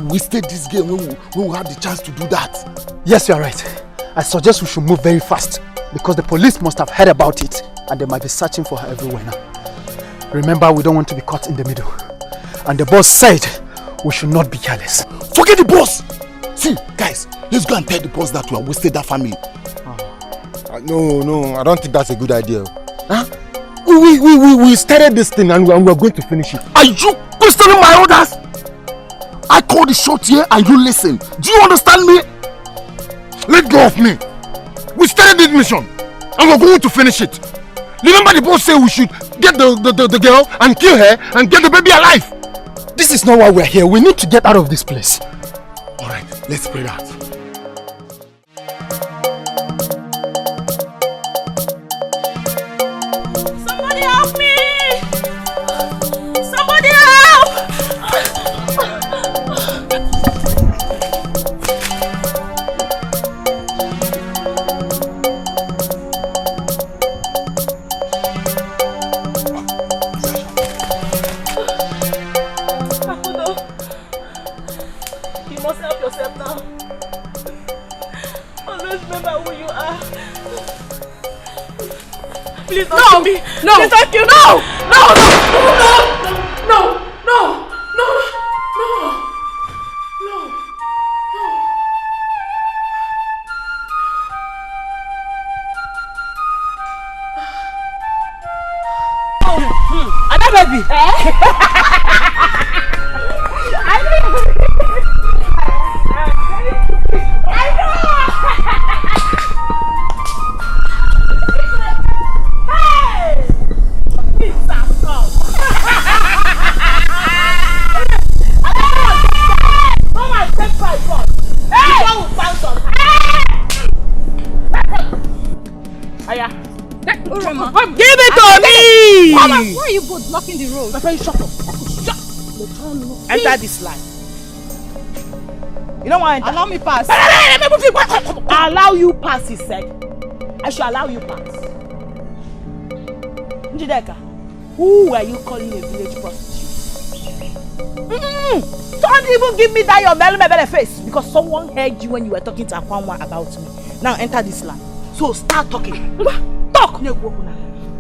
have wasted this game when we had the chance to do that. Yes, you are right. I suggest we should move very fast because the police must have heard about it and they might be searching for her everywhere now. Remember, we don't want to be caught in the middle. And the boss said we should not be careless. Forget the boss! See, guys, let's go and tell the boss that we have wasted that family. No, I don't think that's a good idea. Huh? We started this thing and we're going to finish it. Are you questioning my orders? I called the shot here and you listen. Do you understand me? Let go of me. We started this mission and we're going to finish it. Remember the boss said we should get the girl and kill her and get the baby alive. This is not why we're here. We need to get out of this place. Alright, let's pray that. Somebody help me! Somebody help! You must help yourself now. Always remember who you are. Please don't kill me. No. Please don't kill me. No. Ada baby. Give it to me! Mama, why are you both blocking the road? My friend, shut up. Enter this line. You don't want to enter? Allow me pass. Allow you pass, he said. I should allow you pass. Njideka, who were you calling a village prostitute? Don't even give me that your belly face because someone heard you when you were talking to Akwanwa about me. Now enter this line. So start talking. Talk! You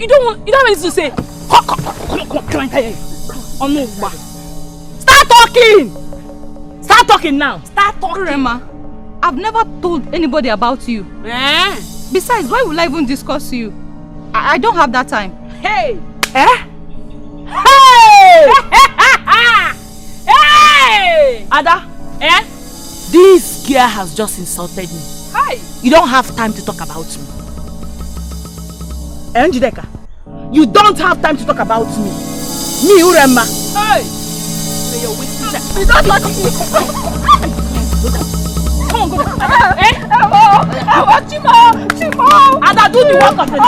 don't have anything to say. Come enter here. Oh no, start talking! Start talking now. Start talking. Rema, I've never told anybody about you. Besides, why will I even discuss you? I don't have that time. Hey! Hey! Ada! This girl has just insulted me. Hi! You don't have time to talk about me. Njideka, you don't have time to talk about me. Me, Urema. Hey! You don't like me. Come on, go there. Chimo! Ada, do the work of the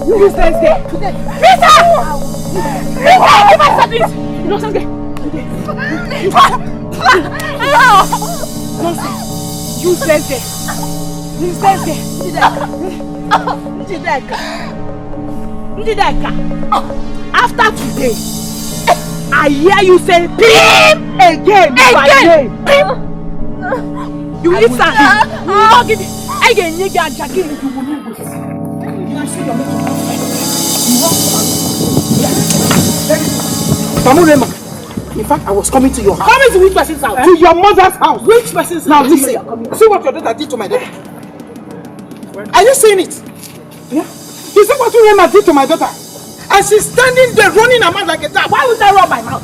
You stay there. Peter! Give us a piece! Nonsense! You stay there. You stay there. Njideka. After today, I hear you say PIM again. You listen. You not give it. Again, you get Jackie. Rema, in fact, I was coming to your house. Coming to which person's house? To your mother's house. Which person's house? Now listen, see what your daughter did to my daughter. Are you seeing it? Yeah? You see what Rema did to my daughter? And she's standing there running her mouth like a dog. Why would I run my mouth?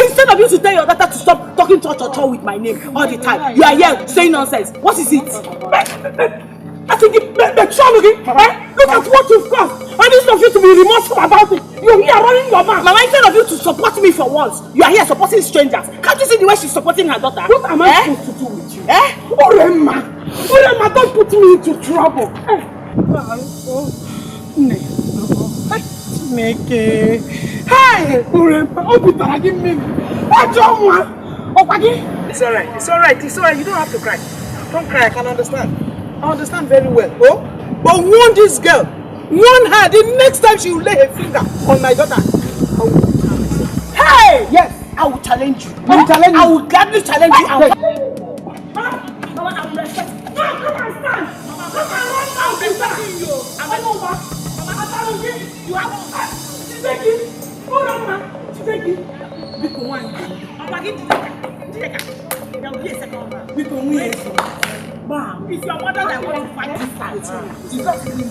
Instead of you to tell your daughter to stop talking to with my name all the time, you are here saying nonsense. What is it? I think look at what you've caused. And instead of you to be remorseful about it, you're here running your mouth. Mama, instead of you to support me for once, you are here supporting strangers. Can't you see the way she's supporting her daughter? What am I supposed to do with you? Orema, don't put me into trouble. Hey, Orema, give me. It's alright. You don't have to cry. Don't cry, I can understand. I understand very well. Oh? But warn this girl. Warn her the next time she will lay her finger on my daughter. I will challenge you. Hey! Yes, I will challenge you. I will gladly challenge you. Mama, I will respect you. No, come and stand. I will respect you. I'm over. Mama, you have take it. Hold on, man. Take it. Because one. I'm going to take it. There will be a second round. We can win. Mom, if your mother that want to fight this fight, she's not killing you.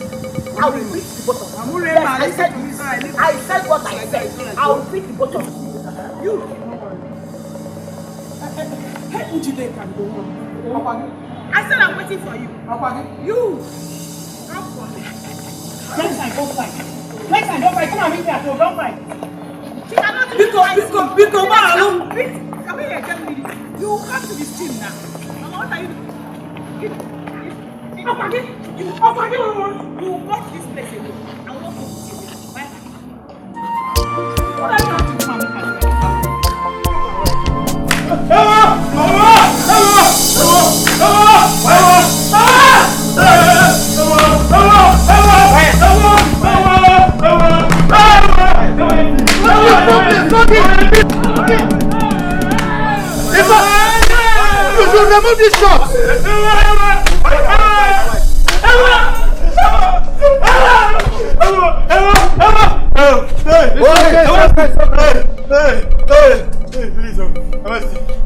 I will beat the both of you. Yes, I said what I said. I will beat the both of you. You. Hey, Ujide can go on. I said I'm waiting for you. You. Come for me. Don't fight. Come and meet me at home. Don't fight. She cannot do it. Because come here, tell me. You come to this team now. Mama, what are you doing? You got this place alone. I will not go with you. Bye. What are you going to do? You should remove this shot!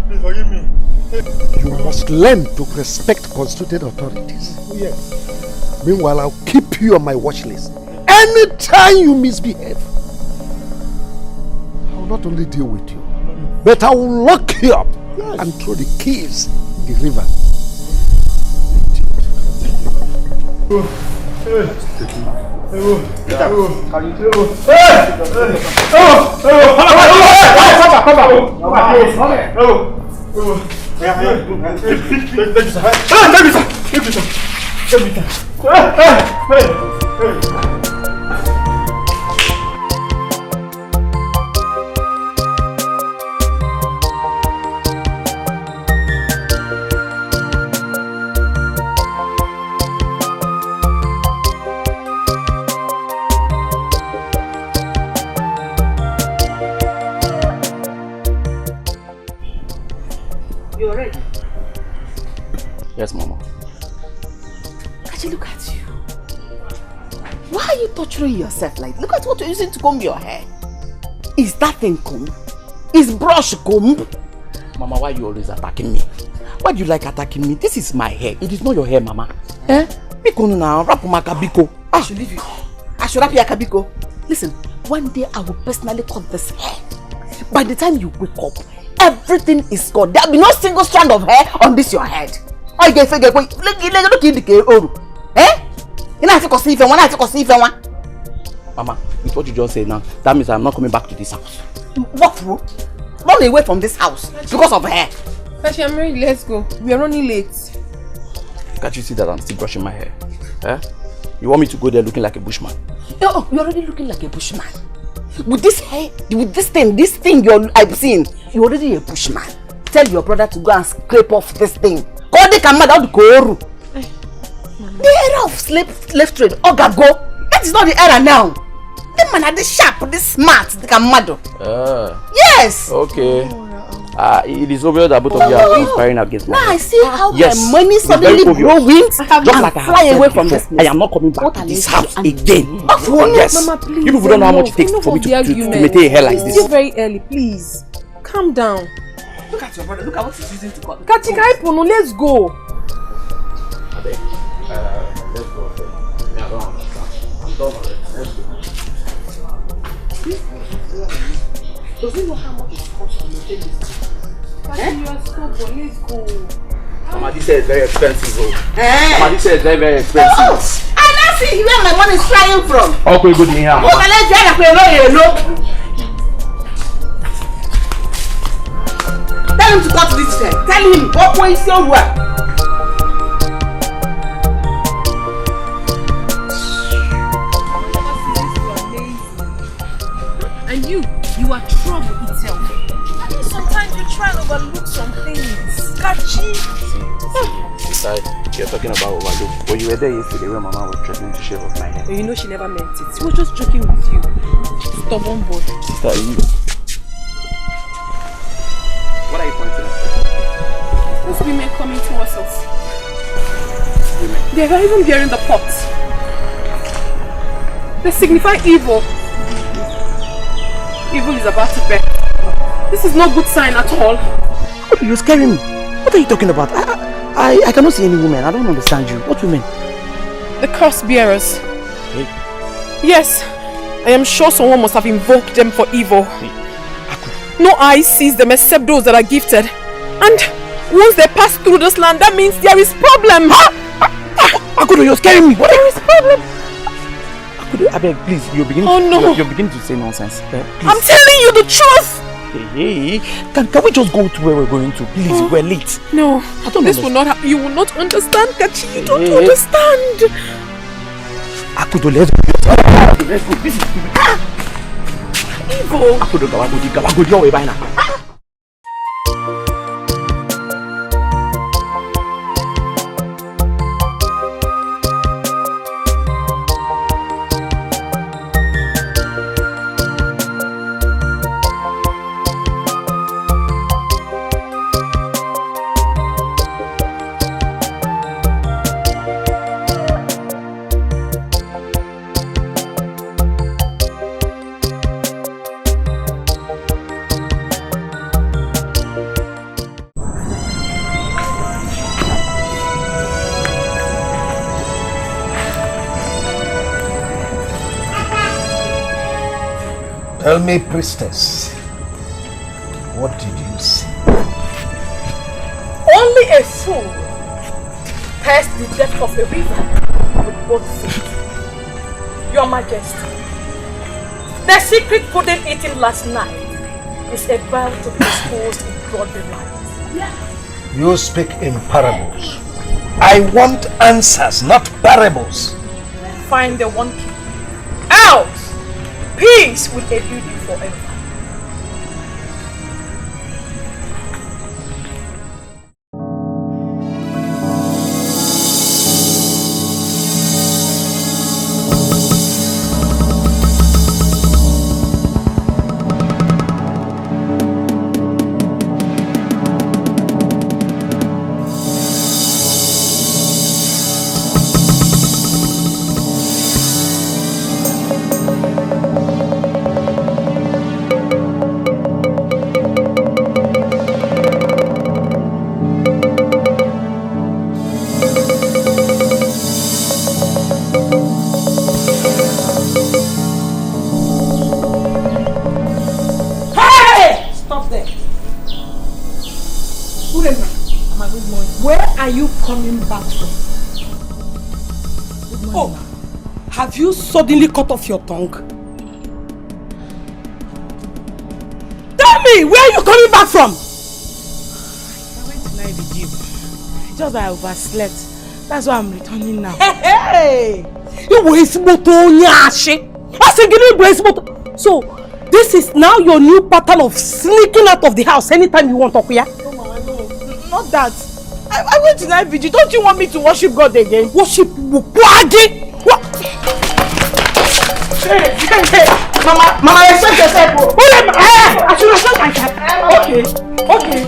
Please forgive me. You must learn to respect constituted authorities. Yes. Meanwhile, I'll keep you on my watch list. Anytime you misbehave, I will not only deal with you, but I will lock you up and throw the keys in the river. You're ready? Yes, Mama. Actually, look at you. Why are you torturing yourself like? Look at what you're using to comb your hair. Is that thing comb? Is brush comb? Mama, why are you always attacking me? Why do you like attacking me? This is my hair. It is not your hair, Mama. Biko now, rap makabiko. I should leave you. I should rap your kabiko. Listen, one day I will personally cut this hair. By the time you wake up, everything is gone. There will be no single strand of hair on this your head. Oh, you get look in the oru. You have to see if one. Mama, with what you just said now, that means I'm not coming back to this house. What for? Run away from this house because of hair. Tashi, I'm ready. Let's go. We are running late. Can't you see that I'm still brushing my hair? You want me to go there looking like a bushman? Oh, you're already looking like a bushman. With this hair, with this thing I've seen, you're already a bushman. Tell your brother to go and scrape off this thing. The era of slave trade, Ogago, that is not the era now. The man are this sharp, this smart, they can mad. Yes. Okay. It is obvious that both of you are conspiring against me. Now I see how my money suddenly grow wings just like fly away from this place. I am not coming back to this house again. Yes. Mama, please. You people don't know how much it takes for me to maintain a hair like this. It's still very early, please. Calm down. Look at your brother, look at what he's using to cut. Kachikai Pono, let's go. Let's go. I don't understand. I'm done already. Let's go. Does he know how much it costs to maintain this? You are stubborn, let's go. Mama, this hair is very expensive. Mama, this hair is very, very expensive. Oh, I now see where my money is flying from. Okay, good in here. Oh, my let's get up here. Tell him to cut this hair. Tell him what is your work. And you are trouble itself. I mean, sometimes you try and overlook some things. Catchy. Sister, you're talking about overlook. When you were there yesterday when Mama was threatening to shave off my hair. You know she never meant it. She was just joking with you. Stubborn boy. Sister, what are you pointing at? Those women coming towards us. Women? They are even bearing the pot. They signify evil. Evil is about to bear. This is no good sign at all. You're scaring me. What are you talking about? I cannot see any women. I don't understand you. What women? The curse bearers. Hey. Yes. I am sure someone must have invoked them for evil. Hey. No eye sees them except those that are gifted. And once they pass through this land, that means there is problem. Akudo, you're scaring me. What? There is problem. Akudo, I beg, please. You're beginning. Oh no. You're beginning to say nonsense. Please. I'm telling you the truth. Hey, can we just go to where we're going to? Please, we're late. No, I don't this understand. will not happen. You will not understand, Kachi. You don't understand. Akudo, let's go. Let's go. This is Evil. Akudo, Gawagodi, you're by now. Tell me, priestess, what did you see? Only a fool tests the depth of a river with both feet. Your Majesty, the secret pudding eaten last night is about to be exposed in broad daylight. You speak in parables. I want answers, not parables. Find the one key. Else, peace will elude you forever. Have you suddenly cut off your tongue? Tell me, where are you coming back from? I went to night vigil. Just that I overslept. That's why I'm returning now. Hey! So, this is now your new pattern of sneaking out of the house anytime you want, Okuya? No, Mama, no. Not that. I went to night vigil. Don't you want me to worship God again? Worship Bukwagi? What? Hey, Mama, respect yourself. I should respect myself. Okay.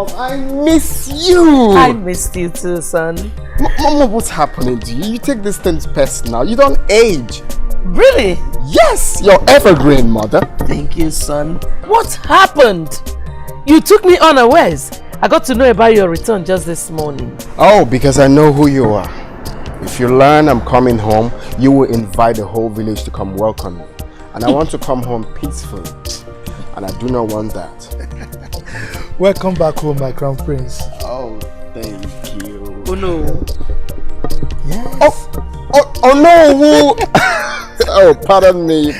Mom, I miss you. I missed you too, son. Mom, what's happening to you? You take these things personal. You don't age. Really? Yes, you're evergreen, mother. Thank you, son. What happened? You took me unawares. I got to know about your return just this morning. Oh, because I know who you are. If you learn I'm coming home, you will invite the whole village to come welcome me. And I want to come home peacefully. And I do not want that. Welcome back home, my crown prince. Oh, thank you. Oh no. Yes. Oh no! Oh, pardon me.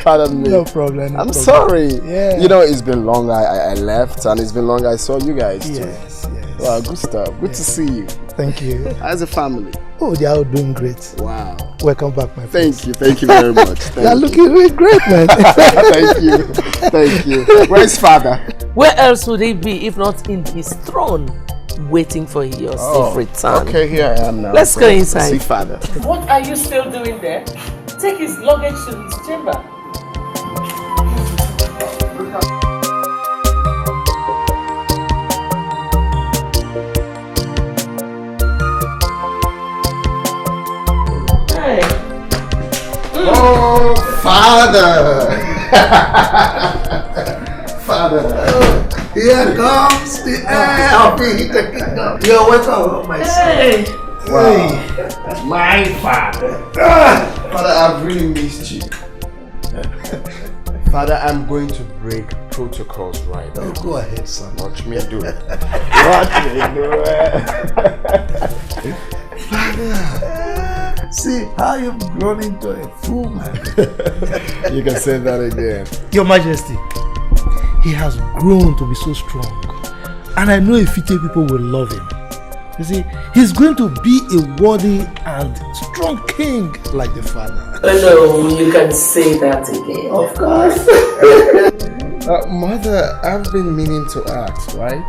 No problem. I'm sorry. Yeah. You know, it's been long I left, and it's been long I saw you guys too. Yes. Wow, good stuff. Good to see you. Thank you. How's the family? Oh, they are all doing great. Wow. Welcome back, my friend. Thank you very much. They are looking really great, man. Thank you. Where's father? Where else would he be if not in his throne, waiting for your safe return? Okay, here I am now. Let's go inside. See father. What are you still doing there? Take his luggage to his chamber. Hey. Oh, father! Father! Here comes the heir of the kingdom. You're welcome, my son. Hey. Wow. My father. Father, I've really missed you. Father, I'm going to break protocols right now. Oh, go ahead, son. Watch me do it. Watch me do it. Father, see how you've grown into a fool, man. You can say that again. Your Majesty, he has grown to be so strong. And I know Ifite people will love him. You see, he's going to be a worthy and strong king like the father. Oh no, you can say that again. Of course. Mother, I've been meaning to ask, right?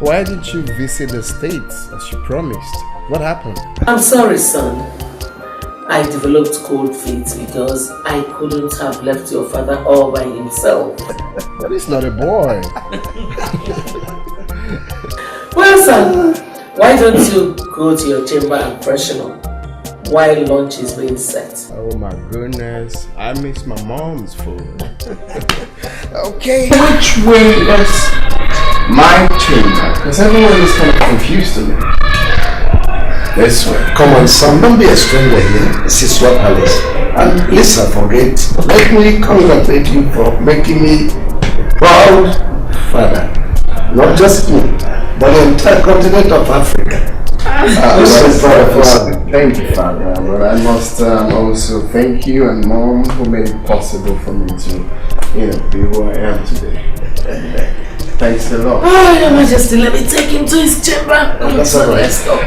Why didn't you visit the States as you promised? What happened? I'm sorry, son. I developed cold feet because I couldn't have left your father all by himself. But he's not a boy. Well, son, why don't you go to your chamber and freshen up while lunch is being set? Oh my goodness, I miss my mom's food. Okay, which way is my chamber? Because everyone is kind of confused to me. This way. Come on, son, don't be a stranger here. This is your palace. And listen, forget. Let me congratulate you for making me proud father. Not just me, but the entire continent of Africa. Thank you, Father. But I must also thank you and Mom who made it possible for me to, be who I am today. Thanks a lot. Oh, Your Majesty, let me take him to his chamber. That's all right. Let's go.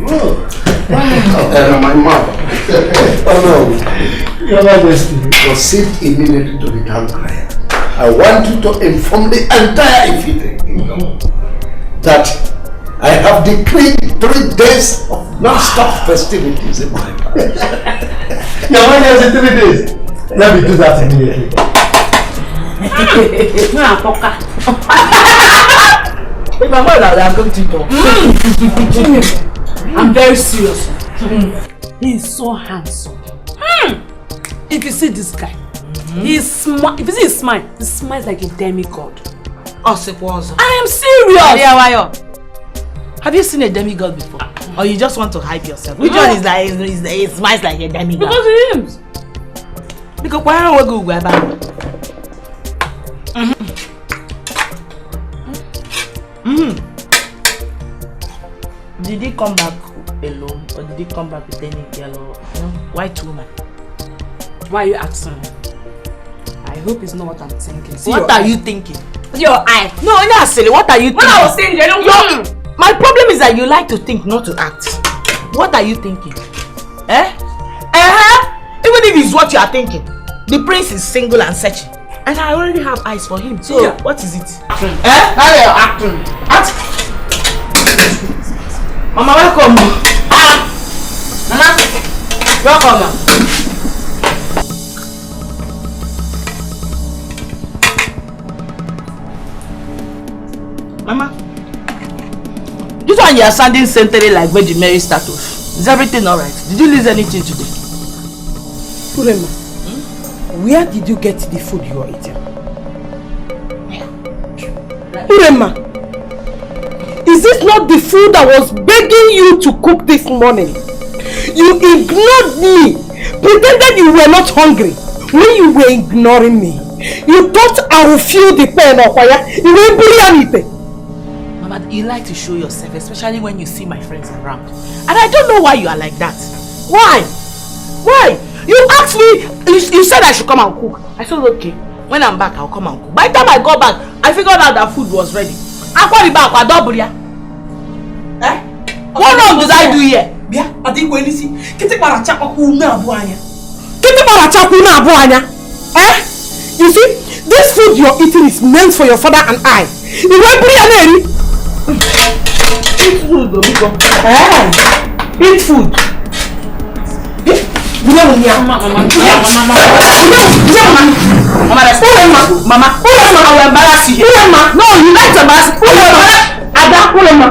Oh, wow. My mother. Oh no. Your Majesty, proceed immediately to the town crier. I want you to inform the entire Ifite kingdom that I have decreed 3 days of non-stop festivities in my palace. Your Majesty, 3 days. Let me do that immediately. If I'm I'm going to go. I'm very serious. He is so handsome. If you see this guy, he is if you see his smile, he smiles like a demigod. I am serious. Have you seen a demigod before? Or you just want to hype yourself? Which one is like, it smiles like a demigod? Because he is. Because why don't we go back? Did he come back alone, or did he come back with any girl or white woman? Why are you asking me? I hope it's not what I'm thinking. See, what are you thinking? Your eye. No, not silly. What are you thinking? When I was saying they don't my problem is that you like to think, not to act. What are you thinking? Even if it's what you are thinking, the prince is single and searching. And I already have eyes for him. So, what is it? How are you acting? Mama, welcome. Mama, welcome. Mama, you are sounding century like Virgin Mary status. Is everything alright? Did you lose anything today? Urema, where did you get the food you are eating? Urema, is this not the food I was begging you to cook this morning? You ignored me, pretended you were not hungry. When you were ignoring me, you thought I would feel the pain of fire. You were brilliant. Mama, you like to show yourself, especially when you see my friends around. And I don't know why you are like that. Why? Why? You asked me, you said I should come and cook. I said, okay. When I'm back, I'll come and cook. By the time I got back, I figured out that food was ready. I called you back, I don't bring. Eh? What wrong did I do here? Bia, I didn't go anything. Kiti para chapa kuna buanya. Kiti para chapa kuna buanya. Eh? You see, this food you're eating is meant for your father and I. You won't bring any. Eat food, Domingo. Eh? Eat food. Mama, I will embarrass you. No, you like to embarrass me. Ada, why my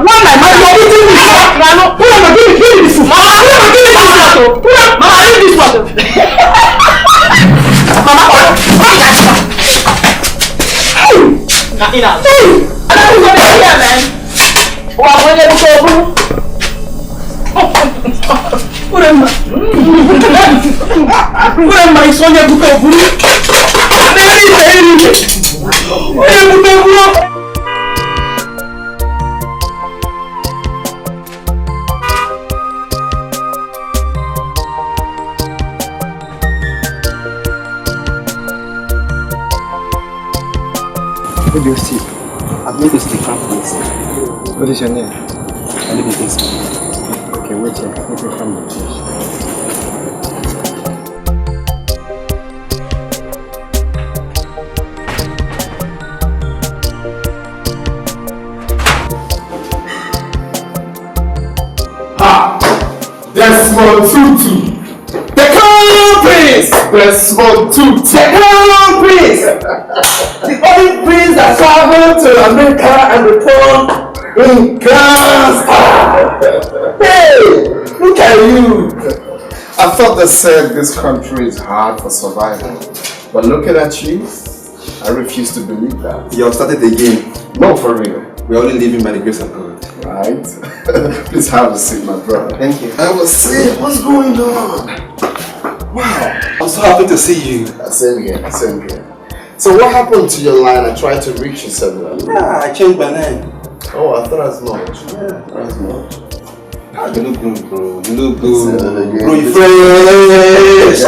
you're eating this? Mama, give me this food. Mama, give me this water. Mama, give me this water. Mama, What do you see? I've made this different place. What is your name? I live in this. Okay, wait here. Let me find my place. Desmond Tutu. The Crown Prince. Desmond Tutu. The Crown Prince. The only prince that traveled to America and returned in grand style. Hey, look at you. I thought they said this country is hard for survival, but looking at you, I refuse to believe that. You have started again. No, for real. We're only living by the grace of God. Right? Please have a seat, my brother. Thank you. I was saying, what's going on? Wow. I'm so happy to see you. Same here, same here. So what happened to your line? I tried to reach you several. Yeah, I changed my name. Oh, I thought as much. Yeah, as much. You look good, bro. You look good. Bro, you fresh.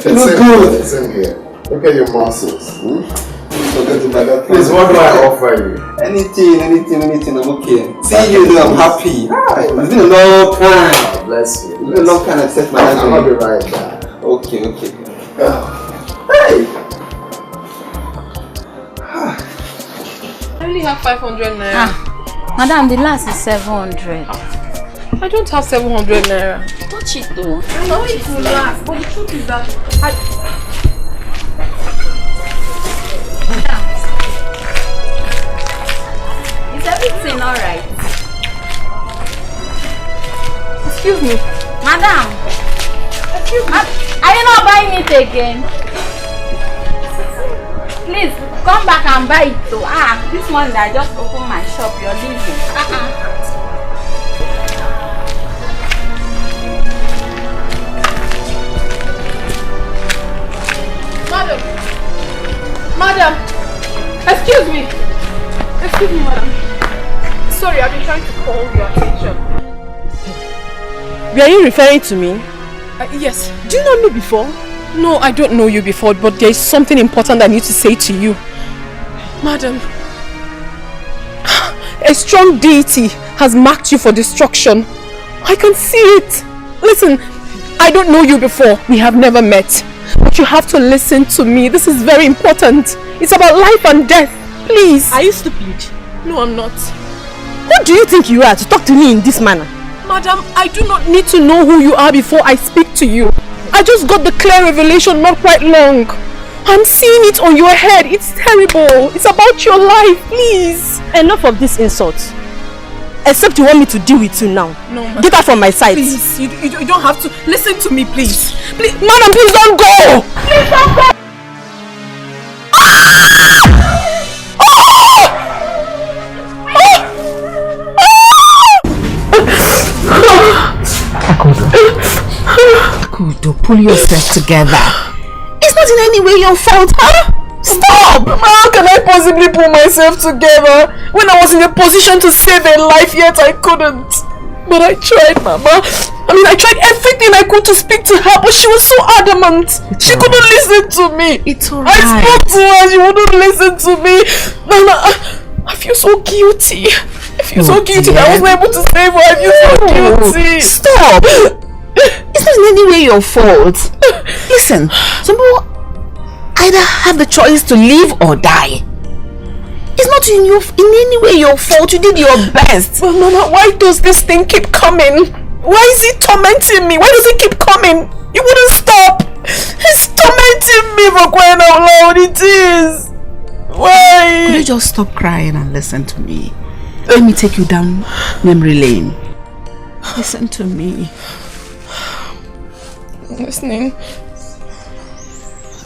You look good. Same here. Look at your muscles. Please, what do I offer you? Anything, I'm okay. See you, I'm happy. It's been a long time. God bless you. It's been a long time I've set my life. I'll be right back. Okay. Hey! I only have 500 naira. Madam, the last is 700. I don't have 700 naira. Touch it though. I know it will last, but the truth is that Is everything alright? Excuse me. Madam! Excuse me. Are you not buying it again? Please, come back and buy it too. This morning I just opened my shop. You're leaving. Madam! Excuse me, madam. Sorry, I've been trying to call your attention. Were you referring to me? Yes. Do you know me before? No, I don't know you before, but there is something important I need to say to you. Madam, a strong deity has marked you for destruction. I can see it. Listen, I don't know you before. We have never met. But you have to listen to me. This is very important. It's about life and death. Please. Are you stupid? No, I'm not. Who do you think you are to talk to me in this manner? Madam, I do not need to know who you are before I speak to you. I just got the clear revelation not quite long. I'm seeing it on your head. It's terrible. It's about your life, please. Enough of this insult. Except you want me to deal with you now. No, get out from my sight. Please, you don't have to. Listen to me, please. Please, madam, please don't go. Please don't go. Akudo, pull yourself together. It's not in any way your fault, huh? Stop! How can I possibly pull myself together when I was in a position to save a life, yet I couldn't? But I tried, Mama. I mean, I tried everything I could to speak to her, but she was so adamant. She couldn't listen to me. It's alright. I spoke to her, she wouldn't listen to me. Nana, I feel so guilty. I feel so guilty that I wasn't able to save her. I feel so guilty. Stop! It's not in any way your fault. Listen, some people either have the choice to live or die. It's not in any way your fault. You did your best. But Mama, why does this thing keep coming? Why is it tormenting me? Why does it keep coming? It wouldn't stop. It's tormenting me for crying out loud. It is. Why? Could you just stop crying and listen to me? Let me take you down memory lane. Listen to me. Listening.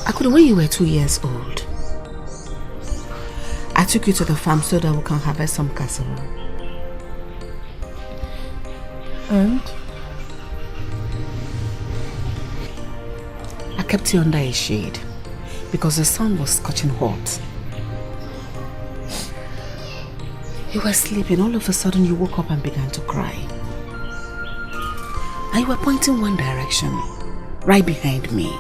Akudo, when you were 2 years old, I took you to the farm so that we can harvest some cassava. And? I kept you under a shade because the sun was scorching hot. You were sleeping. All of a sudden you woke up and began to cry. And you were pointing one direction, right behind me.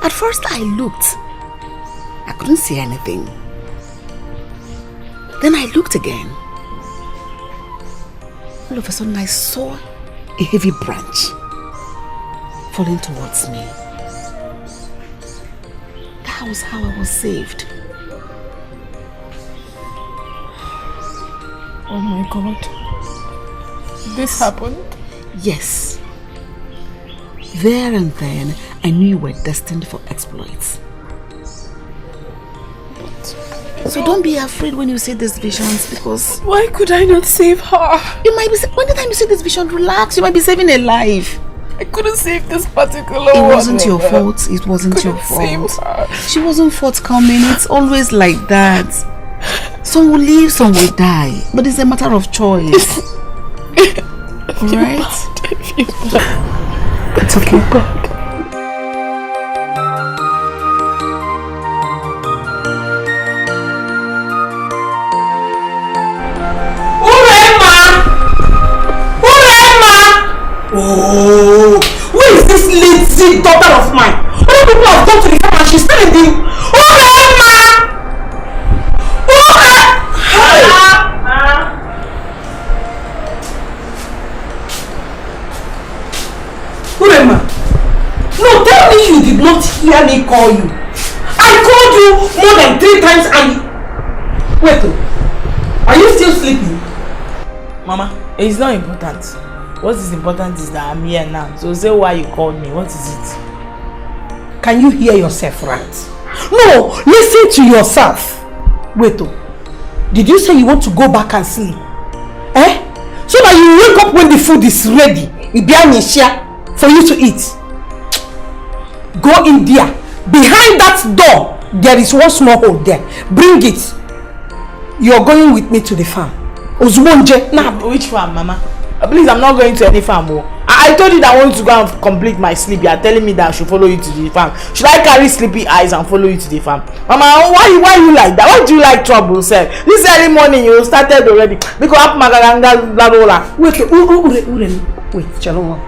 At first I looked. I couldn't see anything. Then I looked again. All of a sudden I saw a heavy branch falling towards me. That was how I was saved. Oh my God. This happened? Yes. There and then, I knew you were destined for exploits. So don't be afraid when you see these visions, because... Why could I not save her? You might be... When the time you see this vision, relax. You might be saving a life. I couldn't save this particular one. It wasn't your fault. It wasn't your fault. She wasn't forthcoming. It's always like that. Some will live, some will die. But it's a matter of choice. Alright? It's okay. Oh, where is this lazy daughter of mine? Other people have gone to the farm and she's still in the... Urema! No, tell me you did not hear me call you. I called you more than 3 times and... Wait, are you still sleeping? Mama, it's not important. What is important is that I'm here now. So say why you called me. What is it? Can you hear yourself right? No, listen to yourself. Wait, did you say you want to go back and sleep? Eh? So that you wake up when the food is ready. It be an share for you to eat. Go in there. Behind that door, there is one small hole there. Bring it. You're going with me to the farm. Ozwonje. Now, which farm, Mama? Please, I'm not going to any farm. I told you that I want to go and complete my sleep. You are telling me that I should follow you to the farm. Should I carry sleepy eyes and follow you to the farm? Mama, why you like that? Why do you like trouble, sir? This early morning you started already. Wait, Chaloma.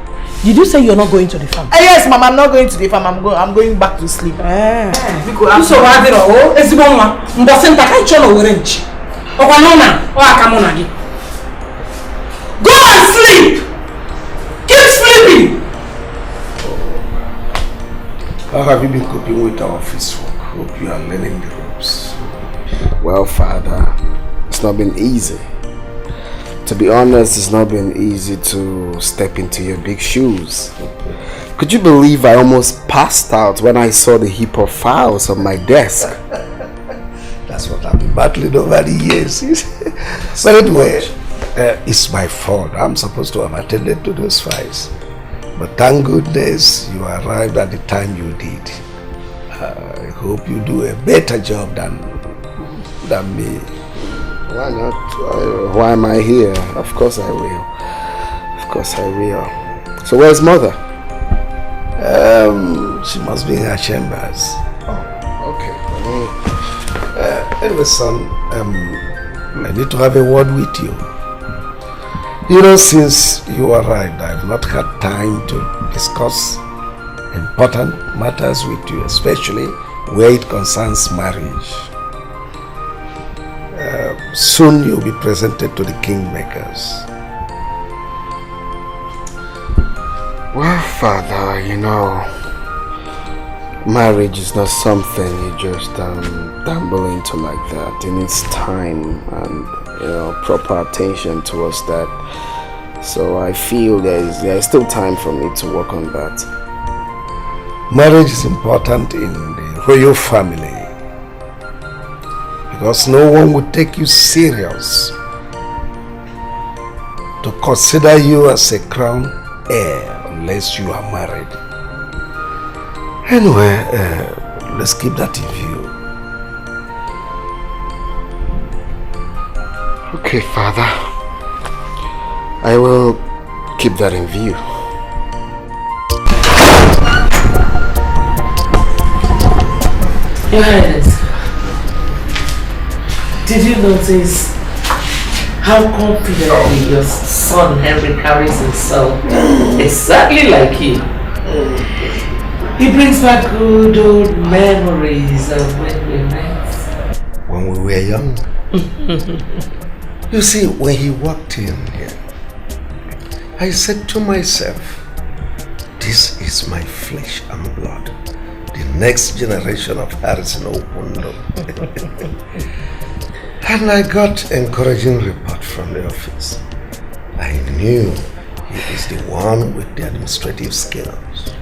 Did you say you're not going to the farm? Yes, Mama, I'm not going to the farm. I'm going back to sleep. Go and sleep! Keep sleeping! How have you been coping with our office work? Hope you are learning the ropes. Well, Father, it's not been easy. To be honest, it's not been easy to step into your big shoes. Could you believe I almost passed out when I saw the heap of files on my desk? That's what I've been battling over the years. But anyway, it's my fault. I'm supposed to have attended to those files. But thank goodness you arrived at the time you did. I hope you do a better job than me. Why not? Why am I here? Of course I will. Of course I will. So where's mother? She must be in her chambers. Oh, okay. Anyway, son, I need to have a word with you. You know, since you arrived, I've not had time to discuss important matters with you, especially where it concerns marriage. Soon you'll be presented to the kingmakers. Well, Father, you know, marriage is not something you just dabble into like that. It needs time and, you know, proper attention towards that. So I feel there is still time for me to work on that. Marriage is important in the royal family because no one would take you serious to consider you as a crown heir unless you are married. Anyway, let's keep that in view. Okay, Father. I will keep that in view. Your Highness, did you notice how confidently your son Henry carries himself? Exactly like you. He brings back good old memories of when we met. When we were young. You see, when he walked in here, I said to myself, this is my flesh and blood. The next generation of Harrison Okundo. And I got encouraging report from the office. I knew he is the one with the administrative skills.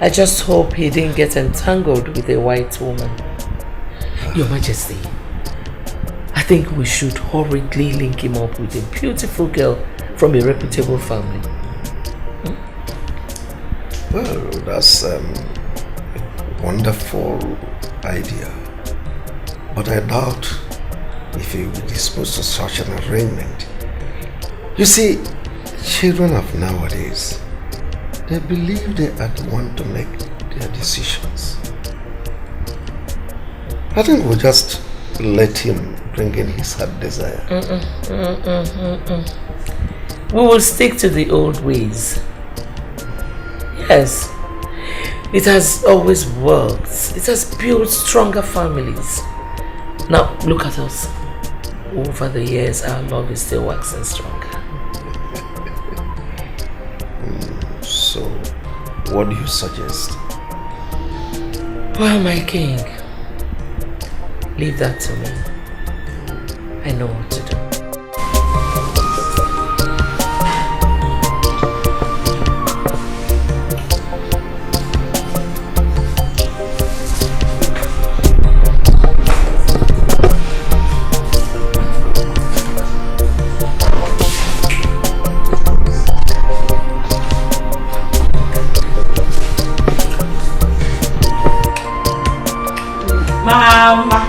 I just hope he didn't get entangled with a white woman. Your Majesty, I think we should hurriedly link him up with a beautiful girl from a reputable family. Well, that's a wonderful idea. But I doubt if he will be disposed to such an arrangement. You see, children of nowadays, they believe they are the one to make their decisions. I think we'll just let him bring in his heart desire. We will stick to the old ways. Yes, it has always worked. It has built stronger families. Now, look at us. Over the years, our love is still waxing stronger. So, what do you suggest? Well, my king, leave that to me. I know what to do. Mama,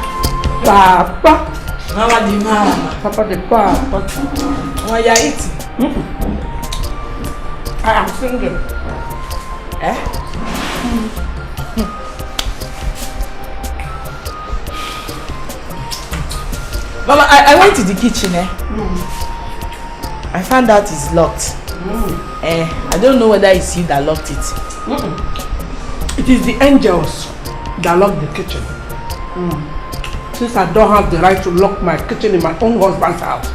Papa, Mama the mama, Papa the papa. Why are you eating? I am single. Mama, I went to the kitchen. I found out it's locked. I don't know whether it's you that locked it. It is the angels that lock the kitchen. Since I don't have the right to lock my kitchen in my own husband's house.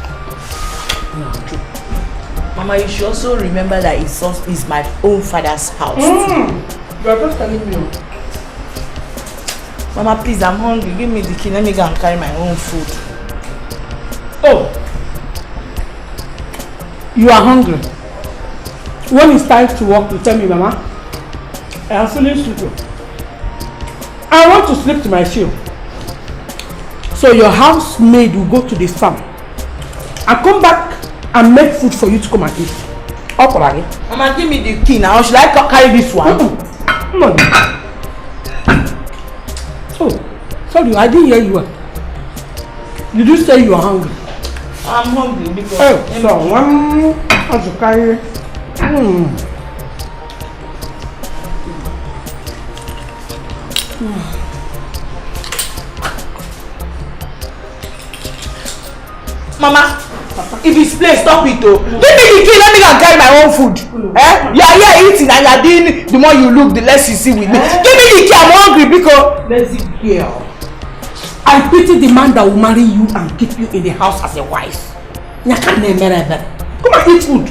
Mama, you should also remember that it's my own father's house. You are just telling me. Mama, please, I'm hungry. Give me the key. Let me go and carry my own food. Oh, you are hungry. When it's time to work, you tell me, Mama. I am feeling stupid. I want to sleep to my shield. So your housemaid will go to the farm and come back and make food for you to come and eat. Mama, give me the key now. Should I carry this one? No. Oh, sorry, I didn't hear you. Did you say you are hungry? I'm hungry because... Oh, so one has to carry... Mama, if it's place, stop it though. Give me the key, let me go and carry my own food. You are here eating and you are doing, the more you look, the less you see with me. Give me the key, I'm hungry because... Lazy girl. I pity the man that will marry you and keep you in the house as a wife. Come and eat food.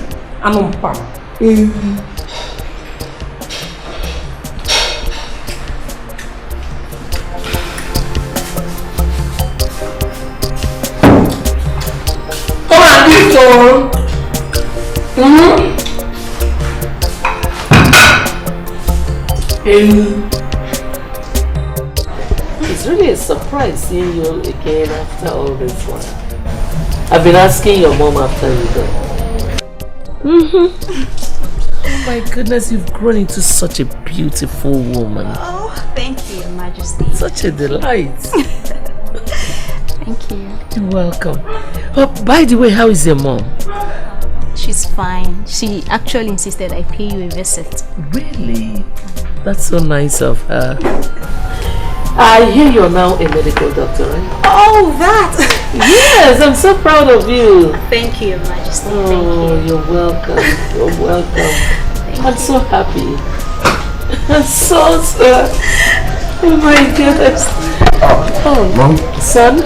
It's really a surprise seeing you again after all this while. I've been asking your mom after you go. Oh my goodness, you've grown into such a beautiful woman. Oh, thank you, Your Majesty. Such a delight. Thank you. You're welcome. Oh, by the way, how is your mom? She's fine. She actually insisted I pay you a visit. Really? That's so nice of her. I hear you're now a medical doctor, right? Oh, that! Yes, I'm so proud of you. Thank you, Your Majesty. Oh, Thank you. You're welcome. You're welcome. I'm so happy. I'm so oh my goodness. Oh, Mom? Son?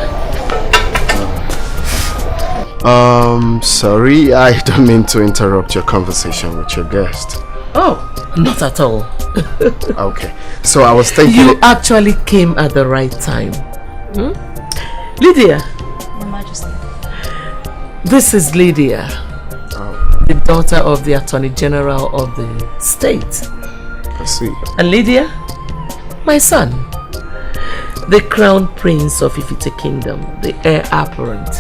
Sorry, I don't mean to interrupt your conversation with your guest. Oh, not at all. Okay, so I was thinking... You actually came at the right time. Lydia. Your Majesty. This is Lydia, the daughter of the Attorney General of the state. I see. And Lydia, my son, the Crown Prince of Ifite Kingdom, the heir apparent.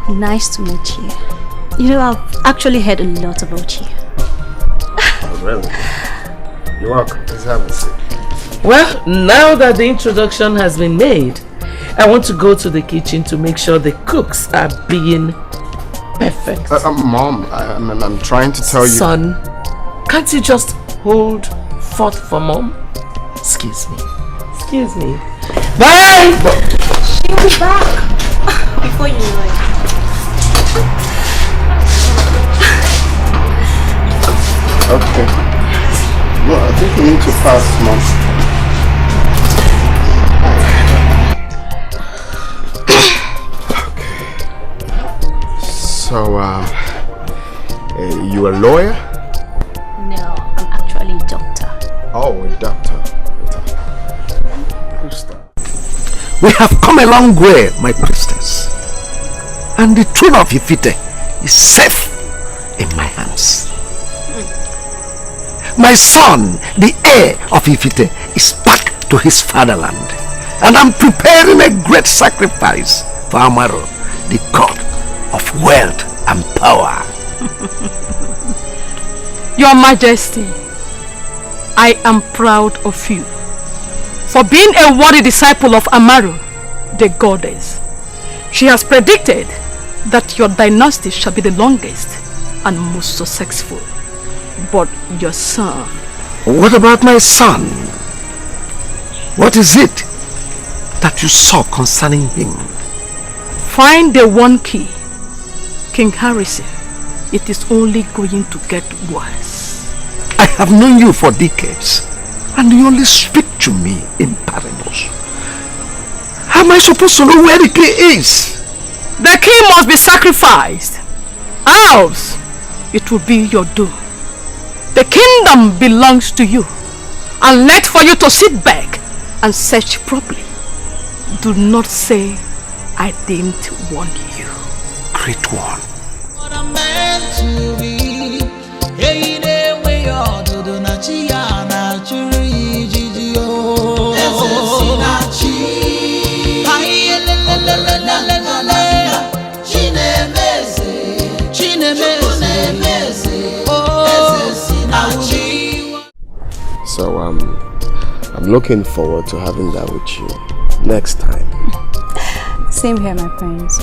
Nice to meet you. You know, I've actually heard a lot about you. Oh, really? You're welcome. Please have a seat. Well, now that the introduction has been made, I want to go to the kitchen to make sure the cooks are being perfect. Mom, I'm trying to tell you... Son, can't you just hold forth for Mom? Excuse me. Excuse me. Bye! She'll be back before you know it. Okay. No, I think we need to pass, Mom. Okay. So, you a lawyer? No, I'm actually a doctor. Oh, a doctor. We have come a long way, my priestess. And the throne of Ifite is safe in my hands. My son, the heir of Ifite, is back to his fatherland. And I'm preparing a great sacrifice for Amaro, the god of wealth and power. Your Majesty, I am proud of you for being a worthy disciple of Amaro, the goddess. She has predicted that your dynasty shall be the longest and most successful. But your son... What about my son? What is it that you saw concerning him? Find the one key, King Harrison. It is only going to get worse. I have known you for decades, and you only speak to me in parables. How am I supposed to know where the key is? The key must be sacrificed, else it will be your doom. The kingdom belongs to you, and left for you to sit back and search properly. Do not say I didn't warn you. Great one. What I'm meant to be. Hey, the way you're doing na chia na churi jiji oh. This is Sinachi. Hi, la la la la la. So I'm looking forward to having that with you next time. Same here, my friends.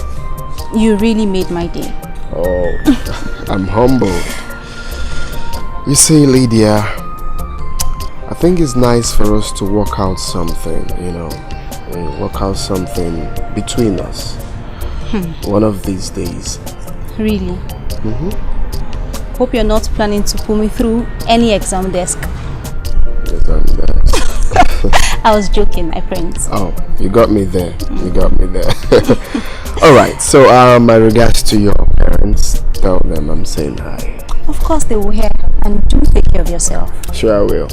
You really made my day. Oh, I'm humbled. You see, Lydia, I think it's nice for us to work out something, you know, work out something between us. One of these days. Really? Hope you're not planning to pull me through any exam desk. I was joking, my friends. Oh, you got me there. You got me there. Alright, so my regards to your parents. Tell them I'm saying hi. Of course they will hear, and do take care of yourself. Sure I will.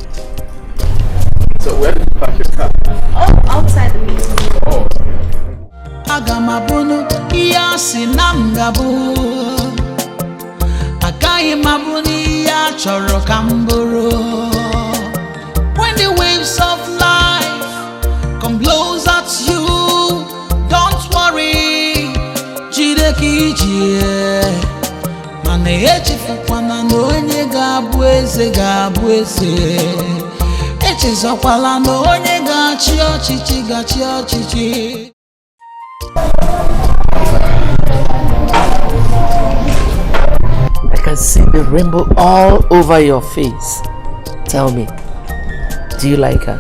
So where did you park your car? Oh, outside the meeting. Oh. Agamabunu iyasi namgabu Akai mabuni ya choro kamburu. When the waves of life come blows at you, don't worry, jideki jie. Mane echi fukwana no onye gabu eze. Echi zokwala no onye gachi ochichi. I can see the rainbow all over your face. Tell me, do you like her?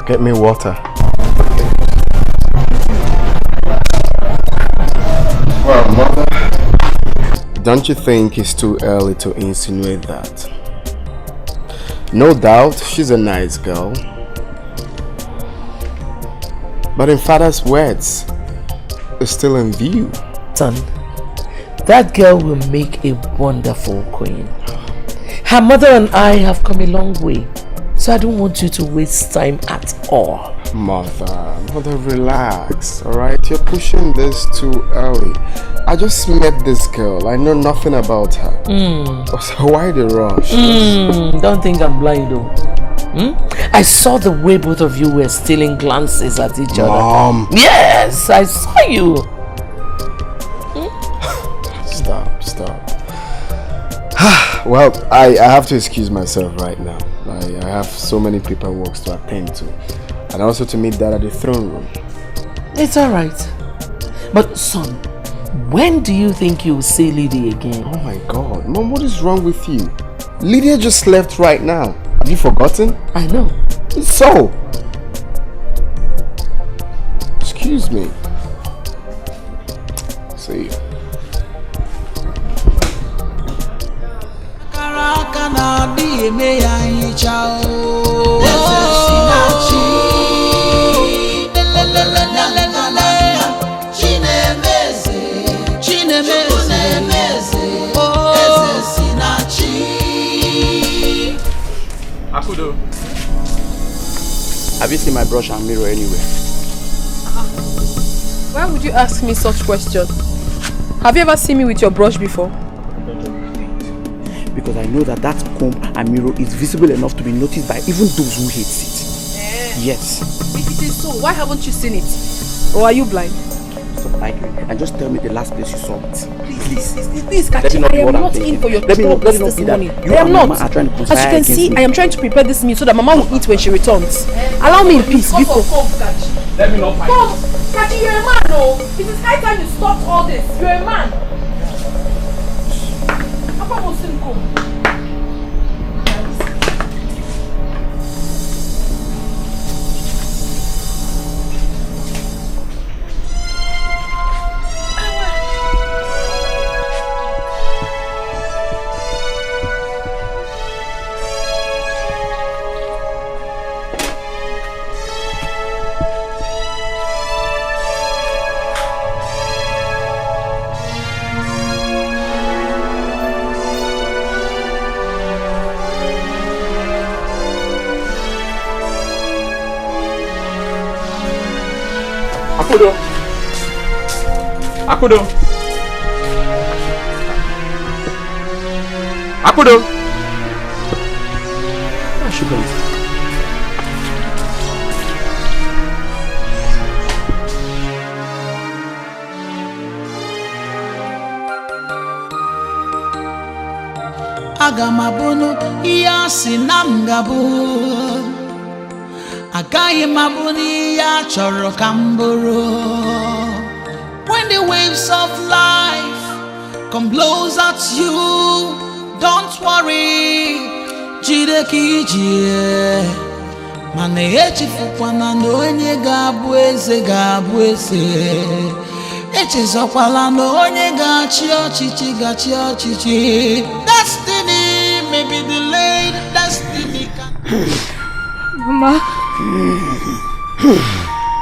Get me water. Well, mother, don't you think it's too early to insinuate that? No doubt, she's a nice girl. But in father's words, it's still in view. Son, that girl will make a wonderful queen. Her mother and I have come a long way, so I don't want you to waste time at all. Mother, relax, alright? You're pushing this too early. I just met this girl. I know nothing about her. So why the rush? Don't think I'm blind though. I saw the way both of you were stealing glances at each other. Mom! Yes, I saw you. Stop. Well, I have to excuse myself right now. I have so many paperwork to attend to. And also to meet Dad at the throne room. It's alright. But son, when do you think you'll see Lydia again? Oh my God. Mom, what is wrong with you? Lydia just left right now. Have you forgotten? I know. So? Excuse me. See you. Akudo, have you seen my brush and mirror anywhere? Why would you ask me such questions? Have you ever seen me with your brush before? Because I know that comb and mirror is visible enough to be noticed by even those who hate it. Yes. If it is so, why haven't you seen it? Or are you blind? Stop arguing and just tell me the last place you saw it. Please, Kachi, I am not in for your troubles this morning. I am not. As you can see, I am trying to prepare this meal so that Mama will eat when she returns. Allow me in peace, Biko. Let me not fight. Come, Kachi, you're a man, no? It is high time you stop all this. You're a man. Papa will soon come. Akudo! Where she goes? Agamabunu iyasi namgabu Agaye mabuni ya choro kamburu. When the waves of life come blows at you, don't worry, jide kijie. Mane echifukwana no onye gabu eze. Echizokwala no onye gachi ochichi. Destiny may be delayed, destiny can... Mama.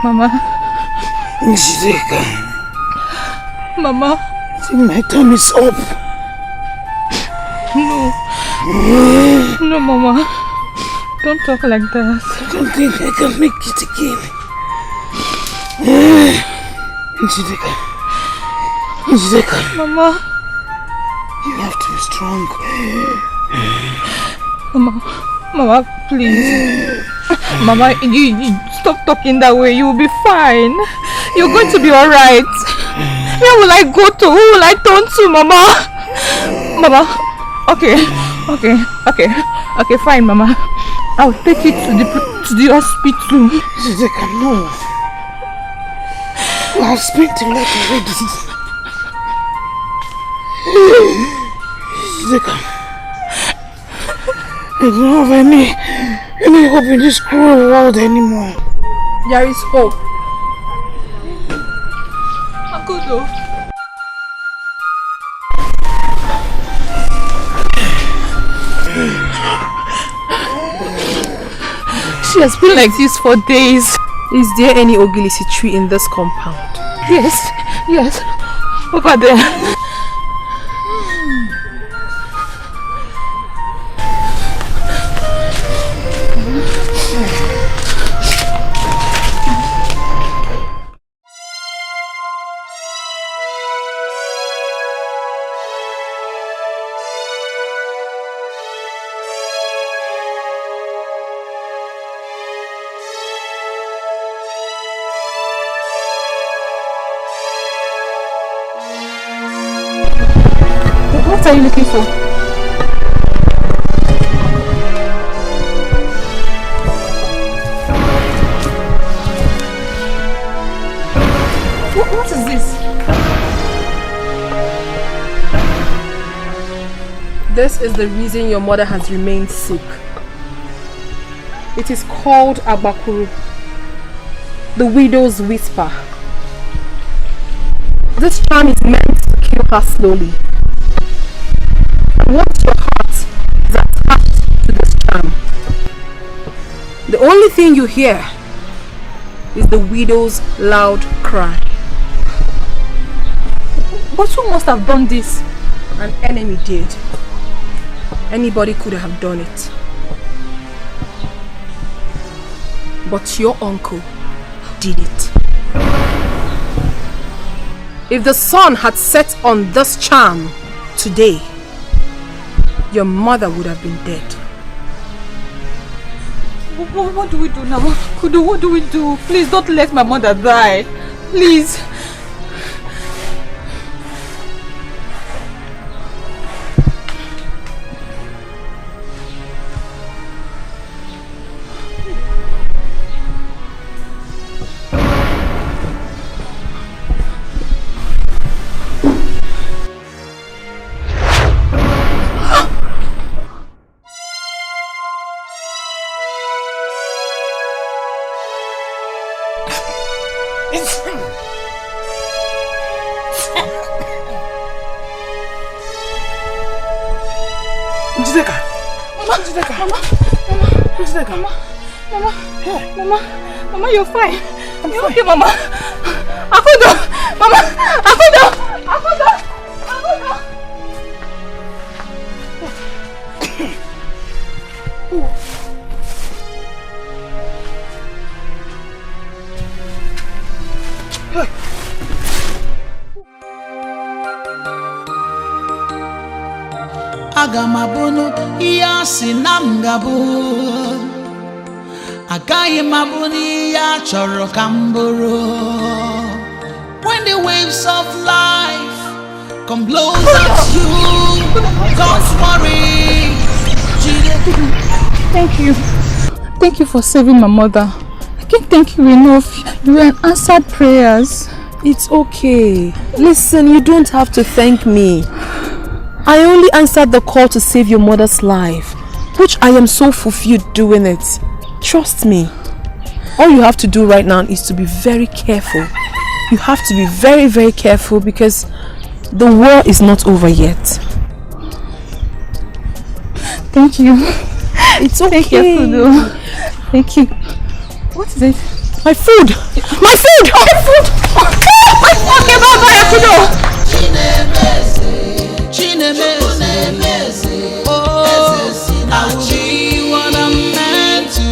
Mama. Njideka. Mama. I think my time is up. No, Mama. Don't talk like that. I don't think I can make it again. Njideka. Mama. You have to be strong. Mama, please. Mama, you stop talking that way. You will be fine. You're going to be alright. Where will I go to? Who will I turn to, Mama? Mama, okay, fine, Mama. I'll take you to the hospital. Njideka, no. I have spent a lot already. Njideka, I don't have any hope in this cruel world anymore. There is hope. Akudo. She has been like this for days. Is there any ogilisi tree in this compound? Yes. Over there. What are you looking for? What is this? This is the reason your mother has remained sick. It is called Abakuru, the widow's whisper. This charm is meant to kill her slowly. Once your heart is attached to this charm, the only thing you hear is the widow's loud cry. But who must have done this? An enemy did. Anybody could have done it. But your uncle did it. If the sun had set on this charm today, your mother would have been dead. What do we do now? Kudu, what do we do? Please don't let my mother die. Please. Mama, you're fine. You're okay, Mama. Akudo! Mama! Akudo! Agamabunu iyasi namgabu Agaye mabuni ya choro kamburu. When the waves of life come blows at you, Don't worry. Thank you. Thank you for saving my mother. I can't thank you enough. You answered prayers. It's okay. Listen, you don't have to thank me. I only answered the call to save your mother's life, which I am so fulfilled doing it. Trust me. All you have to do right now is to be very careful. You have to be very, very careful because the war is not over yet. Thank you. It's okay. Thank you. Thank you. What is it? My food! My food! My food! Okay, bye-bye, Akudo! Oh, I will be what I'm meant to.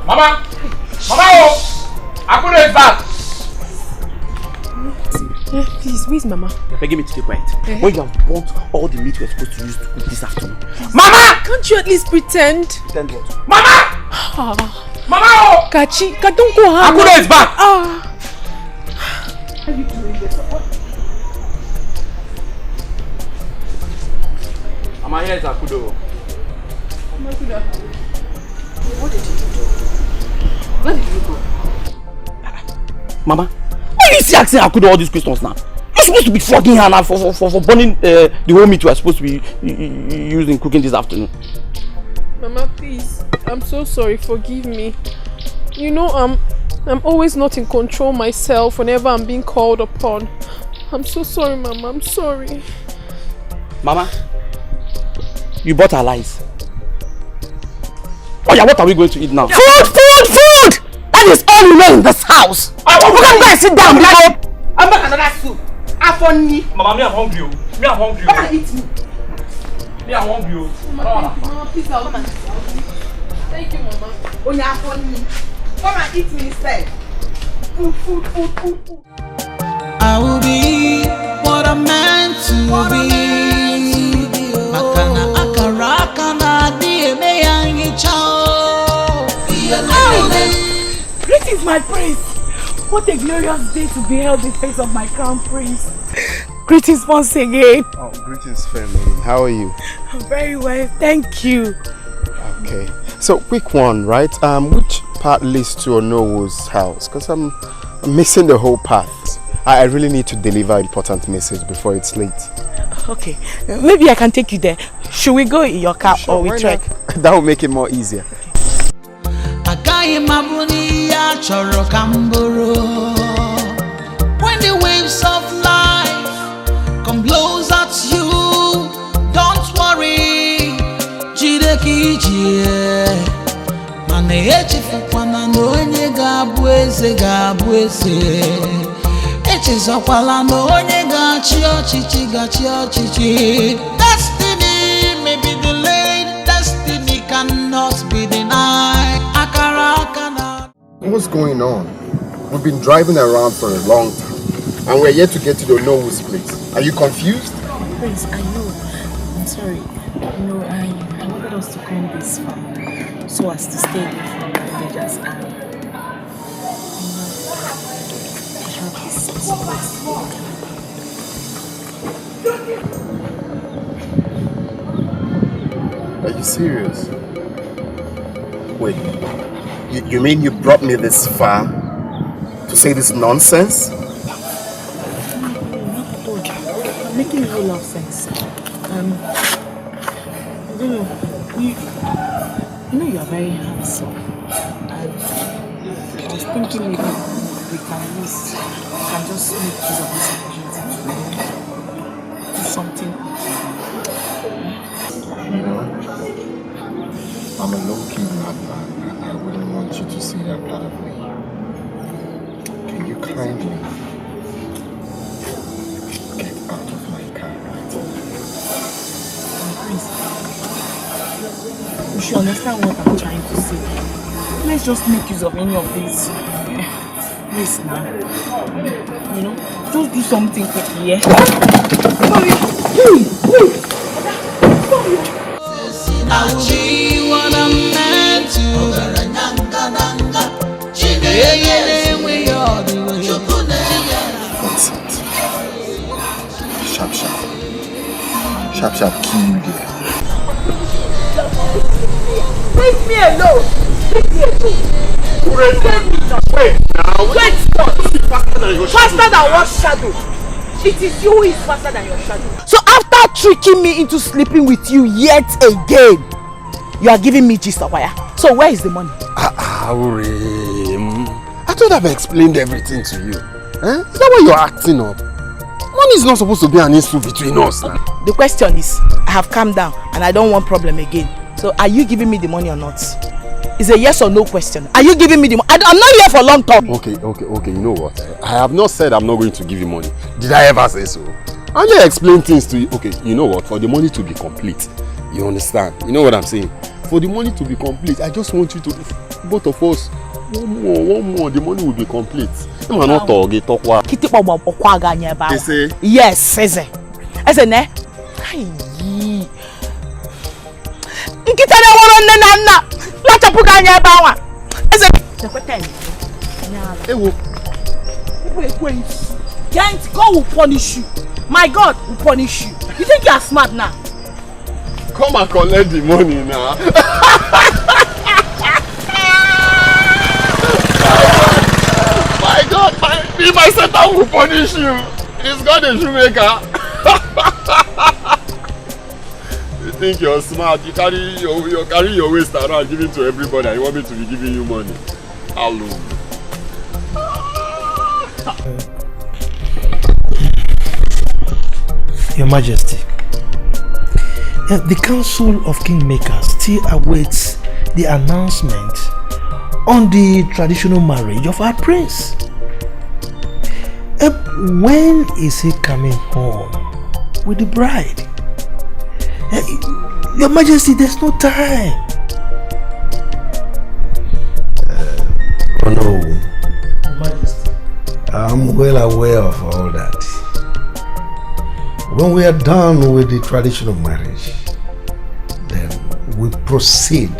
Mama! Mama! Akudo is back! Please, where's Mama? You're begging me to keep quiet. When you have burnt all the meat we're supposed to use to cook this afternoon. Mama! Can't you at least pretend? Pretend what? Mama! Mama! Kachi, don't go home. Akudo is back! Are you doing this? Mama, here is Akudo. What did you do? Where did you go? Mama, why are you still asking Akudo all these questions now? You're supposed to be flogging her now for burning the whole meat we are supposed to be using cooking this afternoon. Mama, please. I'm so sorry. Forgive me. You know, I'm always not in control myself whenever I'm being called upon. I'm so sorry, Mama. I'm sorry. Mama, you bought our lies. Oh yeah, what are we going to eat now? Food! That is all you know in this house. We can go and sit down. I'm back another soup. Afoni. Mama, me I'm hungry. Me I'm hungry. Come and eat me. Me I'm hungry. Mama, please, I'll come and eat. Thank you, Mama. Onya Afoni. Come and eat me instead. Food. I will be what I'm meant to be. Akana akara akana dieme yangi chao. Greetings, my prince. What a glorious day to behold the face of my crown prince. Greetings once again. Oh, greetings, fair maiden. How are you? I'm very well, thank you. Okay. So, quick one, right? Which part leads to Onowo's house? Because I'm missing the whole path. I really need to deliver an important message before it's late. Okay, maybe I can take you there. Should we go in your car or we trek? That will make it more easier. When the waves of life come blows at you, don't worry. Jidekije mane echifukwana n'onye ga-abụ eze echezokwala n'onye ga-achị ọchịchị. Destiny may be delayed, destiny cannot be denied. What's going on? We've been driving around for a long time and we're yet to get to the Onowo's place. Are you confused? Prince, I know. I'm sorry. No, I wanted us to come this far so as to stay away from the villagers and have this Are you serious? Wait, you mean you brought me this far to say this nonsense? No, not at all. I'm making a whole lot of sense. I don't know. You know you are very handsome. And I was thinking maybe we can just make use of this opportunity to do something. You know, I'm a low-key madman. I wouldn't want you to see that part of me. Can you kindly get out of my car right Prince, you should understand what I'm trying to say. Let's just make use of any of these ways now. You know, just do something quickly, yeah? Sorry. Hey! be what I'm meant to. Sharp, kill you there. Leave me alone. Leave me alone. Wait now. Wait what? Faster than what shadow? It is you who is faster than your shadow. So after tricking me into sleeping with you yet again, you are giving me gist of wire. So where is the money? I thought I've explained everything to you. Eh? Is that why you're acting up? Money is not supposed to be an issue between us now. The question is, I have calmed down and I don't want problem again. So are you giving me the money or not? It's a yes or no question. Are you giving me the money? I'm not here for long talk. Okay. You know what? I have not said I'm not going to give you money. Did I ever say so? I just explain things to you. Okay, you know what? For the money to be complete, you understand? You know what I'm saying? For the money to be complete, I just want you to, both of us, one more, the money will be complete. Yes, ne? God will punish you. My God will punish you. You think you are smart now? Come and collect the money now. My God, my Satan will punish you. He's got a shoemaker. You think you're smart? You carry your waist around, give it to everybody. You want me to be giving you money? Hello. Your Majesty, the Council of Kingmakers still awaits the announcement on the traditional marriage of our prince. When is he coming home with the bride? Your Majesty, there's no time. Oh no, Your Majesty, I'm well aware of all that. When we are done with the traditional marriage, then we proceed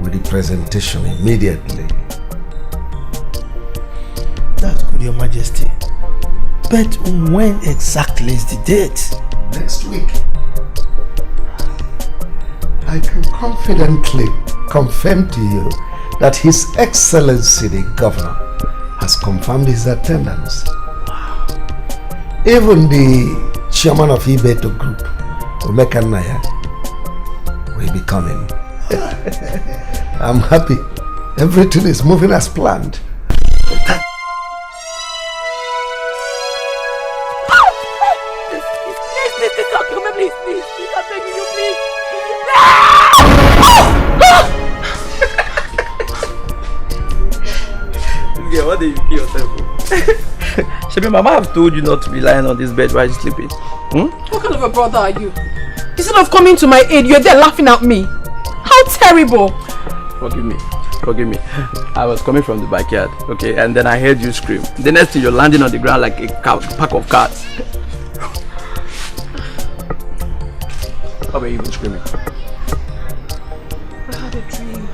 with the presentation immediately. That's good, Your Majesty. But when exactly is the date? Next week. I can confidently confirm to you that His Excellency the Governor has confirmed his attendance. Even the chairman of Ibeto Group, Omeka Naya, will be coming. I'm happy. Everything is moving as planned. What did you kill yourself for? Shebi, Mama have told you not to be lying on this bed while you're sleeping. What kind of a brother are you? Instead of coming to my aid, you're there laughing at me. How terrible! Forgive me. I was coming from the backyard, okay, and then I heard you scream. The next thing, you're landing on the ground like a pack of cats. How were you even screaming? I had a dream.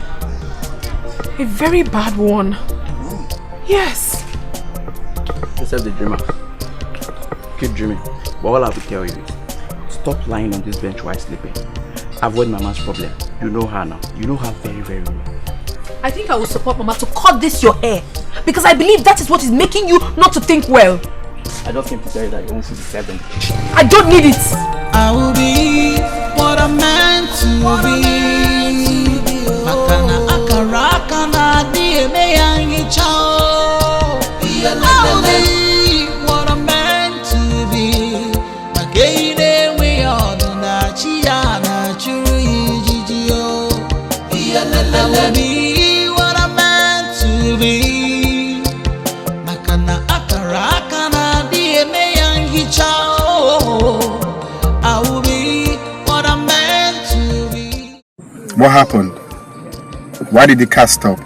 A very bad one. Yes. Yourself the dreamer. Keep dreaming. But all I will tell you is, stop lying on this bench while sleeping. Avoid Mama's problem. You know her now. You know her very, very well. I think I will support Mama to cut this your hair. Because I believe that is what is making you not to think well. I just came to tell you that you won't see the servant. I don't need it. I will be what I'm meant to be. Makana akaraka na dieme yangi chao. I will be what I'm meant to be. Magaine we are na chia na churi jijio. I will be what I'm meant to be. Makana akaraka na dieme yangi chao. I will be what I'm meant to be. What happened? Why did the car stop?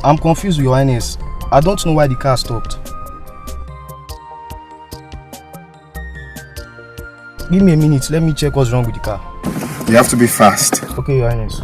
I'm confused, Your Highness. I don't know why the car stopped. Give me a minute, let me check what's wrong with the car. You have to be fast. Okay, Your Highness.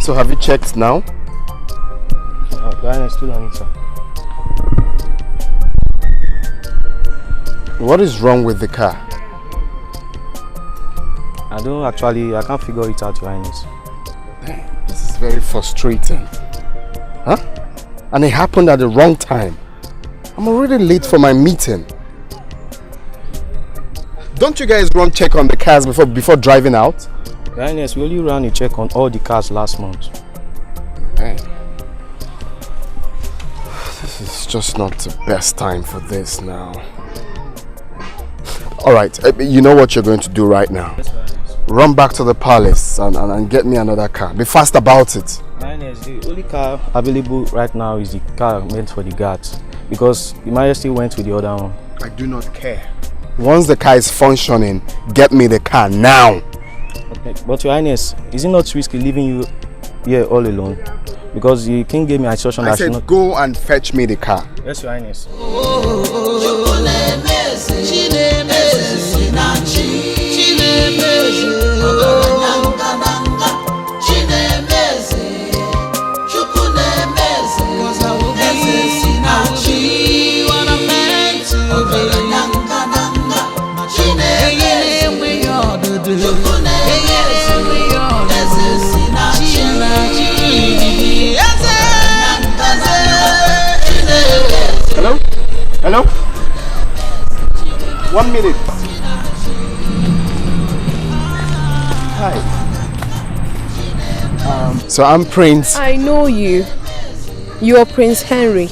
So have you checked now? Your Highness, still on it, sir. What is wrong with the car? I can't figure it out, Your Highness. This is very frustrating. Huh? And it happened at the wrong time. I'm already late for my meeting. Don't you guys run check on the cars before driving out? Your Highness, we only ran a check on all the cars last month. Hey. This is just not the best time for this now. Alright, you know what you're going to do right now. Run back to the palace and get me another car. Be fast about it. Your Highness, the only car available right now is the car meant for the guards. Because the Majesty went with the other one. I do not care. Once the car is functioning, get me the car now. Okay, but Your Highness, is it not risky leaving you here all alone? Because the king gave me an instruction that I should not... go and fetch me the car. Yes, Your Highness. Hello? Hello? 1 minute. Hi. So I'm Prince. I know you. You are Prince Henry,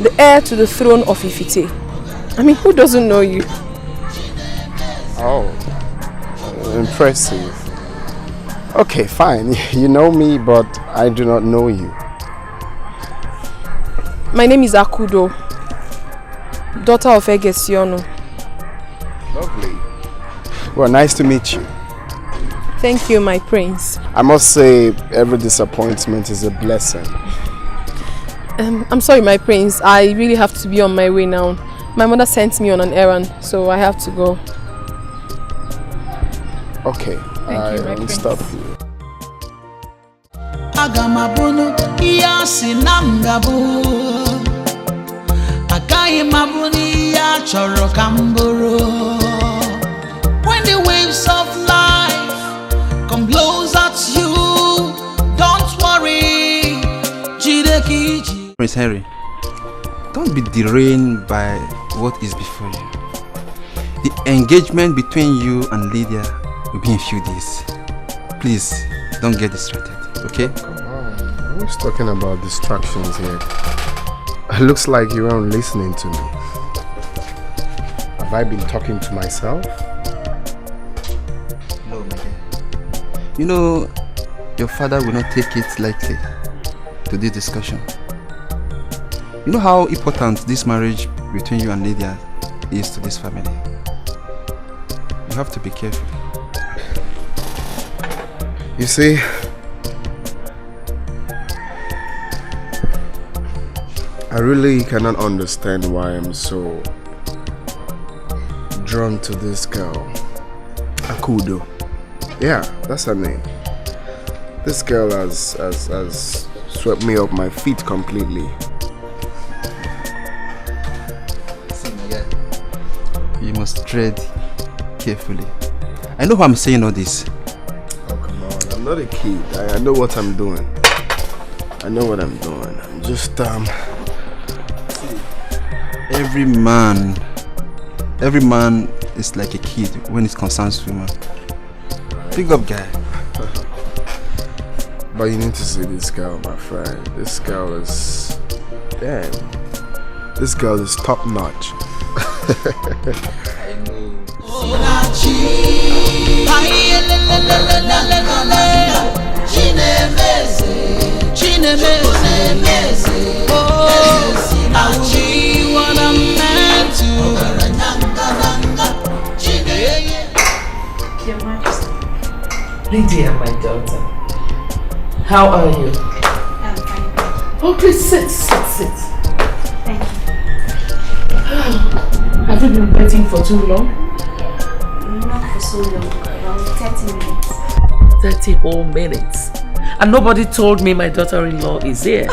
the heir to the throne of Ifite. I mean, who doesn't know you? Oh, impressive. Okay, fine. You know me, but I do not know you. My name is Akudo, daughter of Egesiono. Lovely. Well, nice to meet you. Thank you, my prince. I must say, every disappointment is a blessing. I'm sorry, my prince. I really have to be on my way now. My mother sent me on an errand, so I have to go. Okay, I will stop you. Agamabunu iyasi namgabu Akai mabuni ya choro kamburu. When the waves of life come blows at you, don't worry. Prince Henry, don't be derailed by what is before you. The engagement between you and Lydia will be in a few days. Please, don't get distracted, okay? Come on, who's talking about distractions here? It looks like you aren't listening to me. Have I been talking to myself? No, my dear. You know, your father will not take it lightly to this discussion. You know how important this marriage between you and Lydia is to this family. You have to be careful. You see, I really cannot understand why I'm so drawn to this girl, Akudo. Yeah, that's her name. This girl has swept me off my feet completely. See, my guy, you must tread carefully. I know why I'm saying all this. Oh, come on. I'm not a kid. I know what I'm doing. I know what I'm doing. I'm just, Every man is like a kid when it concerns women. Big up, guy. But you need to see this girl, my friend. This girl is... Damn. This girl is top notch. I know. Lydia, my daughter, how are you? I'm fine. Oh, please sit. Thank you. Have you been waiting for too long? Not for so long, around 30 minutes. 30 whole minutes. And nobody told me my daughter-in-law is here.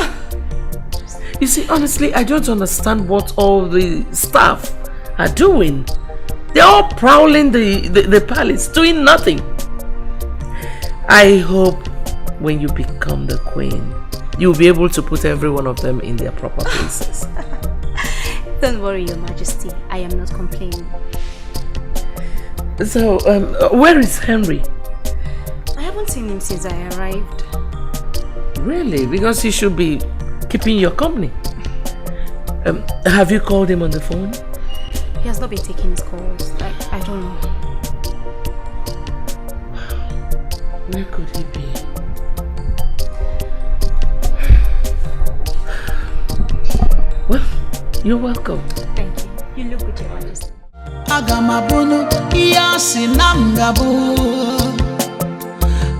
You see, honestly, I don't understand what all the staff are doing. They're all prowling the palace, doing nothing. I hope when you become the queen, you'll be able to put every one of them in their proper places. Don't worry, Your Majesty. I am not complaining. So, where is Henry? I haven't seen him since I arrived. Really? Because he should be keeping your company. Have you called him on the phone? He has not been taking his calls. I don't know. Where could he be? Well, you're welcome. Thank you. You look good, Your Majesty. Agamabunu iyasi namgabu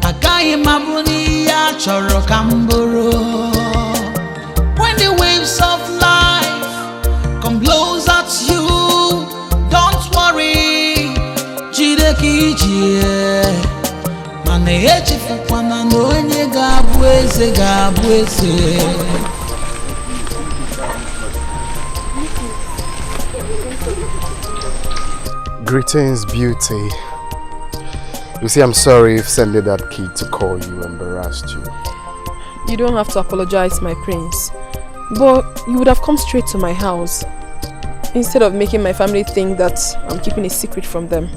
Akai mabuni ya choro kamburu. When the waves of life come blows at you, don't worry, jideki jie. Mane echifu kwana nonye gabweze. Greetings, beauty. You see, I'm sorry if sending that kid to call you embarrassed you. You don't have to apologize, my prince. But you would have come straight to my house instead of making my family think that I'm keeping a secret from them.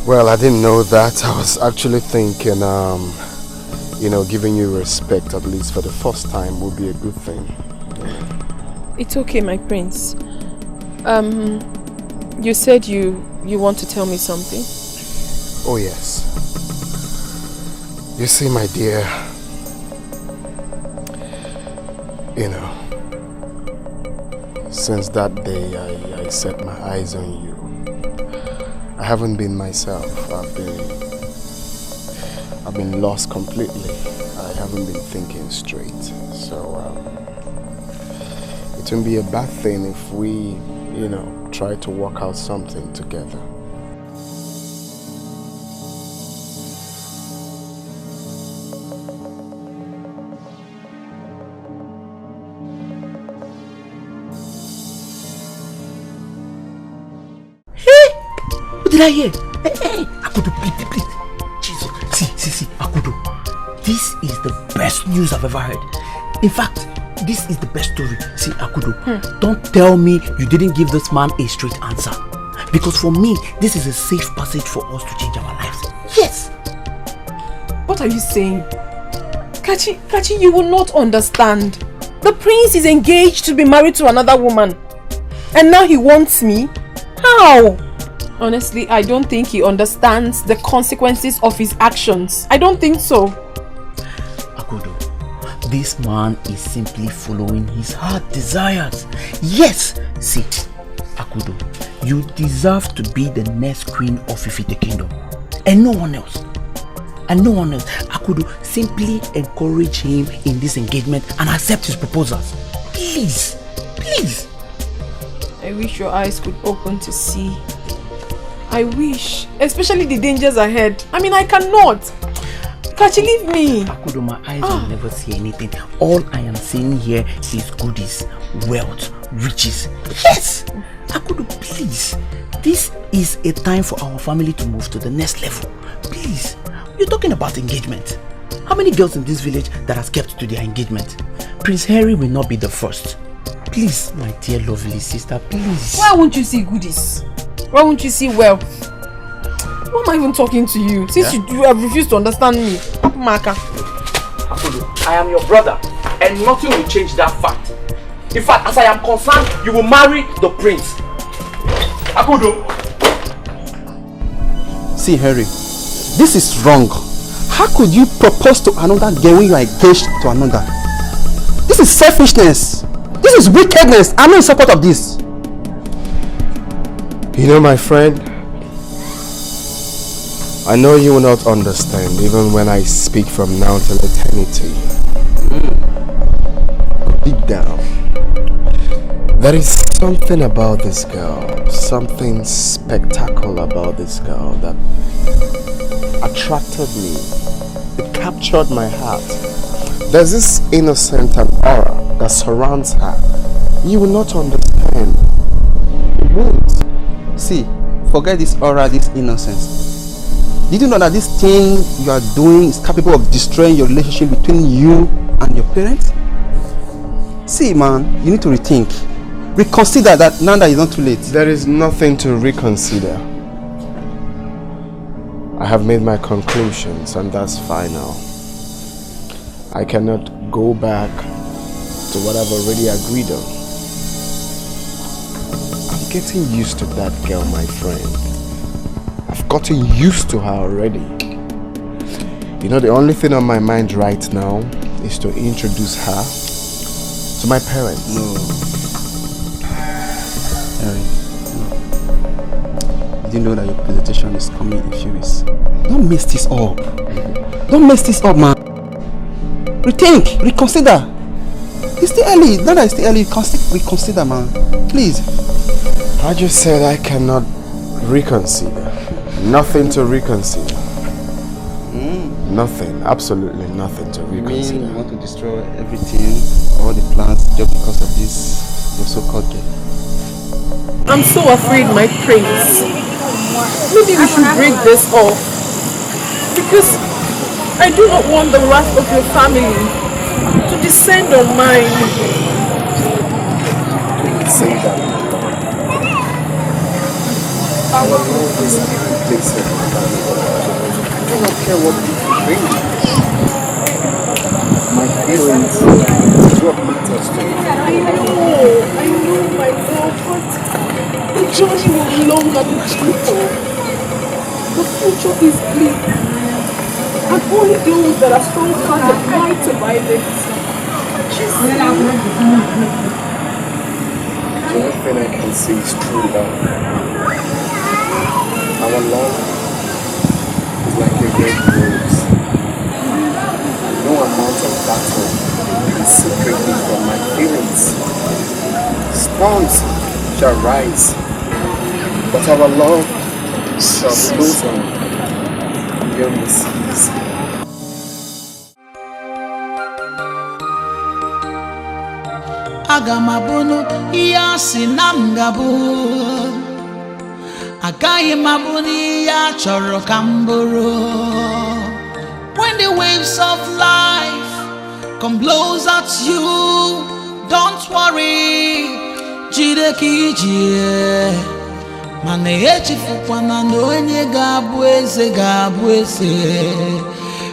Well, I didn't know that. I was actually thinking, you know, giving you respect, at least for the first time, would be a good thing. It's okay, my prince. You said you want to tell me something? Oh yes. You see, my dear, you know, since that day I set my eyes on you, I haven't been myself. I've been lost completely. I haven't been thinking straight. So it wouldn't be a bad thing if we, you know, try to work out something together. What did I hear? Hey, Akudo, please. Jesus. See, Akudo. This is the best news I've ever heard. In fact, this is the best story. See, Akudo, don't tell me you didn't give this man a straight answer. Because for me, this is a safe passage for us to change our lives. Yes! What are you saying? Kachi, you will not understand. The prince is engaged to be married to another woman. And now he wants me? How? Honestly, I don't think he understands the consequences of his actions. I don't think so. Akudo, this man is simply following his heart desires. Yes! See, Akudo, you deserve to be the next queen of Ifite Kingdom. And no one else. Akudo, simply encourage him in this engagement and accept his proposals. Please. I wish your eyes could open to see. I wish. Especially the dangers ahead. I mean, I cannot. Kachi, leave me. Akudo, my eyes will never see anything. All I am seeing here is goodies, wealth, riches. Yes! Akudo, please. This is a time for our family to move to the next level. Please. You're talking about engagement. How many girls in this village that has kept to their engagement? Prince Harry will not be the first. Please, my dear lovely sister, please. Why won't you see goodies? Why won't you see wealth? Why am I even talking to you? Since you have refused to understand me. Maka. Akudo, I am your brother and nothing will change that fact. In fact, as I am concerned, you will marry the prince. Akudo. See, Harry, this is wrong. How could you propose to another girl when you are engaged to another? This is selfishness. This is wickedness. I'm not in support of this. You know, my friend, I know you will not understand even when I speak from now till eternity. Deep down, there is something about this girl, something spectacular about this girl that attracted me. It captured my heart. There's this innocent and aura that surrounds her. You will not understand. You won't. See, forget this aura, this innocence. Did you know that this thing you are doing is capable of destroying your relationship between you and your parents? See, man, you need to rethink. Reconsider that now that it's not too late. There is nothing to reconsider. I have made my conclusions and that's final. I cannot go back to what I've already agreed on. I'm getting used to that girl, my friend. I've gotten used to her already. You know, the only thing on my mind right now is to introduce her to my parents. No. Harry, no. Did you know that your presentation is coming in a few weeks? Don't mess this up. Don't mess this up, man. Rethink, reconsider. It's still early. Now that it's still early, reconsider, man. Please. I just said I cannot reconsider. Nothing to reconsider. Nothing, absolutely nothing to reconsider. You mean you want to destroy everything, all the plans, just because of this, your so-called girl? I'm so afraid, my prince. Maybe we should break this off. Because I do not want the wrath of your family to descend on mine. Say that. Our love is irreplaceable. I do not care what people bring. My feelings is what matters to me. I know, my love, but the journey will be long and beautiful. The future is bleak, and only those that are strong-hearted might survive it. The only thing I can see is true love. Our love is like a red rose. No amount of battle can separate me from my feelings. Storms shall rise, but our love shall blossom beyond the seas. Aga m abụnụ ihe a sị na m ga-abụ. Agaghị m abụ n'ihe a chọrọ ka m bụrụ. When the waves of life come blows at you, don't worry, jide ka ije. Mana echefukwana na onye ga-abụ eze ga-abụ eze.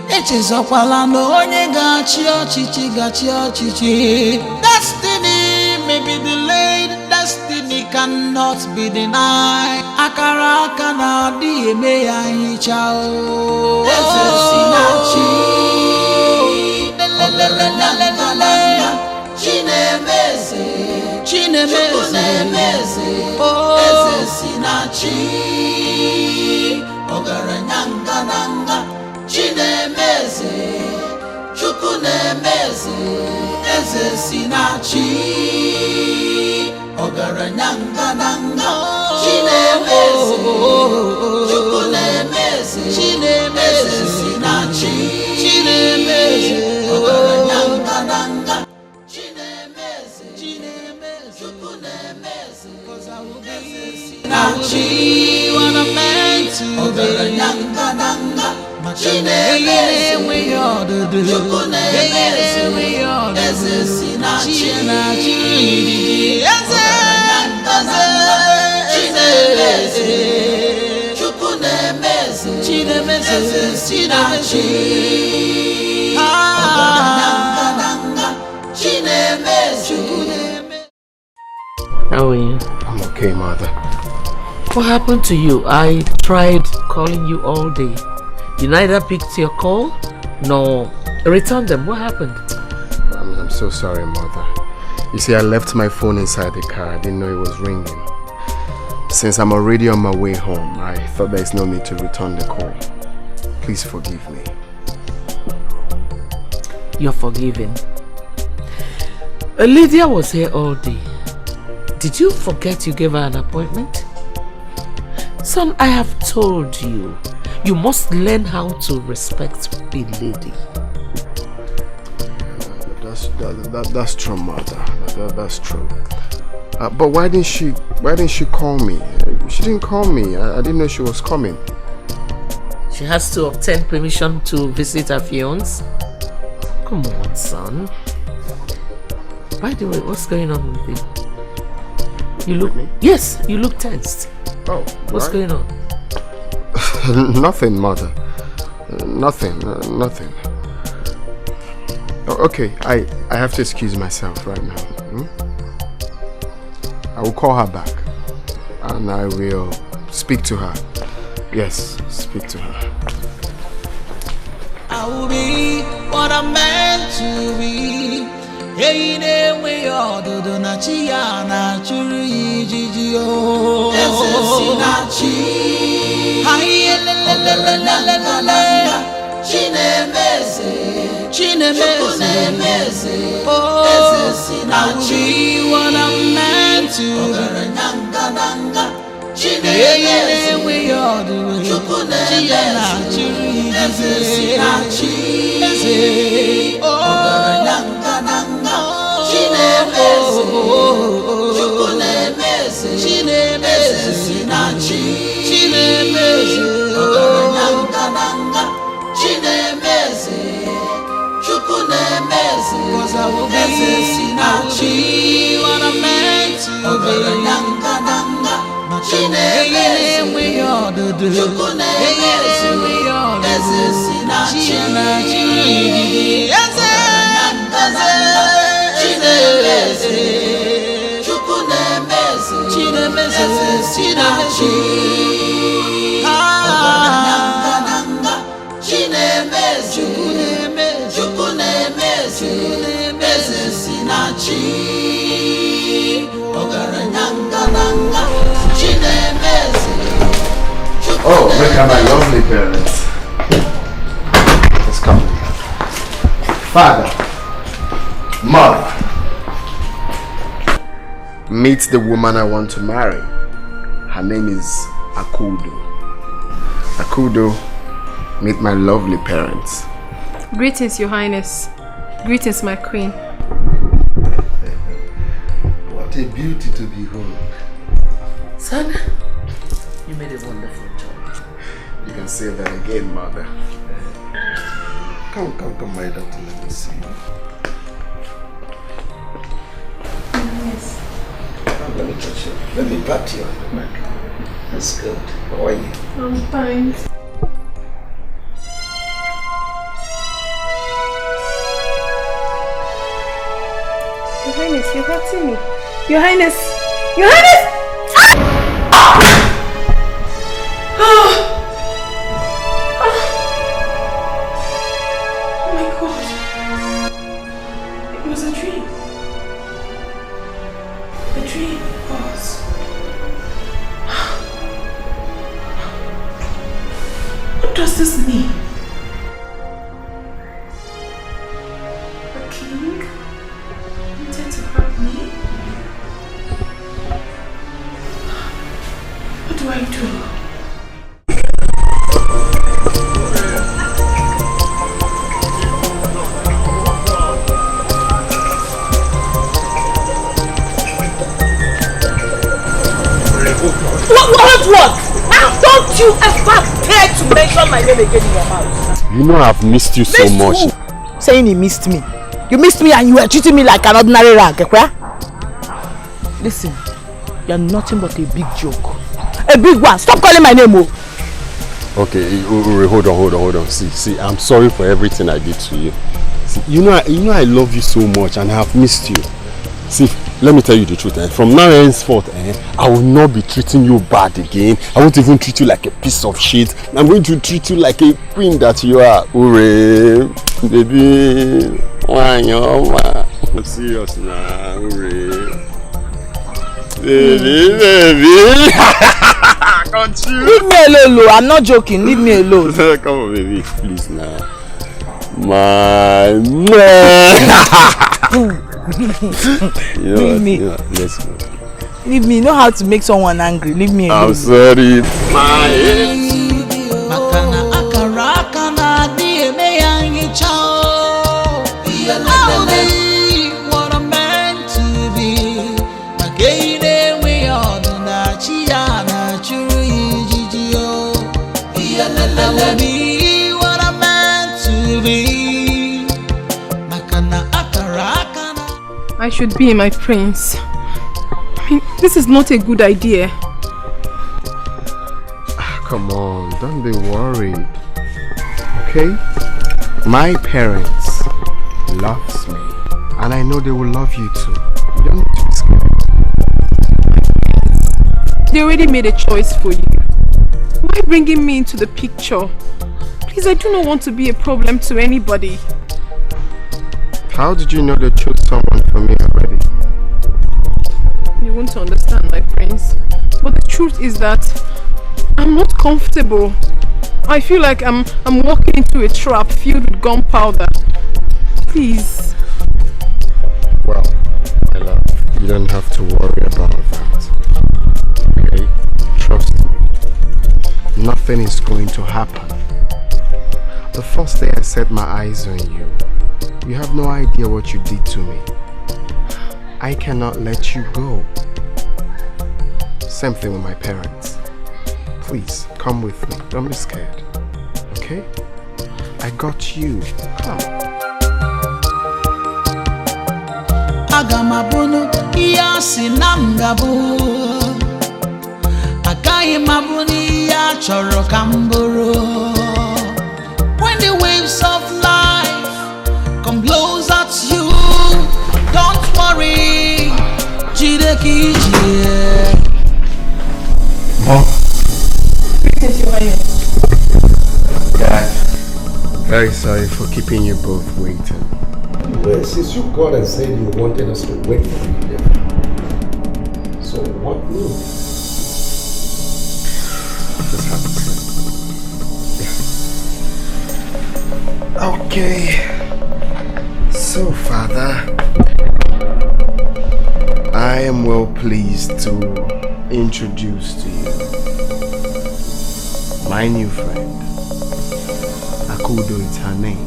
Echezokwala na onye ga-achị ọchịchị ga-achị ọchịchị. Destiny may be delayed, destiny cannot be denied. Akara aka na adị eme ya nhicha o. Eze si na chi. Chinemeze, Chinemeze, Eze si na chi. Ọgaranya ngananga. Chinemeze, Chukwu na-emeze, Eze si na chi. Ọgaranya ngananga. Chinemeze, Chukwu na-emeze, Eze si na chi. Chinemeze, Ọgaranya ngananga. Chinemeze, Chukwu na-emeze, Eze si na chi. What a man to be. Ọgaranya ngananga. Chinemeze, Chukwu na-emeze, Eze si na chi. Eze Chinemeze, Chukwu na-emeze, Eze si na chi. How are you? I'm okay, mother. What happened to you? I tried calling you all day. You neither picked your call nor returned them. What happened? I'm so sorry, Mother. You see, I left my phone inside the car. I didn't know it was ringing. Since I'm already on my way home, I thought there's no need to return the call. Please forgive me. You're forgiven. Lydia was here all day. Did you forget you gave her an appointment? Son, I have told you, you must learn how to respect a lady. That's true, Mother. That's true. But why didn't she call me? She didn't call me. I didn't know she was coming. She has to obtain permission to visit her fiancé. Come on, son. By the way, what's going on with you? You look... Yes, you look tensed. Oh, what's going on? Nothing, Mother. Nothing. Okay, I have to excuse myself right now. I will call her back. And I will speak to her. Yes, speak to her. I will be what I'm meant to be. Hey, ne we all do na chia na churi jiji o. Ese na chi. Hai le le le le le le le. Chine meze. Oh, ese na chi. What I'm meant to be. Chine we all do. Chia na churi jiji. Na chi. Oh. Cause I will be what I'm meant to be. We all do. We all Oh, look at my lovely parents. Let's come. Father, Mother, meet the woman I want to marry. Her name is Akudo. Akudo, meet my lovely parents. Greetings, Your Highness. Greetings, my queen. What a beauty to behold. Son, you made a wonderful job. You can say that again, Mother. Come, my daughter, let me see you. Yes. Let me touch you. Let me pat you on the back. That's good. How are you? I'm fine. Your Highness, you're hurting me. Your Highness! Your Highness! Oh my God. It was a dream. A dream was. What does this mean? The king wanted to hurt me? What do I do? What? Don't you ever dare to mention my name again in your mouth. You know I've missed you so much. Who? Saying he missed me. You missed me and you were treating me like an ordinary rag, okay? Listen, you're nothing but a big joke. A big one. Stop calling my name, oh. Okay, hold on. See, I'm sorry for everything I did to you. See, you know I love you so much and I have missed you. See, let me tell you the truth. From now henceforth, I will not be treating you bad again. I won't even treat you like a piece of shit. I'm going to treat you like a queen that you are. Hooray, baby. I'm serious now. Hooray. Baby. Can't you? Leave me alone, Lo. I'm not joking. Leave me alone. Come on, baby. Please now. My man. Leave me. Let's go. Leave me. You know how to make someone angry. Leave me alone. I'm sorry. What I'm meant to be. What I'm meant to be. I should be my prince. I mean, this is not a good idea. Come on, don't be worried. Okay? My parents loves me, and I know they will love you too. You don't need to be scared. They already made a choice for you. Why bringing me into the picture? Please, I do not want to be a problem to anybody. How did you know they chose someone for me already? You won't understand, my prince. But the truth is that I'm not comfortable. I feel like I'm walking into a trap filled with gunpowder. Please. Well, my love, you don't have to worry about that. Okay? Trust me. Nothing is going to happen. The first day I set my eyes on you, you have no idea what you did to me. I cannot let you go. Same thing with my parents. Please, come with me. Don't be scared. Okay? I got you. Come. Agamabunu iya sinamgabu. Akai mabuni ya choro kamburu. When the waves of life come blows at you, don't worry. Jideki jie. Mom. Dad, very sorry for keeping you both waiting. Well, since you called and said you wanted us to wait for you there. So what news? Just have a seat. Okay. So, Father, I am well pleased to introduce to you my new friend. Akudo is her name.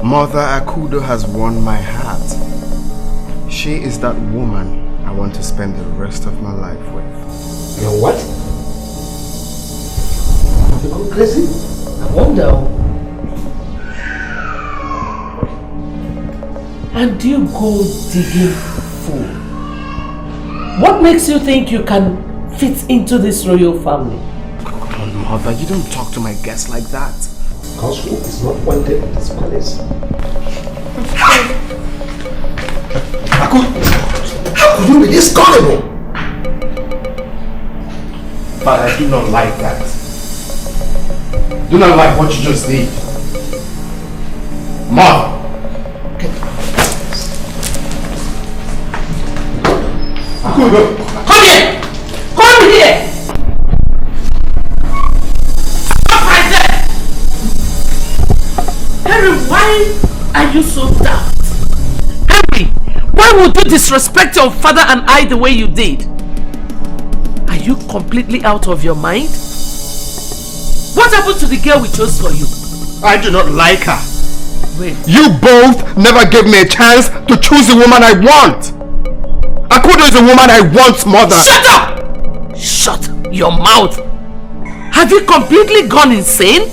Mother Akudo has won my heart. She is that woman I want to spend the rest of my life with. You know what? You go crazy? I wonder. And you go digging fool. What makes you think you can fit into this royal family? Come on, Mother, you don't talk to my guests like that. Because who is not wanted in this palace? How could you be this gullible? But I do not like that. Do not like what you just did. Mom! Come here! Come here! Stop right there! Henry, why are you so daft? Henry, why would you disrespect your father and I the way you did? Are you completely out of your mind? What happened to the girl we chose for you? I do not like her. Wait. You both never gave me a chance to choose the woman I want. Akudo is the woman I want, Mother. Shut up! Shut your mouth. Have you completely gone insane?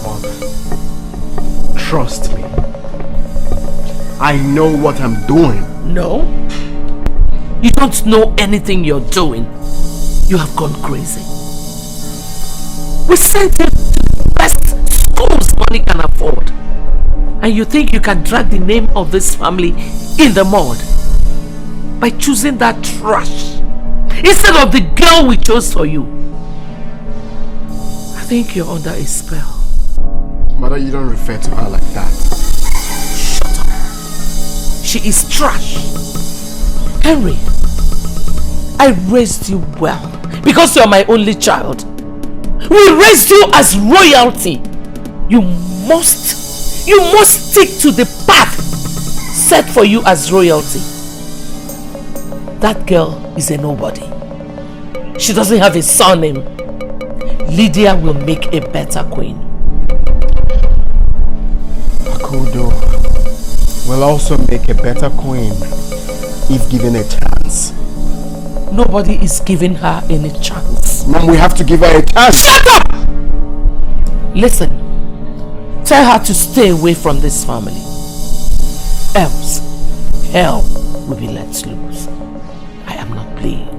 Mother, trust me. I know what I'm doing. No. You don't know anything you're doing. You have gone crazy. We sent him to the best schools money can afford. And you think you can drag the name of this family in the mud by choosing that trash instead of the girl we chose for you? I think you're under a spell. Mother, you don't refer to her like that. Shut up. She is trash. Henry, I raised you well because you're my only child. We raised you as royalty. You must stick to the path set for you as royalty. That girl is a nobody. She doesn't have a surname. Lydia will make a better queen. Akudo will also make a better queen if given a chance. Nobody is giving her any chance. Mom, we have to give her a chance. Shut up! Listen, tell her to stay away from this family. Else, hell will be let loose. I am not playing.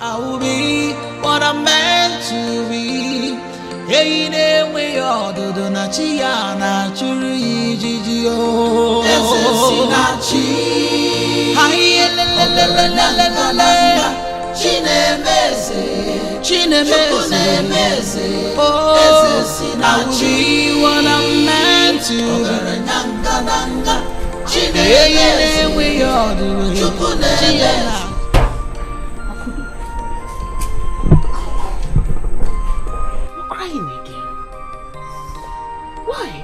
I will be what I'm meant to be. Hey, ne we all do na chia na churi jiji o. Hi le le le le le le le. Chinemeze. Oh, I will be what I'm meant to be. Hey, ne we all do chia.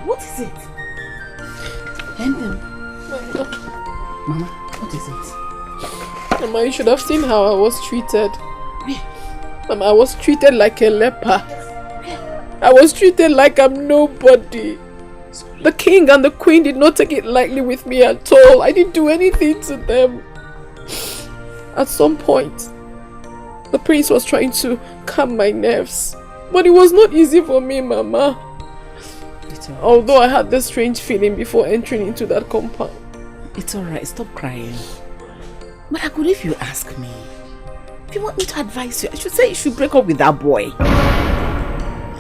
What is it? Mama, what is it? Mama, you should have seen how I was treated. Mama, I was treated like a leper. I was treated like I'm nobody. The king and the queen did not take it lightly with me at all. I didn't do anything to them. At some point, the prince was trying to calm my nerves. But it was not easy for me, Mama. Although I had this strange feeling before entering into that compound. It's alright, stop crying. But Akudo, if you ask me, if you want me to advise you, I should say you should break up with that boy.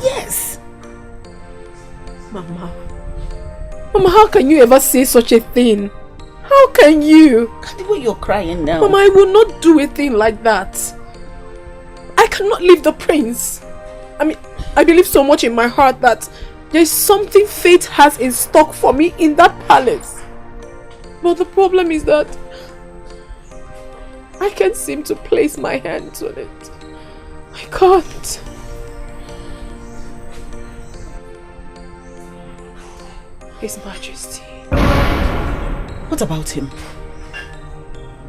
Yes. Mama, how can you ever say such a thing? How can you? The way you're crying now. Mama, I will not do a thing like that. I cannot leave the prince. I mean, I believe so much in my heart that there is something fate has in stock for me in that palace. But the problem is that I can't seem to place my hands on it. I can't. His Majesty. What about him?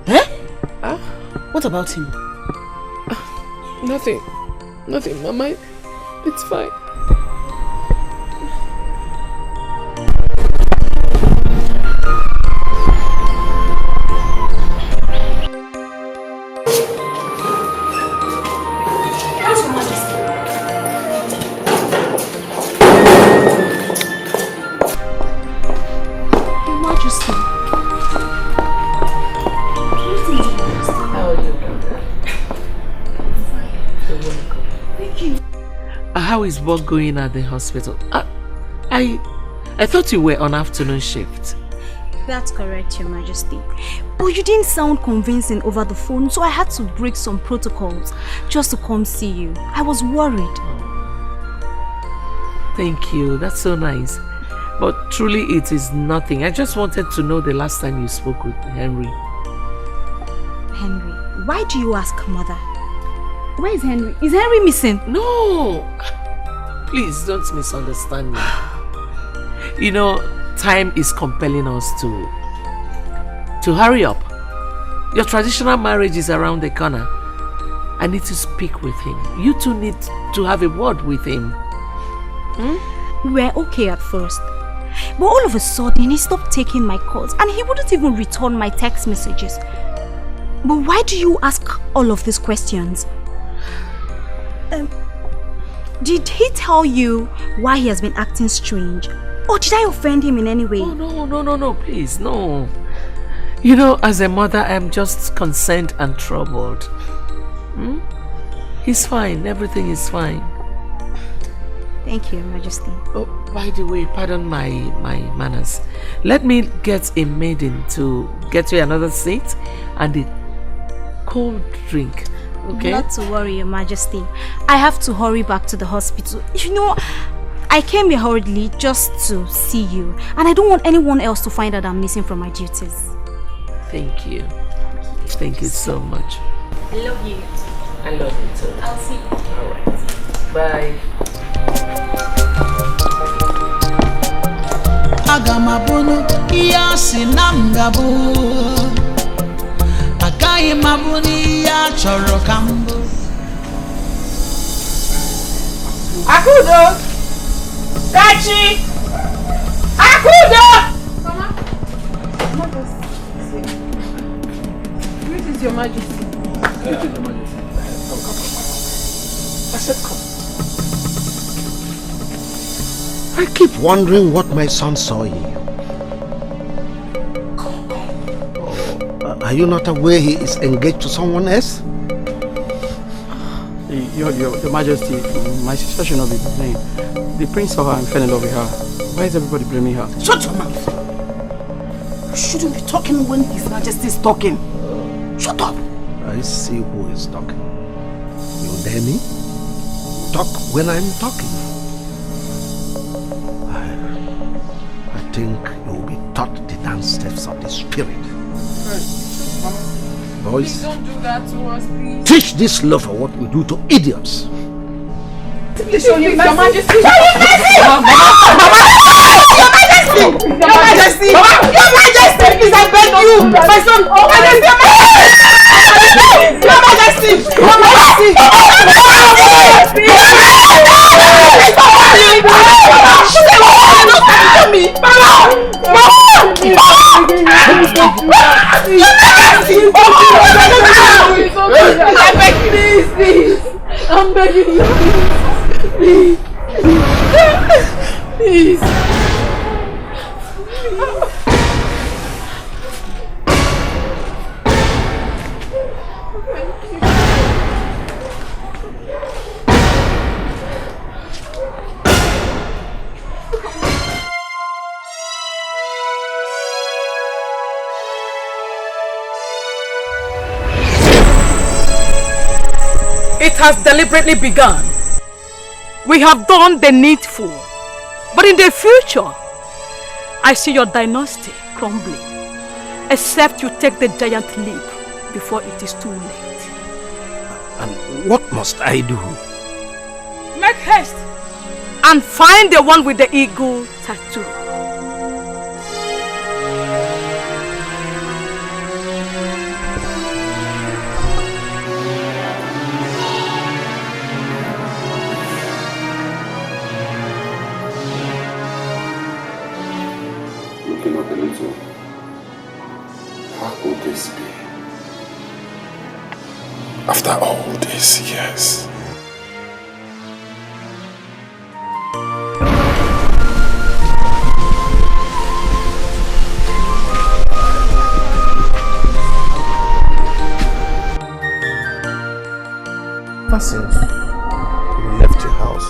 Eh? What about him? Nothing. Nothing, Mama. It's fine. How is work going at the hospital? I thought you were on afternoon shift. That's correct, Your Majesty. But you didn't sound convincing over the phone, so I had to break some protocols just to come see you. I was worried. Thank you. That's so nice. But truly it is nothing. I just wanted to know the last time you spoke with Henry. Henry? Why do you ask, Mother? Where is Henry? Is Henry missing? No! Please don't misunderstand me. You know, time is compelling us to hurry up. Your traditional marriage is around the corner. I need to speak with him. You two need to have a word with him. We were okay at first. But all of a sudden, he stopped taking my calls and he wouldn't even return my text messages. But why do you ask all of these questions? Did he tell you why he has been acting strange? Or did I offend him in any way? Oh, no, please, no. You know, as a mother, I'm just concerned and troubled. He's fine, everything is fine. Thank you, Your Majesty. Oh, by the way, pardon my manners. Let me get a maiden to get you another seat and a cold drink. Okay? Not to worry, Your Majesty. I have to hurry back to the hospital. You know, I came here hurriedly just to see you, and I don't want anyone else to find out I'm missing from my duties. Thank you. Thank you so much. I love you. I love you too. I'll see you. Alright. Bye. Agamabono iya sinamgabo Akai mabuni ya choro kambo Akudo! Kachi! Akudo! Mama! Where is Your Majesty? Your Majesty. I said come. I keep wondering what my son saw in you. Are you not aware he is engaged to someone else? Your Majesty, my sister should not be blamed. The prince saw her and fell in love with her. Why is everybody blaming her? Shut your mouth! You shouldn't be talking when His Majesty is talking. Shut up! I see who is talking. You dare me? Talk when I'm talking. I think you will be taught the dance steps of the spirit. Boys, Please don't do that to us, please. teach this lover what we do to idiots. Please, Your Majesty. Your Majesty! Your Majesty! Your Majesty! Please, I beg you! My son! Your Majesty! Your Majesty! I beg you! Please! I'm begging you! Please! Please! It has deliberately begun. We have done the needful. But in the future, I see your dynasty crumbling. Except you take the giant leap before it is too late. And what must I do? Make haste and find the one with the eagle tattoo. Looking up a little, how could this be? After all these years. Ever since you left your house,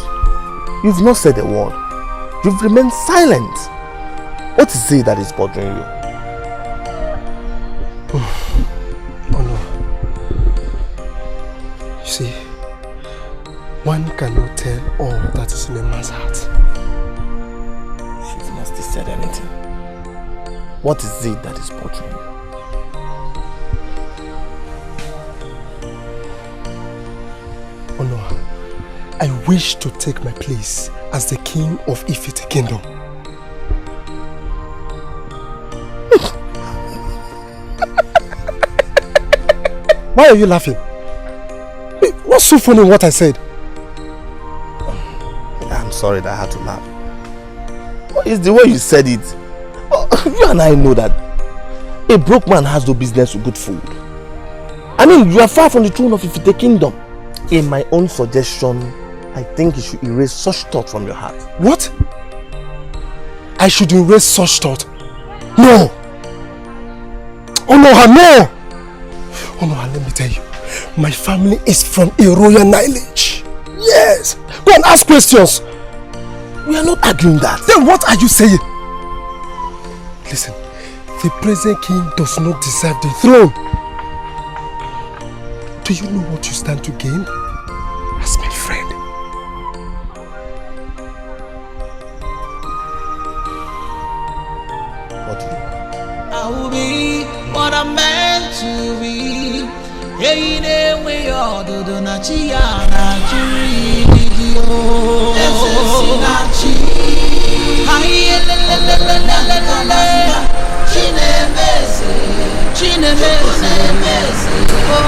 you've not said a word. You've remained silent. What is it that is bothering you? Oh no. You see, one cannot tell all that is in a man's heart. She's not still said anything. What is it that is bothering you? Oh no. I wish to take my place as the king of Ifite Kingdom. Why are you laughing? What's so funny in what I said? I'm sorry that I had to laugh. It's the way you said it. You and I know that a broke man has no business with good food. I mean, you are far from the throne of Ifite Kingdom. In my own suggestion, I think you should erase such thought from your heart. What? I should erase such thought? No! Oh no, no! Oh no, let me tell you, my family is from a royal lineage. Yes! Go and ask questions! We are not arguing that. Then what are you saying? Listen, the present king does not deserve the throne. Do you know what you stand to gain as my friend? What? I will be what I'm meant to be. Hey, ne we all do na chia na chiri yo. Na chi. Hai le le le le le le le. Chine mese. Chine mese. Oh,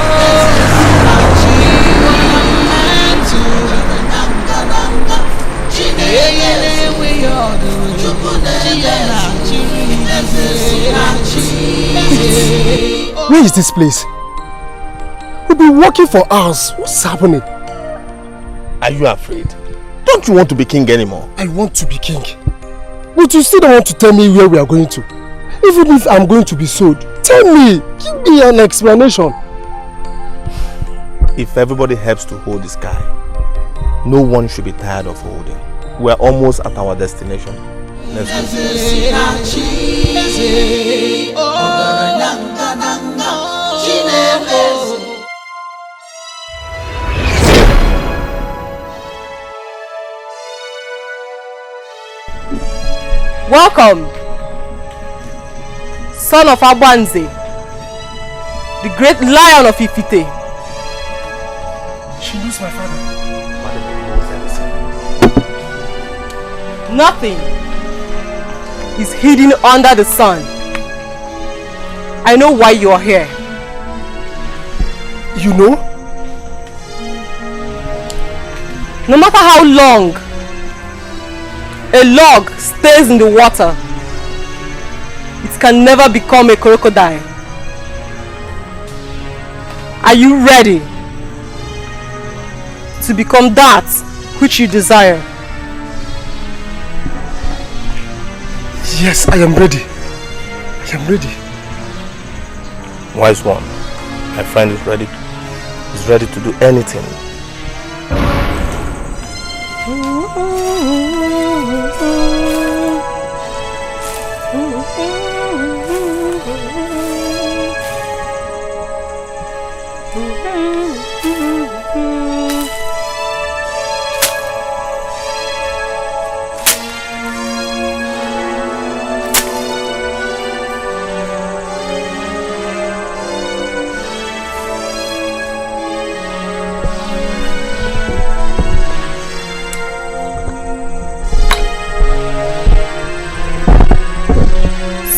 na chi what I'm meant to be. Chine ne we all do na chia na chiri. Na chi. Where is this place? We've been working for hours. What's happening? Are you afraid? Don't you want to be king anymore? I want to be king. But you still don't want to tell me where we are going to. Even if I'm going to be sold, tell me. Give me an explanation. If everybody helps to hold the sky, no one should be tired of holding. We're almost at our destination. Let's go. Welcome, son of Abanze, the great lion of Ifite. She knows my father. Nothing is hidden under the sun. I know why you are here. You know? No matter how long a log stays in the water, it can never become a crocodile. Are you ready to become that which you desire? Yes, I am ready. I am ready. Wise one, my friend is ready. He's ready to do anything.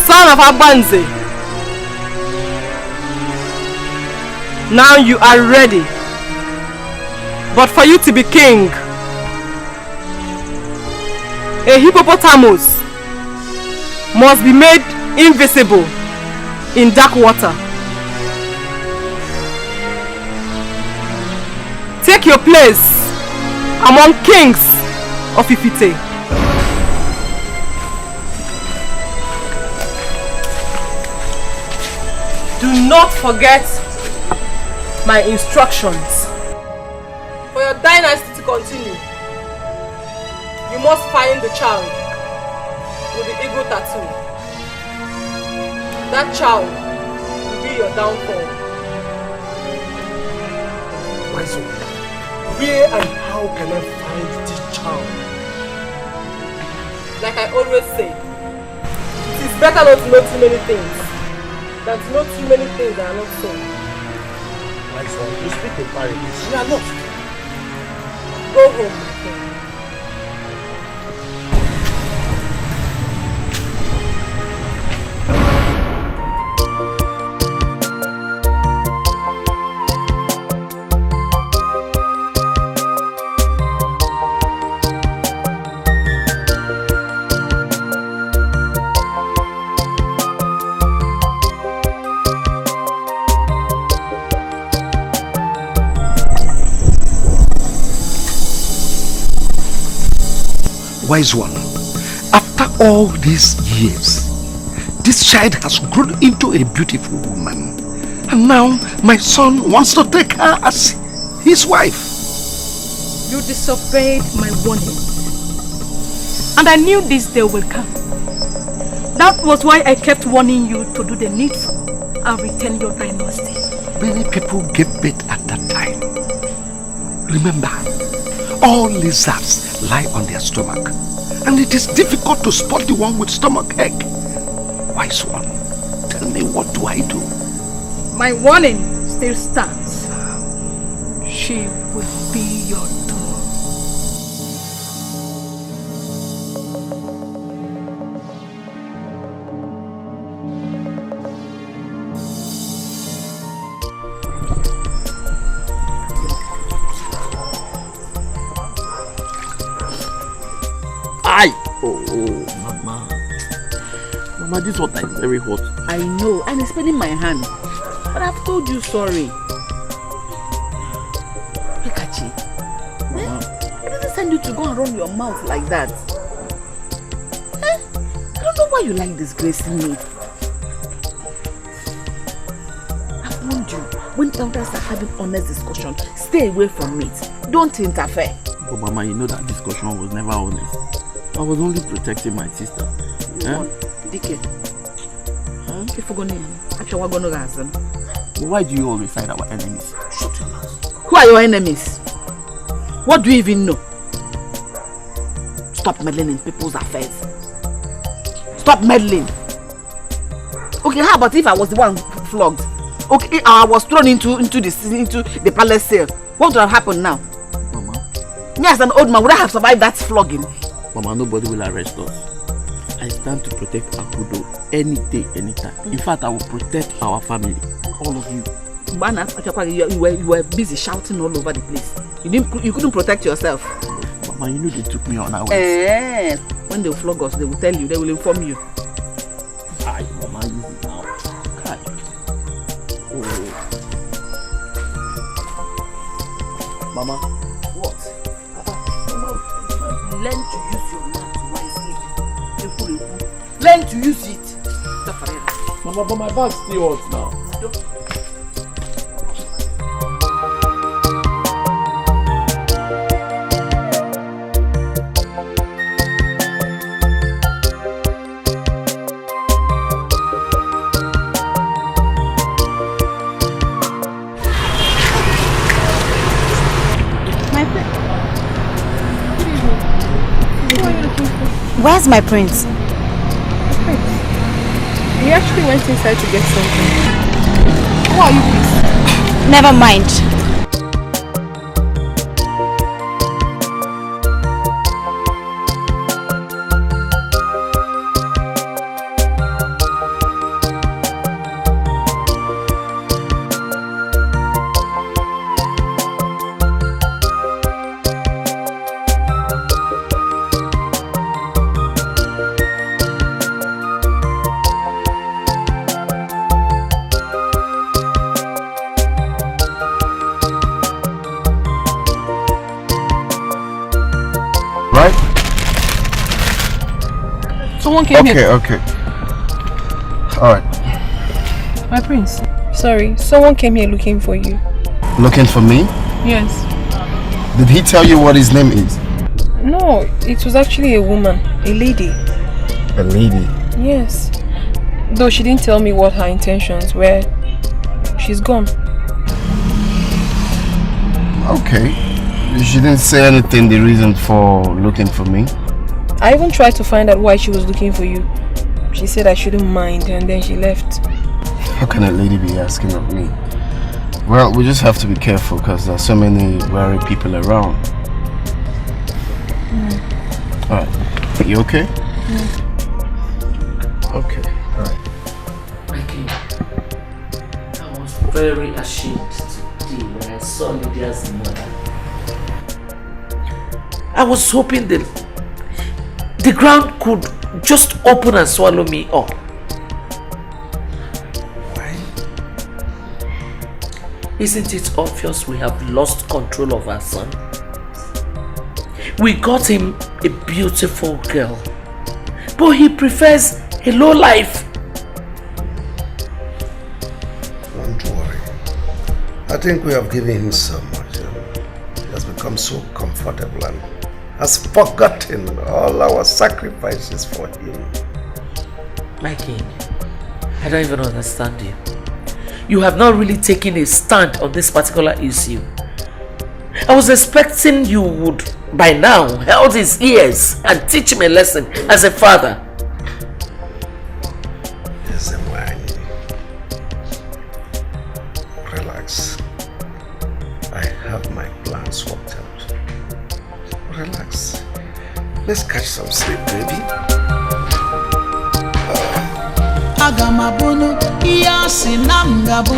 Son of Abanze, now you are ready. But for you to be king, a hippopotamus must be made invisible in dark water. Take your place among kings of Ifite. Do not forget my instructions. For your dynasty to continue, you must find the child with the eagle tattoo. That child will be your downfall. Wise one, where and how can I find this child? Like I always say, it is better not to know too many things than to know too many things that are not so. Wise one, you speak in parables. You are lost. Go home, my king. Wise one, after all these years, this child has grown into a beautiful woman. And now my son wants to take her as his wife. You disobeyed my warning. And I knew this day will come. That was why I kept warning you to do the needful and return your dynasty. Many people gave birth at that time. Remember, all lizards lie on their stomach, and it is difficult to spot the one with stomach ache. Wise one, tell me, what do I do? My warning still stands. She will be your doom. Oh, Mama. Mama, this water is very hot. I know, and it's paining my hand. But I've told you sorry. Pikachi, I didn't send you to go and run your mouth like that. I don't know why you like disgracing me. I've warned you, when elders are having honest discussion, stay away from it. Don't interfere. But Mama, you know that discussion was never honest. I was only protecting my sister. Dike. If we're going to But why do you always side our enemies? Shut your mouth. Who are your enemies? What do you even know? Stop meddling in people's affairs. Stop meddling. Okay, how about if I was the one flogged? Okay, I was thrown into the palace cell. What would have happened now? Mama. Me as an old man, would I have survived that flogging? Mama, nobody will arrest us. I stand to protect Akudo any day, anytime. In fact, I will protect our family. All of you. You were busy shouting all over the place. You couldn't protect yourself. Mama, you know they took me on our way. When they will flog us, they will tell you, they will inform you. Hi, Mama, easy now. Hi. Oh. Mama. What? Learn to use your mouth wisely. Learn to use it. Mama, but my back's still hot now. Where's my prince? He actually went inside to get something. Who are you, please? Never mind. Someone came here. Okay. Alright. My prince. Sorry, someone came here looking for you. Looking for me? Yes. Did he tell you what his name is? No, it was actually a woman. A lady. A lady? Yes. Though she didn't tell me what her intentions were. She's gone. Okay. She didn't say anything, the reason for looking for me? I even tried to find out why she was looking for you. She said I shouldn't mind, and then she left. How can a lady be asking of me? Well, we just have to be careful because there are so many wary people around. Alright. You okay? Okay. Alright. Becky, I was very ashamed today when I saw Lydia's mother. I was hoping that the ground could just open and swallow me up. Why? Isn't it obvious we have lost control of our son? We got him a beautiful girl, but he prefers a low life. Don't worry. I think we have given him so much. He has become so comfortable and has forgotten all our sacrifices for him. My king, I don't even understand you. You have not really taken a stand on this particular issue. I was expecting you would, by now, hold his ears and teach him a lesson as a father. Yes, relax. I have my plans worked out. Relax. Let's catch some sleep, baby. Agamabunu iyasi namgabu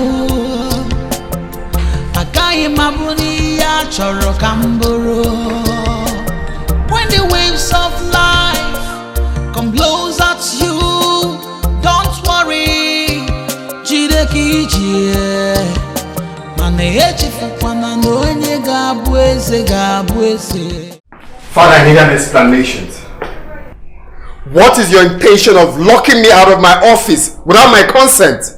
Akayi mabuni ya choro kamburu. When the waves of life come blows at you, don't worry. Jideki jie Mane echi fukwana no enye gabuese. Father, I need an explanation. What is your intention of locking me out of my office without my consent?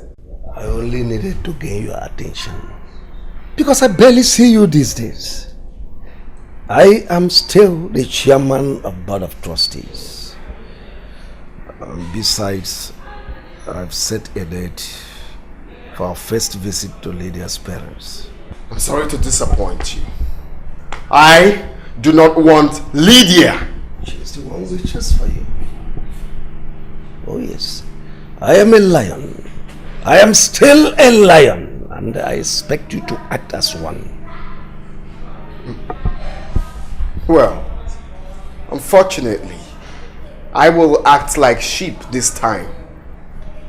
I only needed to gain your attention because I barely see you these days. I am still the chairman of Board of Trustees. Besides, I've set a date for our first visit to Lydia's parents. I'm sorry to disappoint you. I do not want Lydia. She's the one we chose for you. Oh yes, I am a lion. I am still a lion, and I expect you to act as one. Well, unfortunately, I will act like sheep this time.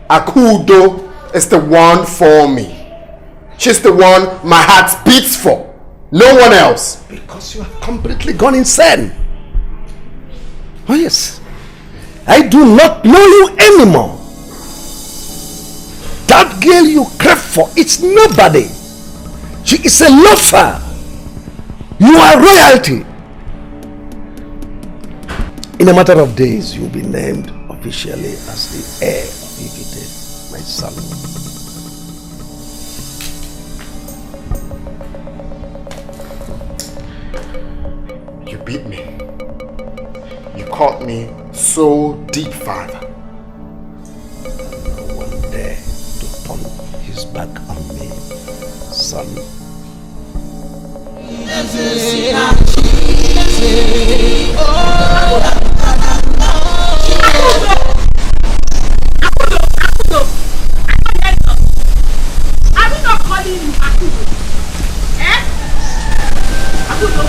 Akudo is the one for me. She's the one my heart beats for. No one else. Because you have completely gone insane. Oh yes. I do not know you anymore. That girl you crave for, it's nobody. She is a loafer. You are royalty. In a matter of days, you'll be named officially as the heir of Ikite, my son. You beat me. You caught me so deep, Father. No one dare to turn his back on me, son. Are we not calling you Akudo? Eh? Akudo.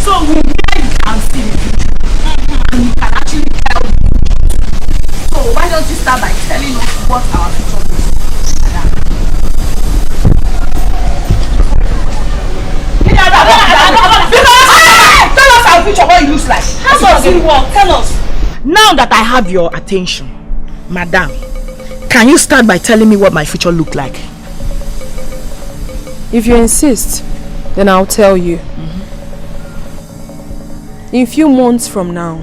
So we can see the future. And you can actually tell the future. So why don't you start by telling us what our future is? Tell us our future, what it looks like. How does it work? Tell us. Now that I have your attention, Madam, can you start by telling me what my future look like? If you insist, then I'll tell you. In a few months from now,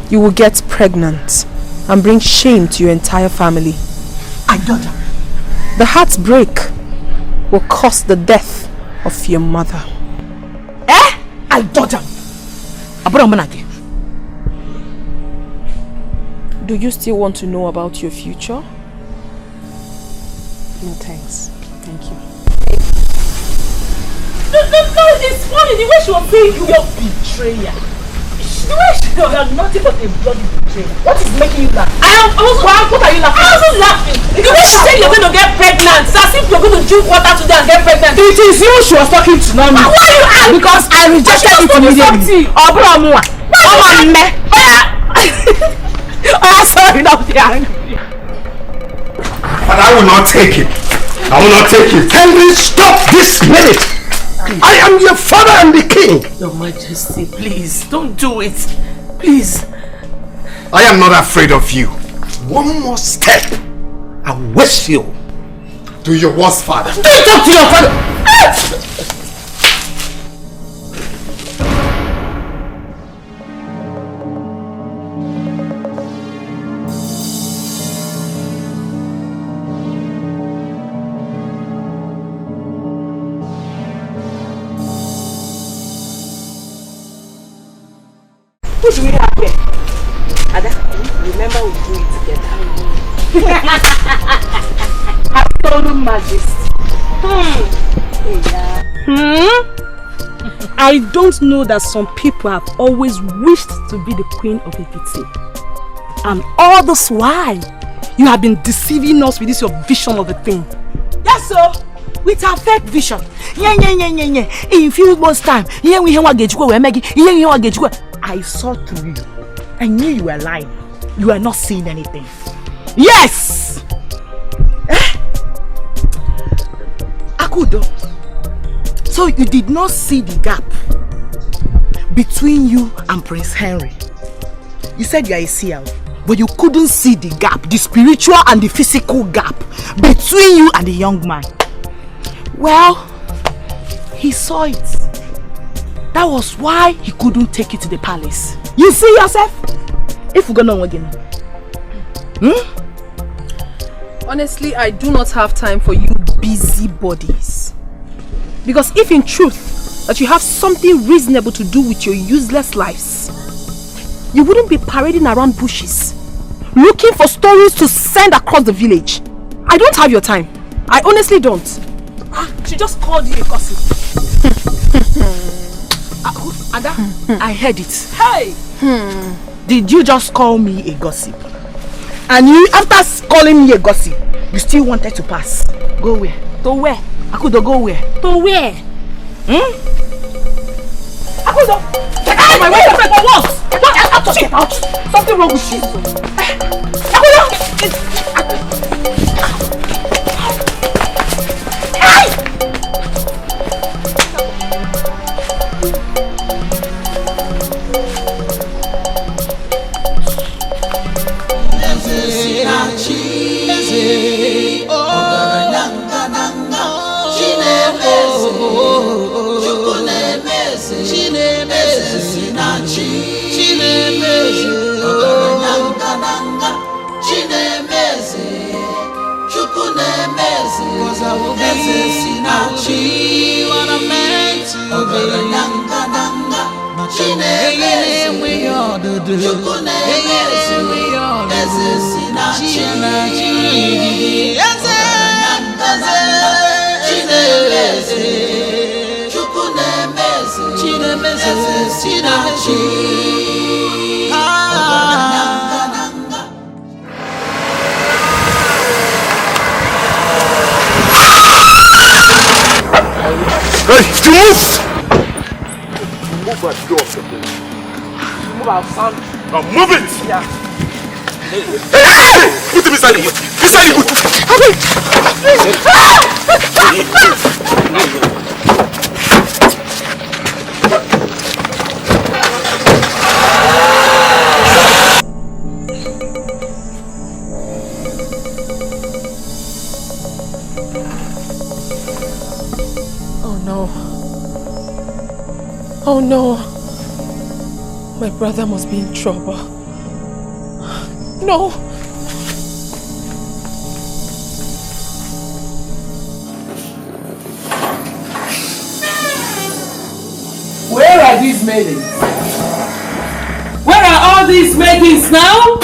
you will get pregnant and bring shame to your entire family. I daughter. The heartbreak will cause the death of your mother. Eh? I daughter. Do you still want to know about your future? No thanks. Thank you. No, it's funny the way she was saying you your betrayer. The way she was nothing but a bloody betrayer. What is making you laugh? What are you laughing? I was laughing. The way she said you're going to get pregnant, it's as if you're going to drink water today and get pregnant. It is you she was talking to, not me. Why are you angry? Because I rejected it immediately. Oh, sorry, now they're angry. But I will not take it. I will not take it. Henry, stop this minute. I am your father and the king. Your Majesty, please, don't do it. Please. I am not afraid of you. One more step, I wish you. Do your worst, father. Don't talk to your father. Who should we have here? Ada, remember we do it together. Absolute majesty. I don't know that some people have always wished to be the queen of Ekiti. And all this while, you have been deceiving us with this your vision of a thing. Yes, sir. With our fake vision. In few months' time, I saw through you. I knew you were lying. You were not seeing anything. Yes! Akudo. So you did not see the gap between you and Prince Henry. You said you are a seer, but you couldn't see the gap, the spiritual and the physical gap between you and the young man. Well, he saw it. That was why he couldn't take it to the palace. You see yourself? If we're gonna again. Honestly, I do not have time for you busybodies. Because if in truth that you have something reasonable to do with your useless lives, you wouldn't be parading around bushes, looking for stories to send across the village. I don't have your time. I honestly don't. She just called you a gossip. Ada, I heard it. Hey! Did you just call me a gossip? And you, after calling me a gossip, you still wanted to pass? Go where? To where? Akudo, go where? To where? Akudo! Get out of my way! For what? Get out! Something wrong with you. Akudo! Hey, to move! Move our door. Move our son. Now move it! Yeah. Hey! Put him inside the hood! Inside the Oh no. My brother must be in trouble. No. Where are these maidens? Where are all these maidens now?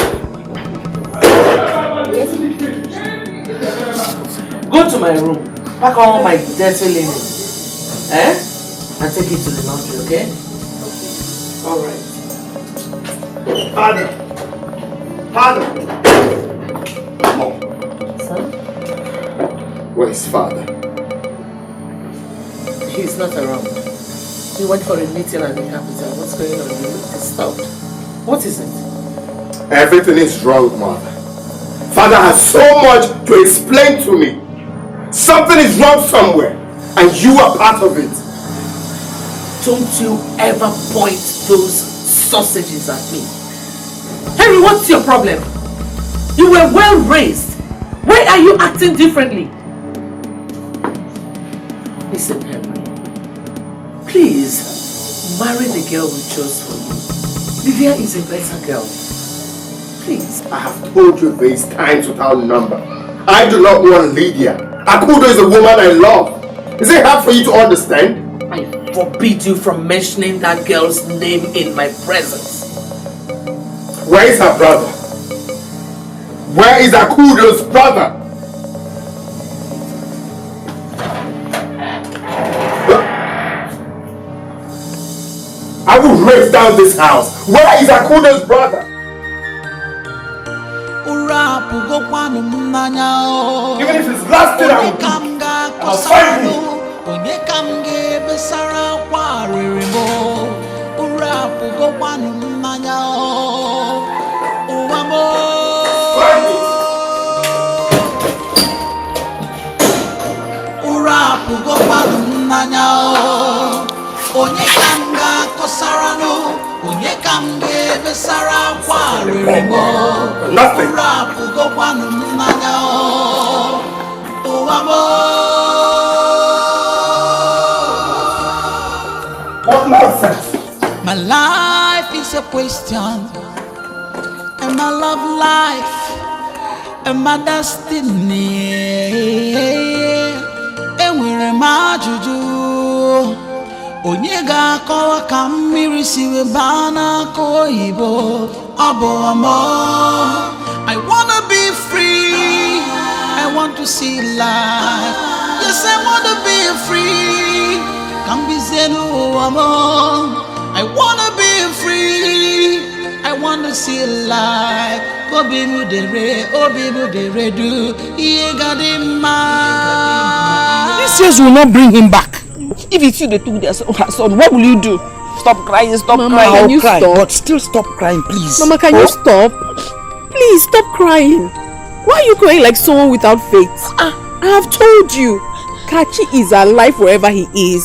Go to my room. Pack all my dirty linen. And take it to the laundry, okay? Alright. Father! Father! Mom. Son? Where is father? He's not around. He went for a meeting at the capital. What's going on? You look disturbed. What is it? Everything is wrong, mother. Father has so much to explain to me. Something is wrong somewhere, and you are part of it. Don't you ever point those sausages at me. Henry, what's your problem? You were well raised. Why are you acting differently? Listen, Henry. Please, marry the girl we chose for you. Livia is a better girl. Please. I have told you this times without number. I do not want Lydia. Akudo is a woman I love. Is it hard for you to understand? I forbid you from mentioning that girl's name in my presence. Where is her brother? Where is Akudo's brother? I will raise down this house. Where is Akudo's brother? Even if it's last thing I will do, I'll find him. Nothing. What nonsense? My life is a question, and my love life, and my destiny. And where am I to do? Onyega kawa kamiri siwe bana koibo abo amo. I wanna be free. I want to see life. Yes, I wanna be free. Kambi zenu amo. I wanna be free. I wanna see life. Obi mu dere do. Yegadima. These years will not bring him back. If it's you they took their son, what will you do? Stop crying, stop Mama, crying. can you cry, stop? but still stop crying, please. Mama, can you stop? Please stop crying. Why are you crying like someone without faith? I have told you, Kachi is alive wherever he is,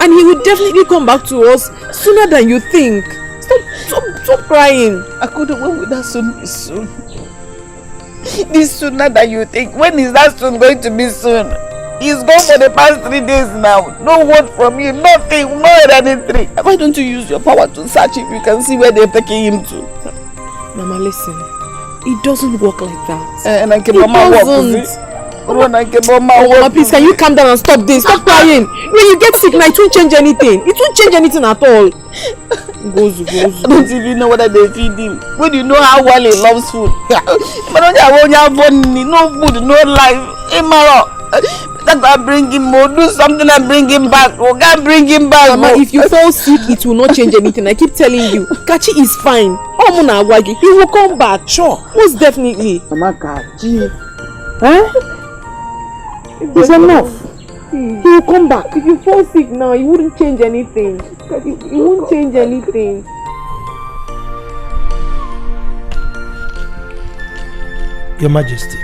and he will definitely come back to us sooner than you think. Stop crying. When will that soon be soon? This sooner than you think. When is that soon going to be soon? He's gone for the past 3 days now. No word from you, nothing, no anything. Why don't you use your power to search if you can see where they're taking him to? Mama, listen. It doesn't work like that. And I can Mama please, can you calm down and stop this? Stop crying. When you get sick now, it won't change anything. It won't change anything at all. Goes. I don't even know whether they feed him. When do you know how well he loves food? But no food, no life. That I bring him more, do something and bring him back. Oh, God, bring him back. Mama, if you fall sick, it will not change anything. I keep telling you. Kachi is fine. He will come back. Sure. Most definitely. Mama, Kachi. It's enough. He will come back. If you fall sick now, it wouldn't change anything. It won't change anything. Your Majesty.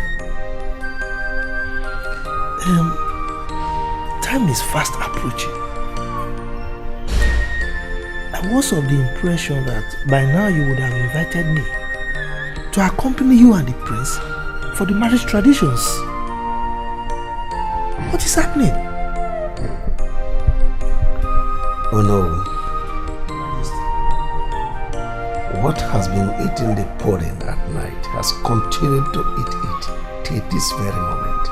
Time is fast approaching. I was of the impression that by now you would have invited me to accompany you and the prince for the marriage traditions. What is happening? Oh no. What has been eating the pudding at night has continued to eat it till this very moment.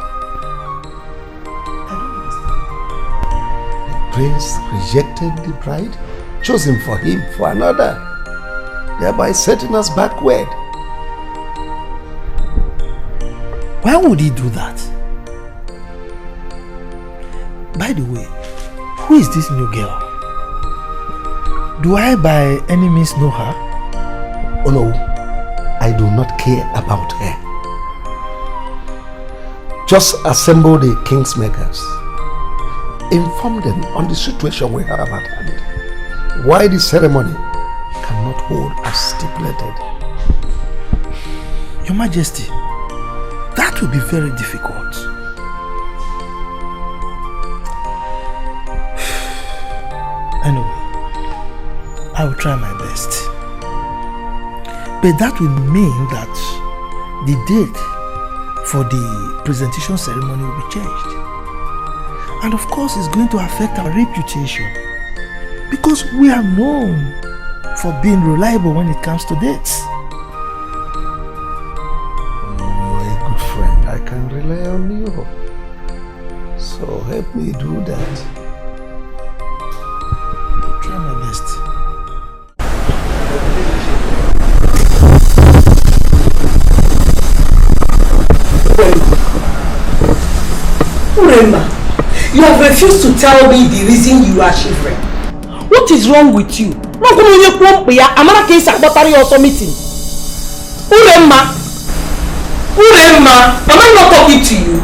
Prince rejected the bride, chosen for him for another, thereby setting us backward. Why would he do that? By the way, who is this new girl? Do I by any means know her? Oh no, I do not care about her. Just assemble the kingsmakers. Inform them on the situation we have at hand. Why the ceremony cannot hold as stipulated. Your Majesty, that will be very difficult. Anyway, I will try my best. But that will mean that the date for the presentation ceremony will be changed. And of course, it's going to affect our reputation, because we are known for being reliable when it comes to dates. You are a good friend. I can rely on you. So help me do that. Try my best. have refused to tell me the reason you are shivering. What is wrong with you? No, go on your phone, Pia. I'm not going to battery or meeting. Uremma, am I not talking to you?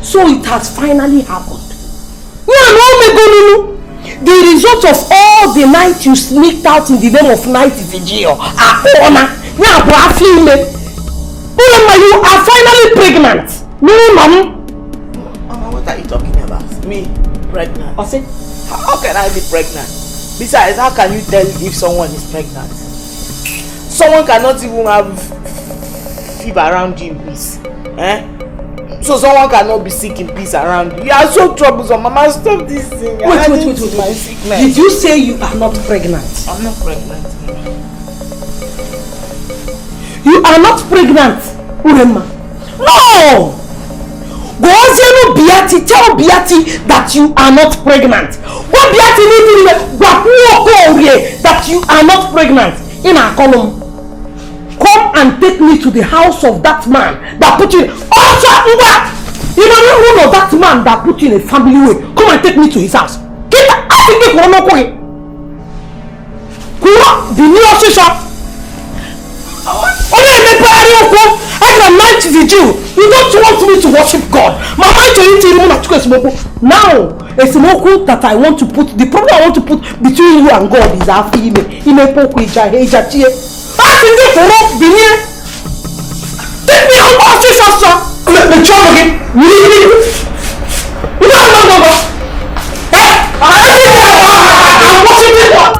So it has finally happened. The result of all the night you sneaked out in the name of night is a jail. You are finally pregnant. Mama, what are you talking about? Me? Pregnant? I said, how can I be pregnant? Besides, how can you tell if someone is pregnant? Someone cannot even have fever around you in peace. So someone cannot be sick in peace around you. You are so troublesome. Mama, stop this thing. Wait. My sickness. Did you say you are not pregnant? I'm not pregnant. You are not pregnant, Uremma. No! Go on, Beati, tell Beati that you are not pregnant. What Beati need that you are not pregnant in our column. Come and take me to the house of that man that put you in. You know that man that put you in a family way. Come and take me to his house. Get the I can night the Jew. You don't want me to worship God. My mind to now, a smoke that I want to put, the problem I want to put between you and God is our female. Take me out of this sister. Let me try again. No. I'm worshiping God.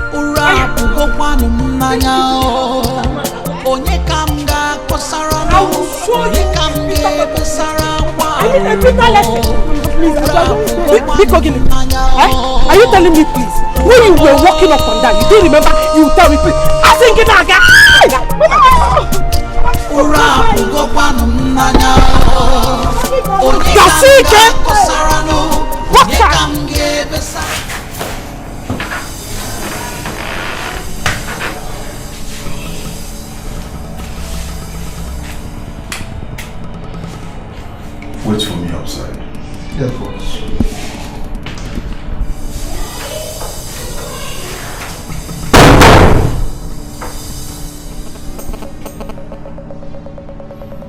Are you telling me please? When you were walking up and down, you didn't remember? You tell me please. I think it again. Wait for me outside. Of course.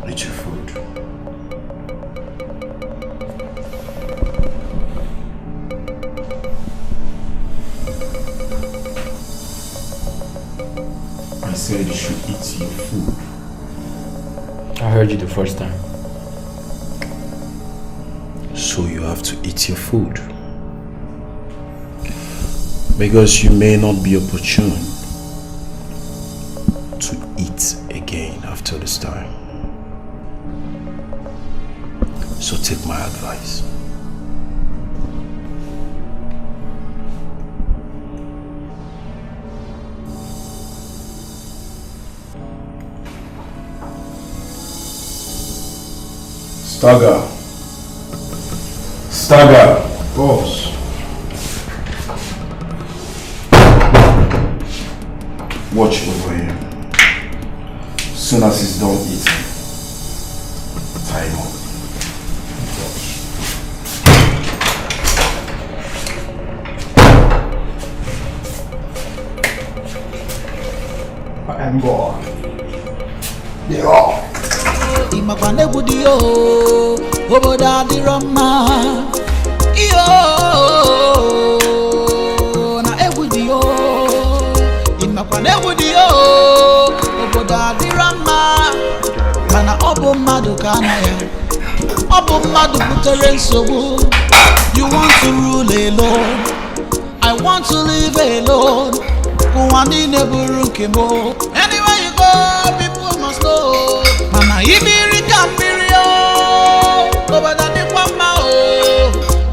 Eat your food. I said you should eat your food. I heard you the first time. So you have to eat your food. Because you may not be opportune to eat again after this time. So take my advice. Stagger. Boss. Watch over him. Soon as he's done eating, tie him up. I'm gone. You want to rule alone, I want to live alone. Anywhere you go, people must know. Mama, ibiri kambirio.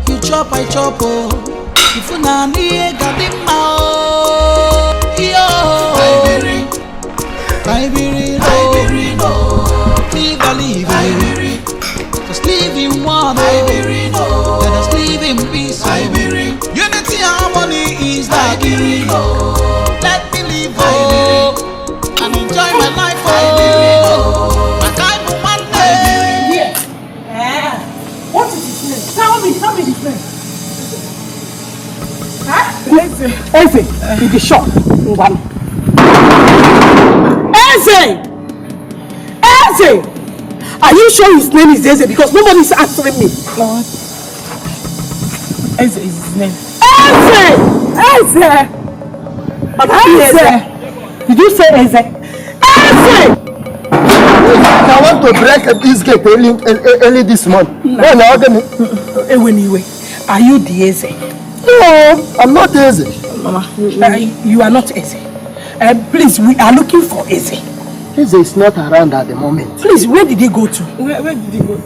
You chop, I chop, oh. If you nani gadima, oh. Yo, Ibiri, no. Leave, just leave in one, oh. Let us live in peace, oh. Unity, harmony is like Ibiri, no. Let me live, oh. And enjoy my life, oh. My time of one day. Yeah. What is his name? Tell me his name. Huh? Eze, you be shot. Eze! Are you sure his name is Eze? Because nobody is answering me. Lord. Eze is his name. Eze! Did you say Eze? Eze! I want to break this gate early this month. No. Anyway, are you the Eze? No, I'm not Eze. Mama, you are not Eze. Please, we are looking for Eze. Eze is not around at the moment. Please, where did he go to? Where did he go?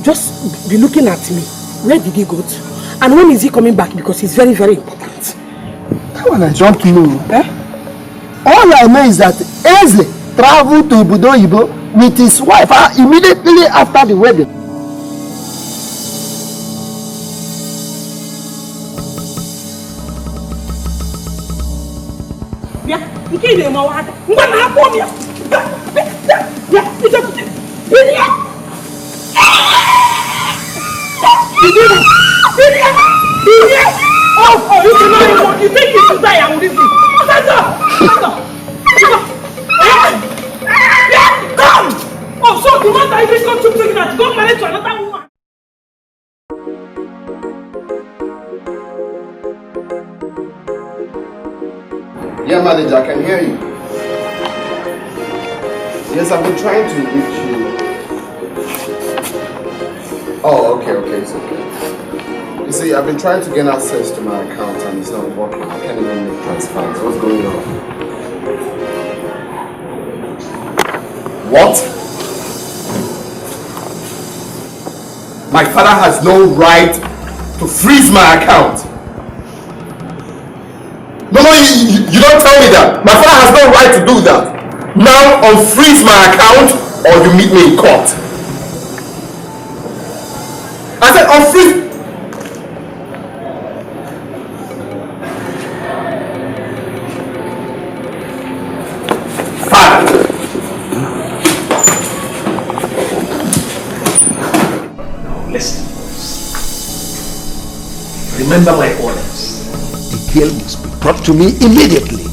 Just be looking at me. Where did he go to? And when is he coming back? Because he's very, very important. That one I don't know. All I know is that Eze traveled to Ibudo Ibo with his wife immediately after the wedding. You think you should die and leave me? Come! Oh, so the one that is not too pregnant, go marry to another woman. Yeah, manager, I can hear you. Yes, I've been trying to reach you. Oh, okay, it's okay. You see, I've been trying to gain access to my account and it's not working. I can't even make transfers. What's going on? What? My father has no right to freeze my account. No, you don't tell me that. My father has no right to do that. Now unfreeze my account or you meet me in court. I said unfreeze. Father. Now listen. Remember my orders. The girl must be brought to me immediately.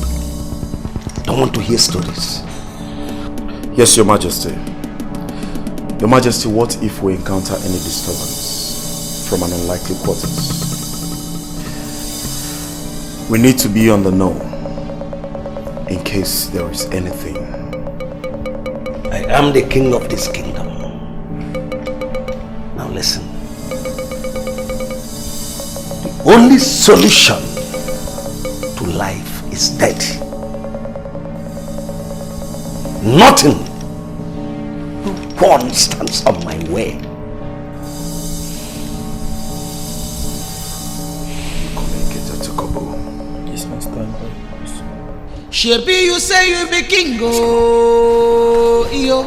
Don't want to hear stories. Yes, Your Majesty. Your Majesty, what if we encounter any disturbance from an unlikely quarters? We need to be on the know in case there is anything. I am the king of this kingdom. Now listen. The only solution to life is death. Nothing. No one stands on my way. Shebi, you say you be king, oh, yo.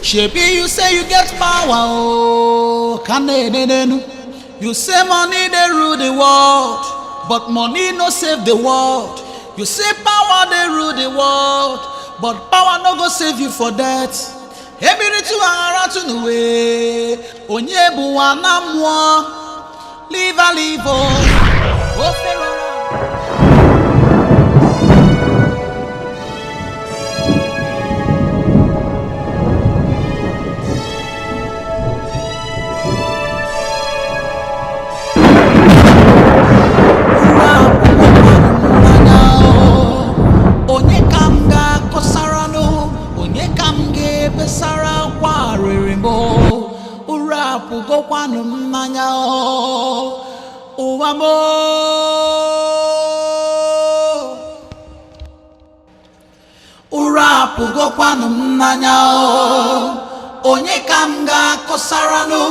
Shebi, you say you get power, oh, you say money they rule the world, but money no save the world. You say power they rule the world, but power no go save you for that. Every to around way, onye buwana mwa, live a live, oh, Pharaoh. Sara kwaririmo urapu go kwanu mmanya o uwamo apụgokwanụ m n'anya onye ka m ga-akọsara nụ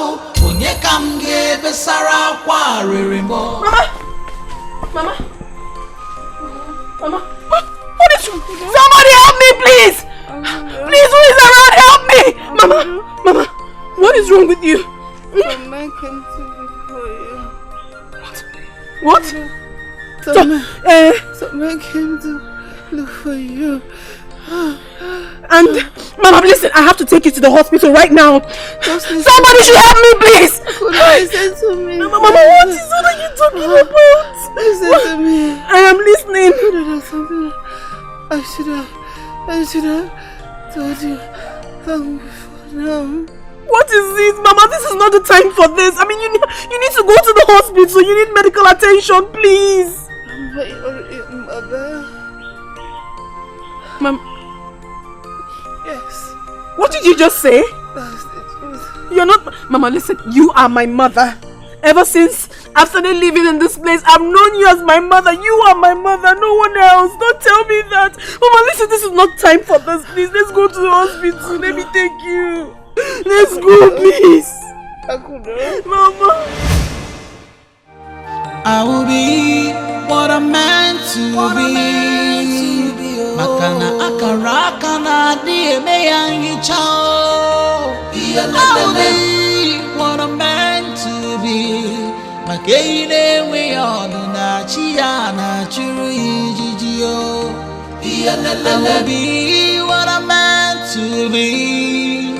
onye ka m ga-ebesara akwa rịrị mbọ. Mama, what is wrong? Somebody help me, please! Please, who is around? Help me! Mama, what is wrong with you? Mama came to look for you. What? Someone came to look for you. And, Mama, listen, I have to take you to the hospital right now. Somebody should help me, please! Listen to me. Mama, what is it that you're talking about? Listen to me. I am listening. Something I should have told you long before now. What is it, Mama? This is not the time for this. I mean, you need to go to the hospital. You need medical attention, please. But your mother. Mom. Yes. What did you just say? That's the truth. You're not... Mama, listen. You are my mother. Ever since I've started living in this place, I've known you as my mother. You are my mother, no one else. Don't tell me that. Mama, listen, this is not time for this. Please, let's go to the hospital. Let me take you. Let's go, please. Mama. I will be what I'm meant to be. Makana akana dieme yangi chao. I will be what I'm meant to be. Makene we all na chiana churu ijijio. I will be what I'm meant to be.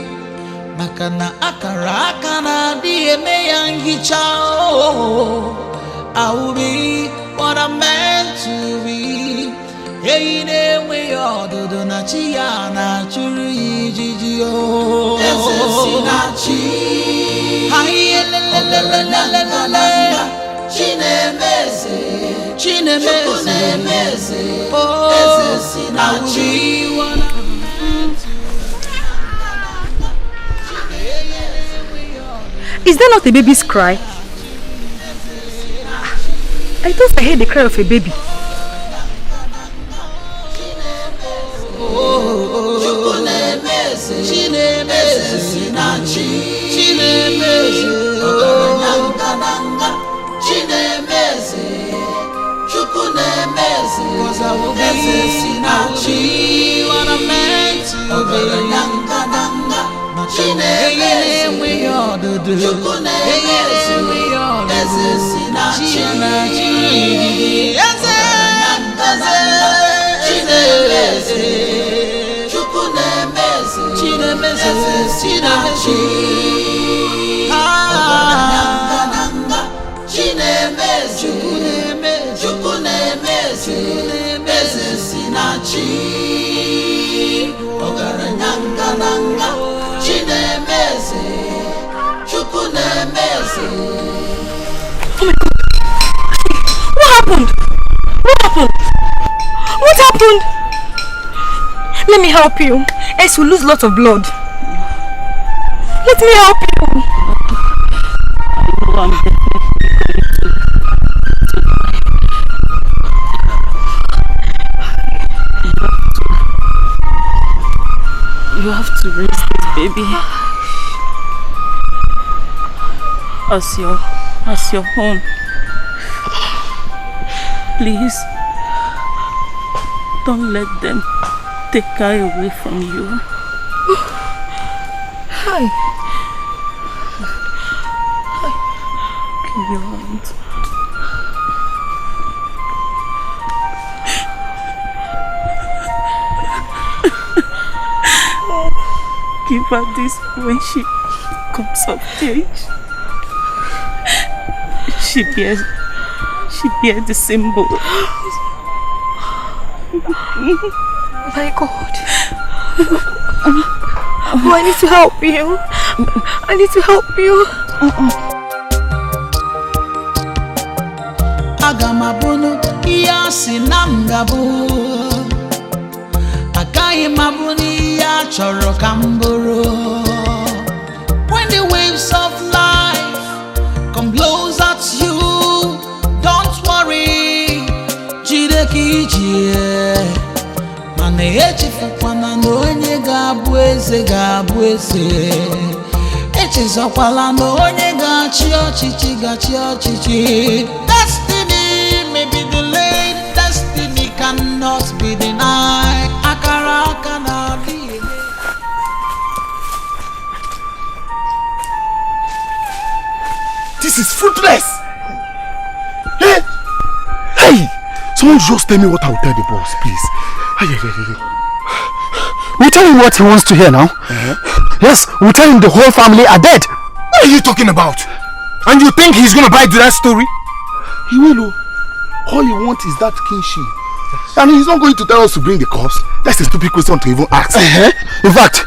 Makana akana dieme yangi chao. I will be what I'm meant to be. Hey, ne we all do na chiana churu ijijio. Esesinachi. Hai la chinemeze. Oh, esesinachi. Is that not a baby's cry? I thought I heard the cry of a baby. What happened? Let me help you. Else you'll lose lots of blood. Let me help you. You have to raise this baby as your own. Please, don't let them take her away from you. Hi. Give your hand. Give her this when she comes of age. She bears the symbol. My God. Oh, I need to help you. I need to help you. Agamabunu iya sinamgabu. Agai mabuni ya choro kamburu. When the waves of life come blows at you, don't worry. Jideki jie. echefukwana na onye ga-abụ eze ga-abụ eze. Echezokwala na onye ga-achị ọchịchị ga-achị ọchịchị. Destiny may be delayed, destiny cannot be denied. Akara aka na adịghị. This is fruitless. Hey! Hey! Someone just tell me what I will tell the boss, please. We tell him what he wants to hear now. Yes, we tell him the whole family are dead. What are you talking about? And you think he's gonna buy that story? He will. All he wants is that kingship. And he's not going to tell us to bring the corpse. That's a stupid question to even ask. In fact,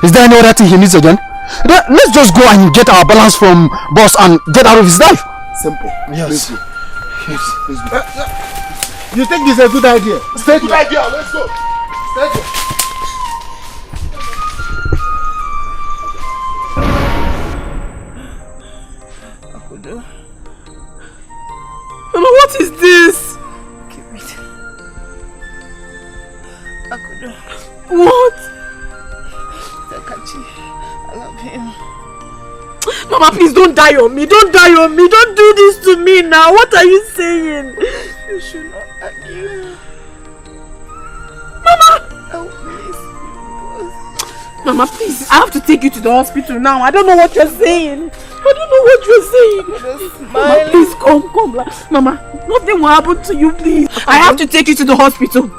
is there any other thing he needs again? Let's just go and get our balance from boss and get out of his life. Simple. Yes. Let's go. You think this is a good idea? Stay good idea. Let's go. Stay good. Mama, what is this? Keep it. Akudo. What? Takachi, I love him. Mama, please don't die on me. Don't die on me. Don't do this to me now. What are you saying? You should not argue. Mama! Help me, boss. Mama, please. I have to take you to the hospital now. I don't know what you're saying. I don't know what you're saying. Mama, please come. Mama, nothing will happen to you, please. I have to take you to the hospital.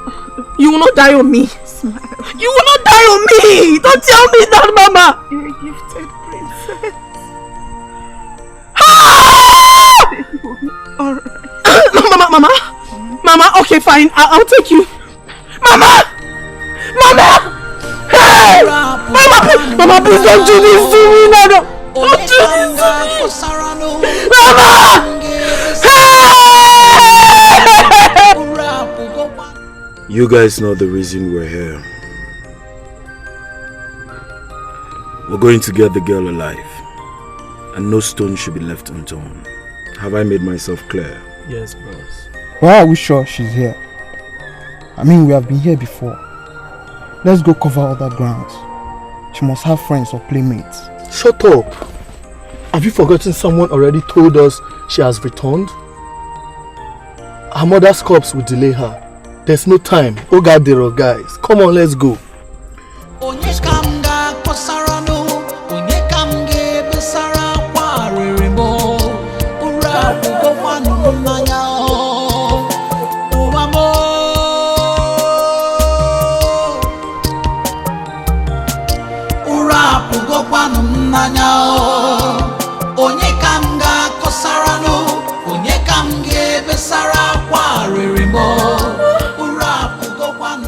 You will not die on me. Smile. You will not die on me. Don't tell me that, Mama. You're a gifted princess. Alright. Mama, okay, fine. I'll take you. Mama! Hey! Mama, please don't do this to me. No. Don't do this to me. Mama! You guys know the reason we're here. We're going to get the girl alive. And no stone should be left unturned. Have I made myself clear? Yes, boss. Why are we sure she's here? I mean, we have been here before. Let's go cover other grounds. She must have friends or playmates. Shut up! Have you forgotten someone already told us she has returned? Her mother's corpse will delay her. There's no time. Ogadero, guys. Come on, let's go. Onye kam ga kosarano, onye kam ge besara kwa ririmo. Ura pugo kwanu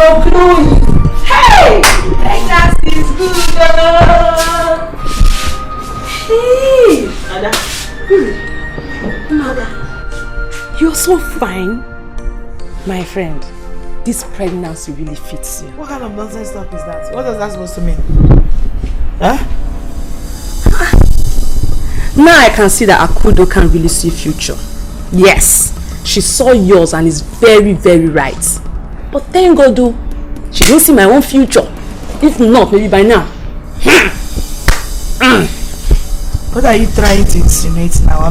so gloomy. Hey! Pregnancy is good. Hey! Ada. Mother. You're so fine. My friend, this pregnancy really fits you. What kind of nonsense talk is that? What is that supposed to mean? Huh? Now I can see that Akudo can really see future. Yes, she saw yours and is very, very right. But thank God though, she didn't see my own future. If not, maybe by now. What are you trying to insinuate now?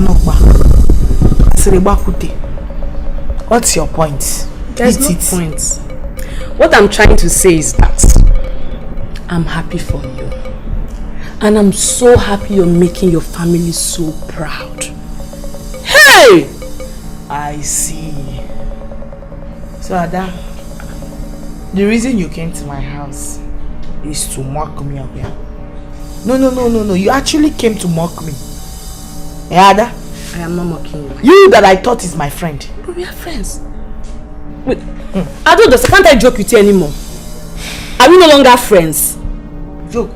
What's your point? There's no point. What I'm trying to say is that I'm happy for you. And I'm so happy you're making your family so proud. Hey! I see. So Ada, the reason you came to my house is to mock me up here. No. You actually came to mock me. Yeah, Ada? I am not mocking you. You that I thought is my friend. But we are friends. Wait, Adodos, can't I joke with you anymore? Are we no longer friends? Joke,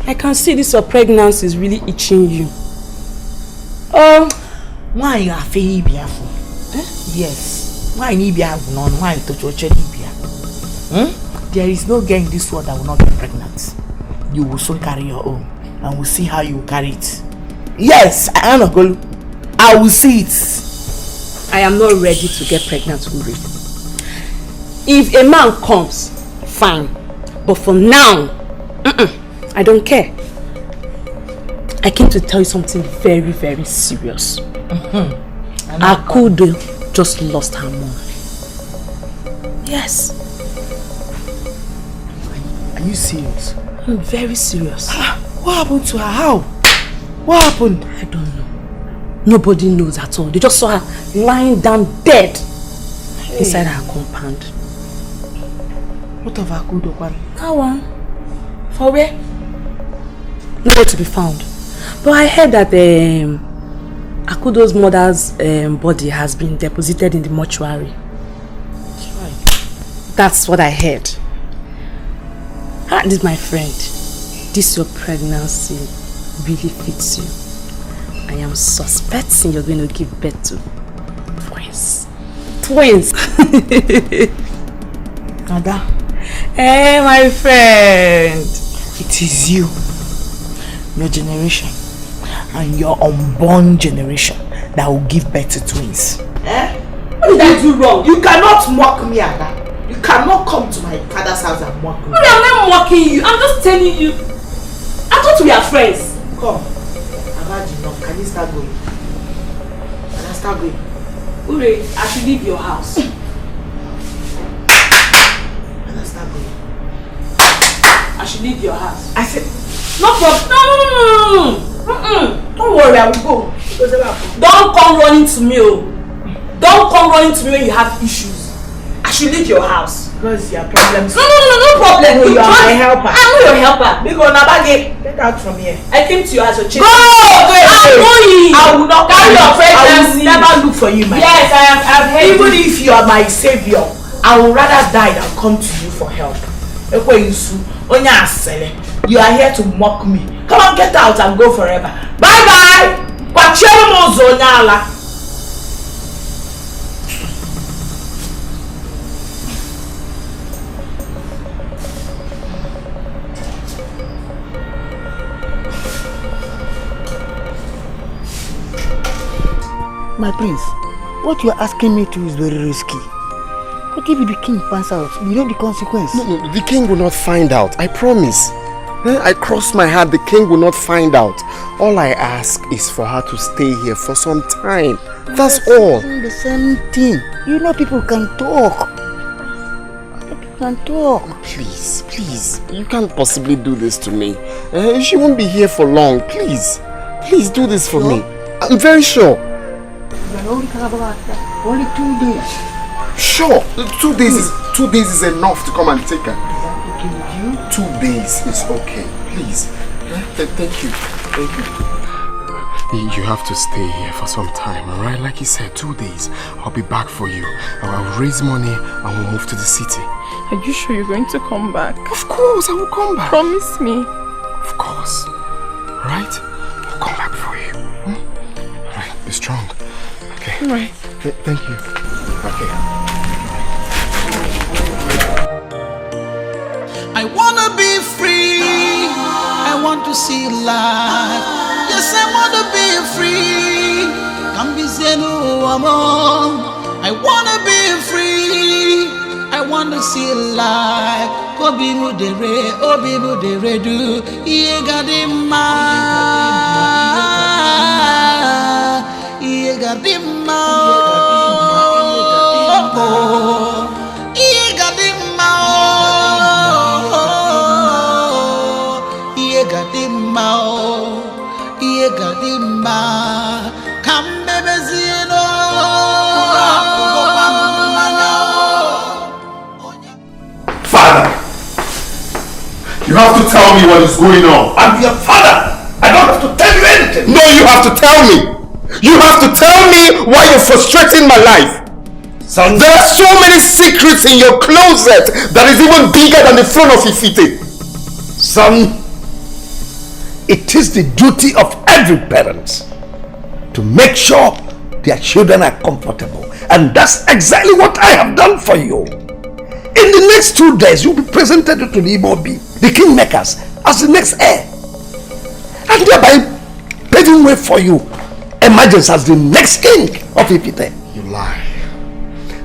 I can see this your pregnancy is really itching you. Why you are feeling beautiful? Yes. Why you be have none? Why you touch your cherry? There is no girl in this world that will not get pregnant. You will soon carry your own, and we'll see how you will carry it. Yes, I am not going. I will see it. I am not ready to get pregnant, Uri. If a man comes, fine. But for now, I don't care. I came to tell you something very, very serious. Akudo just lost her mom. Yes. Are you serious? I'm very serious. What happened to her? How? What happened? I don't know. Nobody knows at all. They just saw her lying down dead inside her compound. What of Akudo? That one. For where? Nowhere to be found. But I heard that Akudo's mother's body has been deposited in the mortuary. That's right. That's what I heard. And this, my friend, this your pregnancy really fits you. I am suspecting you're going to give birth to twins. Twins! Ada. Hey, my friend. It is you, your generation, and your unborn generation that will give birth to twins. What did I do wrong? You cannot mock me, Ada. You cannot come to my father's house and mock me. I'm not mocking you. I'm just telling you. I thought we are friends. Come. I've had enough. Can you start going? Can I start going? Ure, I should leave your house. Can I start going? I should leave your house. I said, no problem. No. Don't worry, I will go. Don't come running to me. Don't come running to me when you have issues. I should leave your house. Because your problems. No problem. No, you are my helper. I'm not your helper. Because Nabage, get out from here. I came to you as a child. Go! I'm going. I will not carry your pregnancy. I will never look for you, my Yes, I've heard. Even if you are my savior, I would rather die than come to you for help. You are here to mock me. Come on, get out and go forever. Bye bye. My prince, what you are asking me to is very risky. What if the king finds out? You know the consequence. No, the king will not find out. I promise. I cross my heart, the king will not find out. All I ask is for her to stay here for some time. That's all. The same thing. You know people can talk. People can talk. Please. You can't possibly do this to me. She won't be here for long. Please do this for me. I'm very sure. Only 2 days. Sure. 2 days is enough to come and take her. 2 days is okay. Please. Thank you. You have to stay here for some time, alright? Like you said, 2 days. I'll be back for you. I'll raise money and we'll move to the city. Are you sure you're going to come back? Of course, I will come back. Promise me. Of course. Alright? I'll come back for you. Alright, be strong. Okay. Right. Thank you. Okay. I wanna be free. I want to see life. Yes, I wanna be free. Come be zeno among. I wanna be free. I wanna see life. Obi mu dere do. Iye gadima. Iye gadima. Iye gadima. Iye gadima. Iye gadima. Come baby zeno. Father, you have to tell me what is going on. I'm your father. I don't have to tell you anything. No, you have to tell me. You have to tell me why you're frustrating my life. Son, there are so many secrets in your closet that is even bigger than the throne of Ifite. Son, it is the duty of every parent to make sure their children are comfortable. And that's exactly what I have done for you. In the next 2 days, you'll be presented to the Imobi, the kingmakers, as the next heir. And thereby paving way for you, emergence as the next king of Ifite. You lie.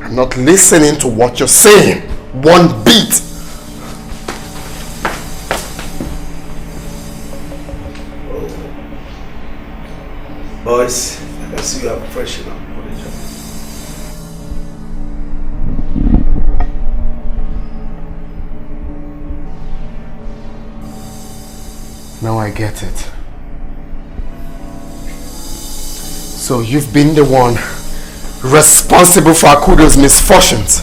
I'm not listening to what you're saying. One bit. Boys, I can see you are fresh enough. Now I get it. So you've been the one responsible for Akudo's misfortunes.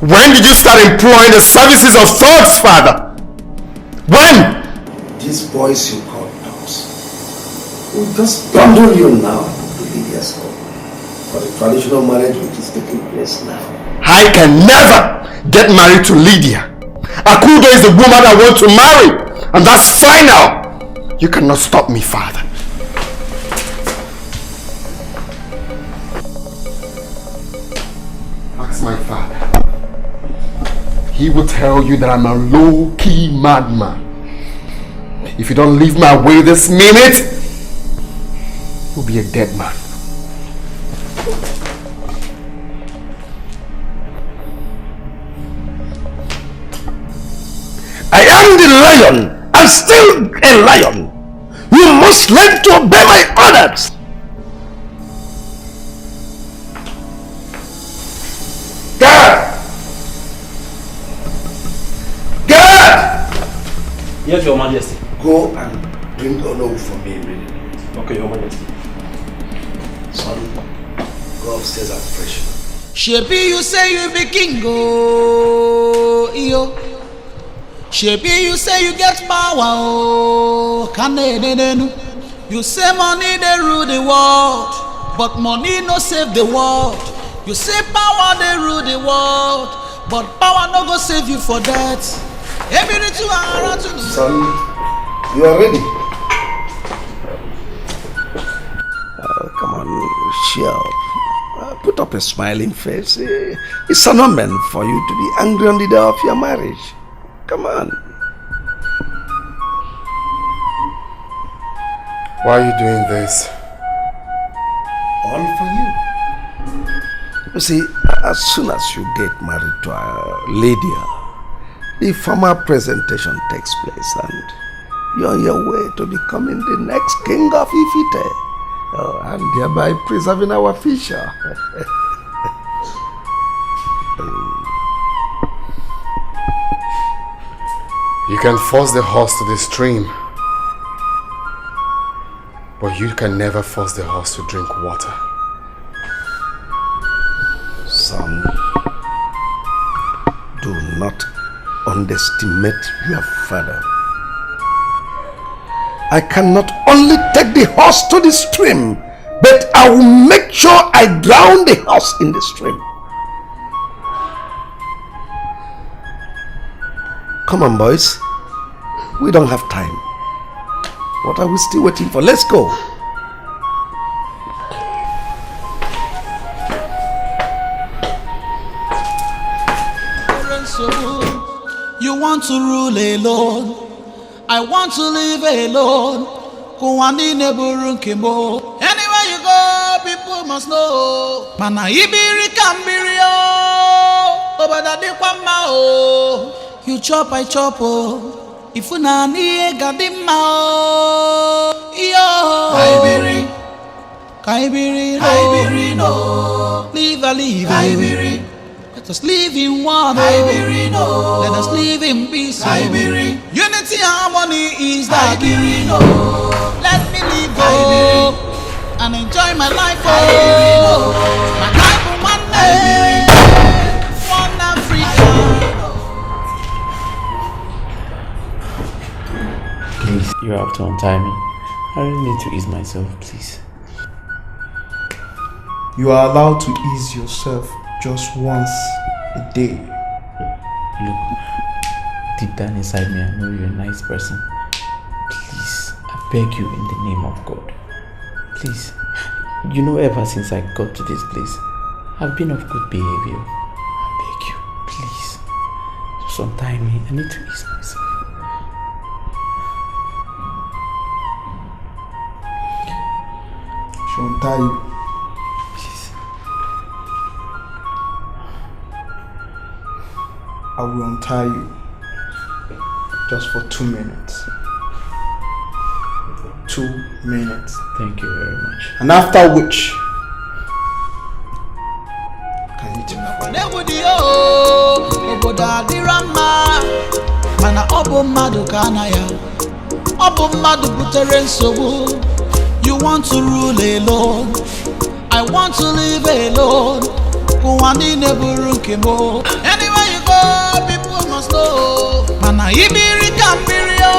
When did you start employing the services of thugs, father? When? These boys you call dogs will just bundle you now to Lydia's home for the traditional marriage which is taking place now. I can never get married to Lydia. Akudo is the woman I want to marry. And that's final. You cannot stop me, father. Ask my father. He will tell you that I'm a low-key madman. If you don't leave my way this minute, you'll be a dead man. I am the lion. I'm still a lion. You must learn to obey my orders. Guard! Guard! Yes, Your Majesty. Go and bring Ono for me immediately. Okay, Your Majesty. Son, go upstairs and freshen up. Shebi, you say you be king, oh, yo. Shebi, you say you get power, oh, you say money they rule the world, but money no save the world. You say power they rule the world, but power no go save you for that. Son, you are ready. Come on, cheer up. Put up a smiling face. It's an omen for you to be angry on the day of your marriage. Come on. Why are you doing this? All for you. You see, as soon as you get married to Lydia, the formal presentation takes place and you're on your way to becoming the next king of Ifite, and thereby preserving our future. You can force the horse to the stream, but you can never force the horse to drink water. Son, do not underestimate your father. I can not only take the horse to the stream, but I will make sure I drown the horse in the stream. Come on, boys. We don't have time. What are we still waiting for? Let's go. You want to rule alone. I want to live alone. Anywhere you go, people must know. Mana ibiri kambirio. You chop, I chop. If you na ni gadima. Yo. Kaibiri no. Live a live. Kaibiri. Let us live in one. Let us live in peace. Unity and harmony is that. Let me live and enjoy my life. My life for one day. One Africa. Please, you have to untie me. I really need to ease myself, please. You are allowed to ease yourself just once a day. Look, deep down inside me, I know you're a nice person. Please, I beg you in the name of God. Please, you know ever since I got to this place, I've been of good behavior. I beg you, please. Just untie me, I need to ease myself. She'll untie you. I will untie you just for 2 minutes. 2 minutes. Thank you very much. And after which, can you tell me? You want to rule alone. I want to live alone. Anywhere you go, people must know. Mana ibiri kambirio.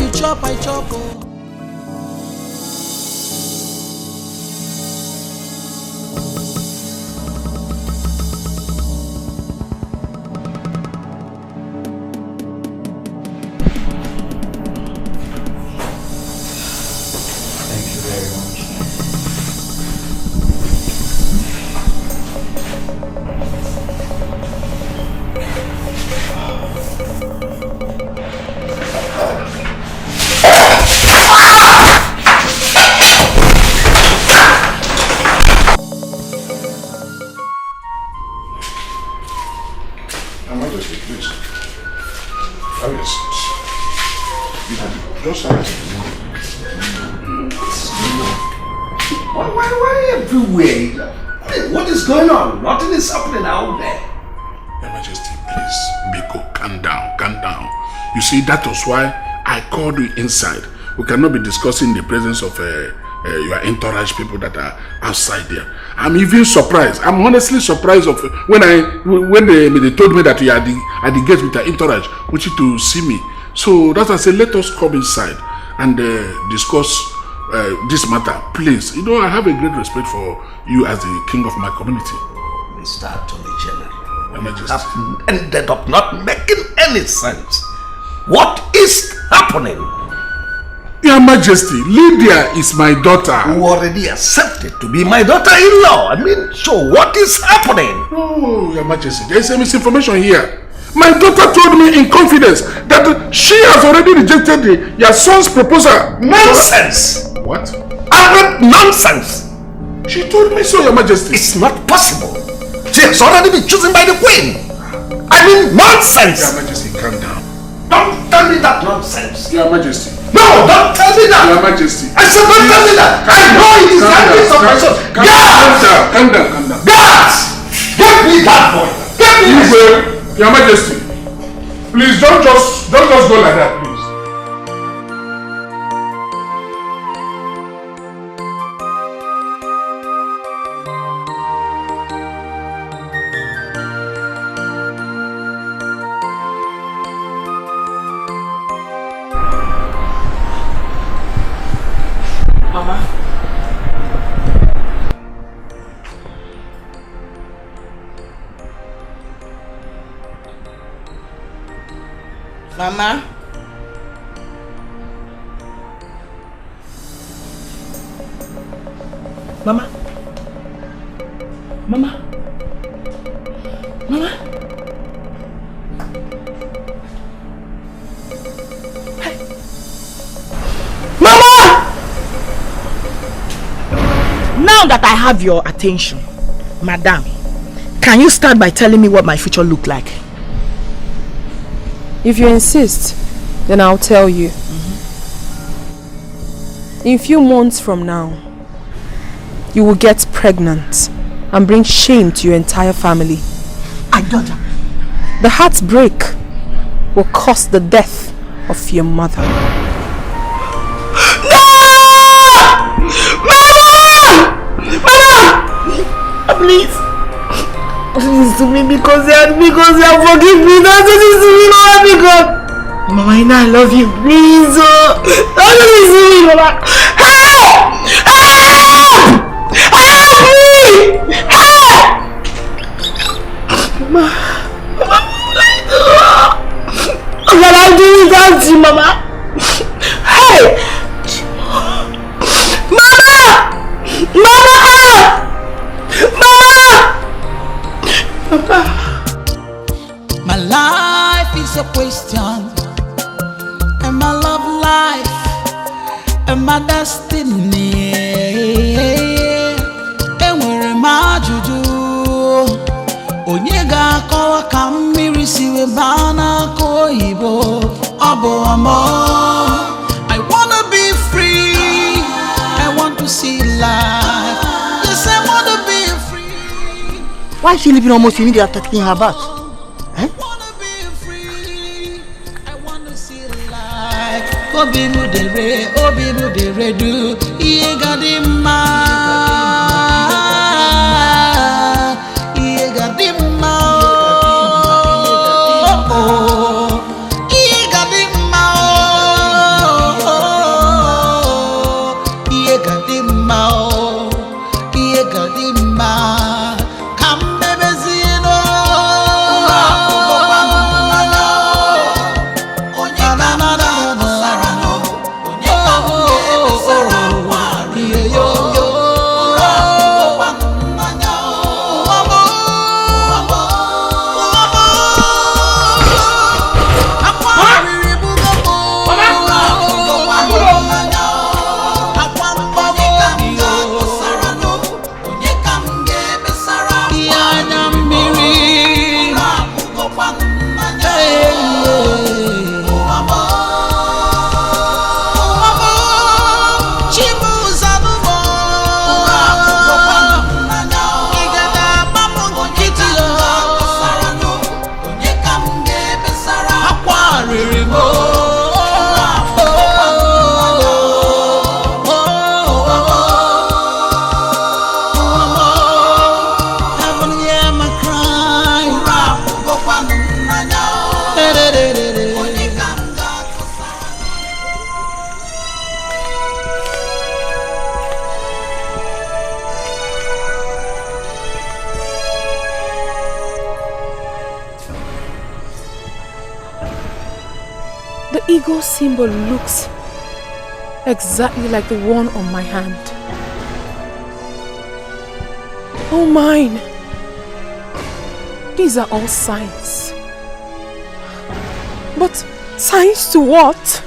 You chop, I chop. Why everywhere? What is going on? Nothing is happening out there. Your Majesty, please, Biko, calm down, calm down. You see, that was why I called you inside. We cannot be discussing the presence of your entourage people that are outside there. I'm even surprised. I'm honestly surprised of when they told me that you are at the gate with your entourage, want you to see me. So that's why I said, let us come inside and discuss this matter, please. You know, I have a great respect for you as the king of my community. Mr. Attorney General, have ended up not making any sense. What is happening? Your Majesty, Lydia is my daughter. Who already accepted to be my daughter-in-law. I mean, so what is happening? Oh, Your Majesty, there is a misinformation here. My daughter told me in confidence that she has already rejected your son's proposal. Nonsense! What? Nonsense! She told me so, Your Majesty. It's not possible. She has already been chosen by the Queen. I mean, nonsense! Your Majesty, calm down. Don't tell me that nonsense. Your Majesty. No, don't tell me that. Your Majesty. I said don't tell me that. I know it is the hands of my son. Calm down. Guards! Get me that boy. Get me this boy. Your Majesty, please don't just go like that, please. Mama. Mama. Mama. Mama. Mama. Hey. Mama! Now that I have your attention, Madam, can you start by telling me what my future look like? If you insist, then I'll tell you. In a few months from now, you will get pregnant and bring shame to your entire family. I got her. The heartbreak will cause the death of your mother. No! Mama! Mama! Please. Please to me because you forgive me. Don't do this to me, Mama, because Mama, I know I love you. Please, don't do this to me, Mama. Help! Help! Help me! Help! Mama, Mama, what can I do without you, Mama? Hey! Mama! Mama! Mama! My life is a question, and my love life, and my destiny. And where am I to do? Onyega kawa kamiri siwe bana koibo abo amo. I wanna be free. I want to see life. Yes, I wanna be free. Why is she leaving almost immediately taking her bath? Eh? Obimu dere du iye gadima iye gadima iye gadima iye gadima iye gadima kambebe zino Eagle symbol looks exactly like the one on my hand. Oh mine! These are all signs. But signs to what?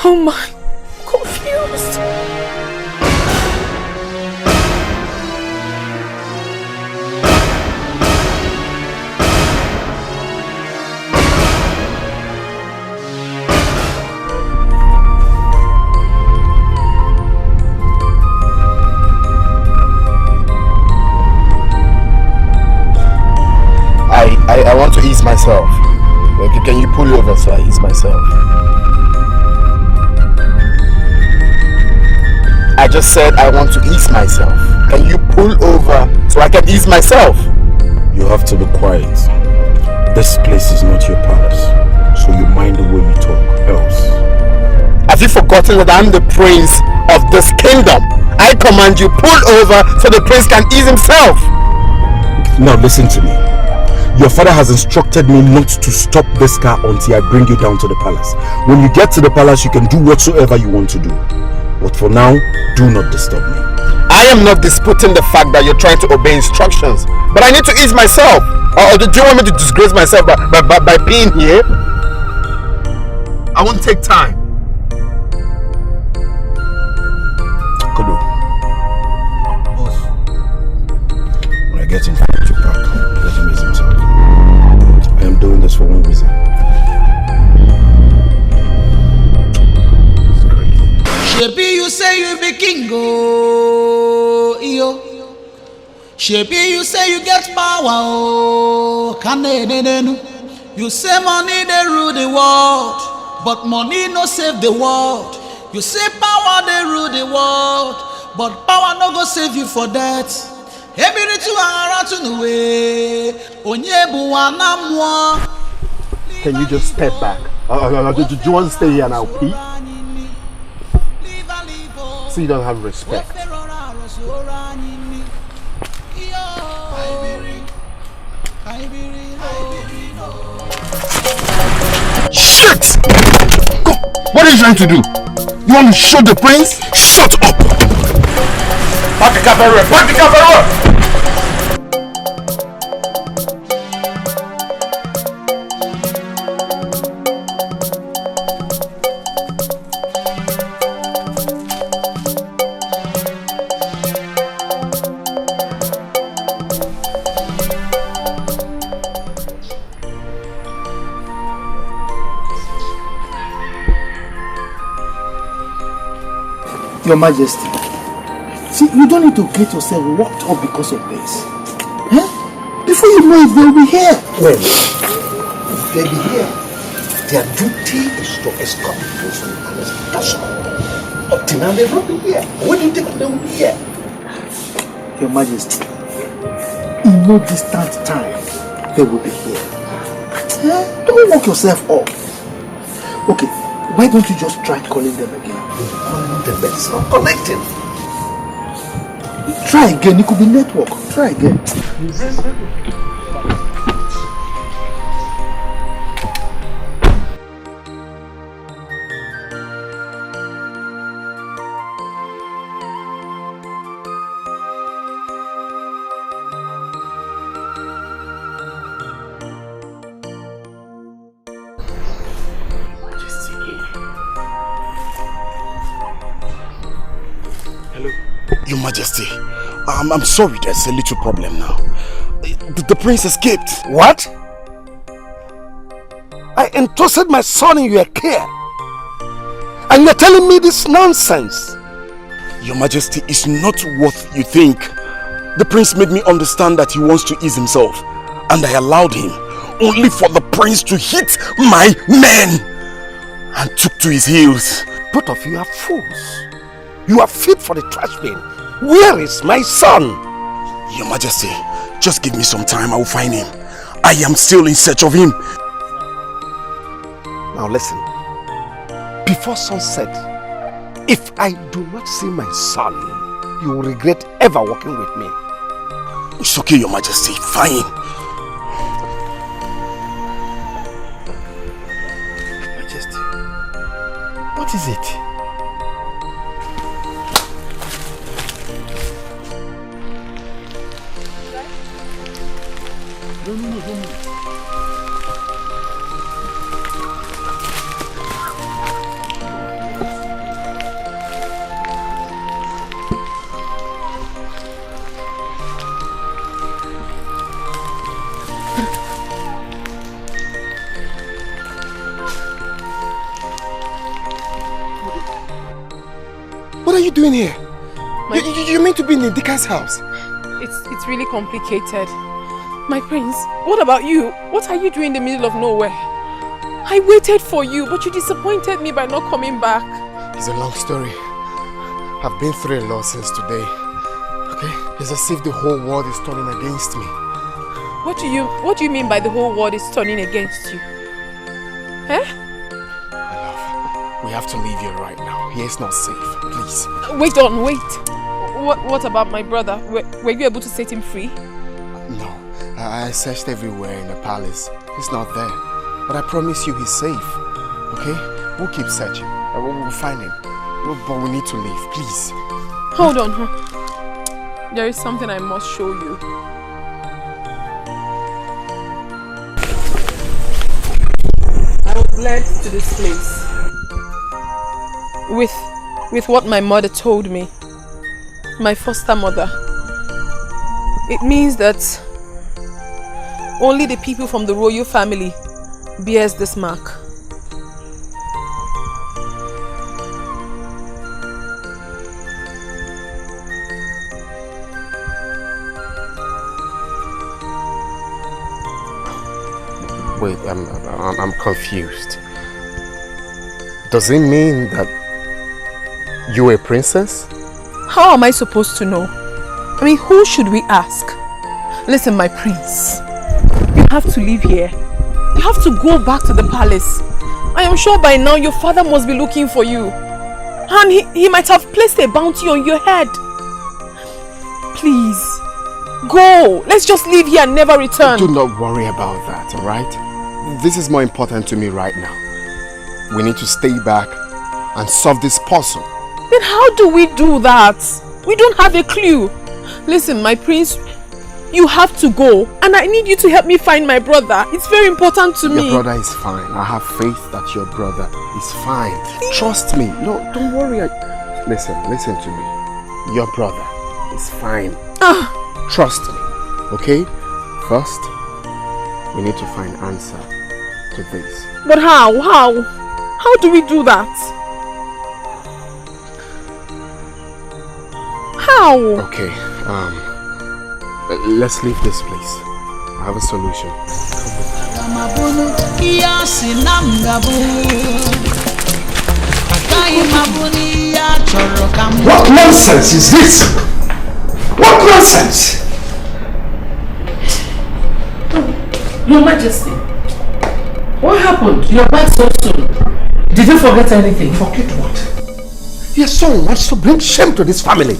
Oh my, confused. I want to ease myself. Okay, can you pull over so I ease myself? I just said I want to ease myself. Can you pull over so I can ease myself? You have to be quiet. This place is not your palace, so you mind the way you talk, else. Have you forgotten that I'm the prince of this kingdom. I command you, pull over so the prince can ease himself. Now listen to me. Your father has instructed me not to stop this car until I bring you down to the palace. When you get to the palace, you can do whatsoever you want to do. But for now, do not disturb me. I am not disputing the fact that you're trying to obey instructions, but I need to ease myself. Or do you want me to disgrace myself by being here? I won't take time. Kodo. Boss. When I get him to park, let him ease himself. I am doing this for one reason. Shebi, you say you be king, oh, yo. Shebi, you say you get power, oh, kanenenu. You say money they rule the world, but money no save the world. You say power they rule the world, but power no go save you for that. Every two around to the way, onyebu wanamwa. Can you just step back? Do you want to stay here and I'll pee? So you don't have respect. Shit! Go. What are you trying to do? You want to shoot the prince? Shut up! Back the car very well! Back the car very well! Your Majesty, see, you don't need to get yourself worked up because of this. Eh? Before you know it, they'll be here. Well, if they be here, their duty is to escort the prince from the palace. That's all. Up till now, they've not been here. When do you think they will be here? Your Majesty, in no distant time, they will be here. Eh? Don't work yourself up. Okay, why don't you just try calling them again? Calling them, but it's not connecting. Try again, it could be network. Try again. Your Majesty, I'm sorry, there's a little problem now. The prince escaped. What? I entrusted my son in your care, and you're telling me this nonsense? Your Majesty, it's not what you think. The prince made me understand that he wants to ease himself, and I allowed him, only for the prince to hit my men, and took to his heels. Both of you are fools. You are fit for the trash bin. Where is my son? Your Majesty, just give me some time, I will find him. I am still in search of him. Now listen, before sunset, if I do not see my son, you will regret ever working with me. It's okay, Your Majesty, fine. Majesty, what is it? What are you doing here? You meant to be in Ndika's house. It's really complicated. My prince, what about you? What are you doing in the middle of nowhere? I waited for you, but you disappointed me by not coming back. It's a long story. I've been through a lot since today. Okay? It's as if the whole world is turning against me. What do you mean by the whole world is turning against you? Eh? My love, we have to leave here right now. Here is not safe. Please. Wait on, wait. What about my brother? Were you able to set him free? No. I searched everywhere in the palace. He's not there. But I promise you he's safe. Okay? We'll keep searching. We'll find him. But we need to leave, please. Hold on. There is something I must show you. I was led to this place with what my mother told me. My foster mother. It means that only the people from the royal family bears this mark. Wait, I'm confused. Does it mean that you're a princess? How am I supposed to know? I mean, who should we ask? Listen, my prince. You have to leave here. You have to go back to the palace. I am sure by now your father must be looking for you. And he might have placed a bounty on your head. Please, go. Let's just leave here and never return. Do not worry about that, alright? This is more important to me right now. We need to stay back and solve this puzzle. Then how do we do that? We don't have a clue. Listen, my prince, you have to go. And I need you to help me find my brother. It's very important to me. Your brother is fine. I have faith that your brother is fine. Trust me. No, don't worry. Listen to me. Your brother is fine. Trust me. Okay? First, we need to find answer to this. But how? How do we do that? How? Okay, let's leave this place. I have a solution. What nonsense is this? What nonsense? Your Majesty, what happened? You're back so soon. Did you forget anything? Forget what? Your son wants to bring shame to this family.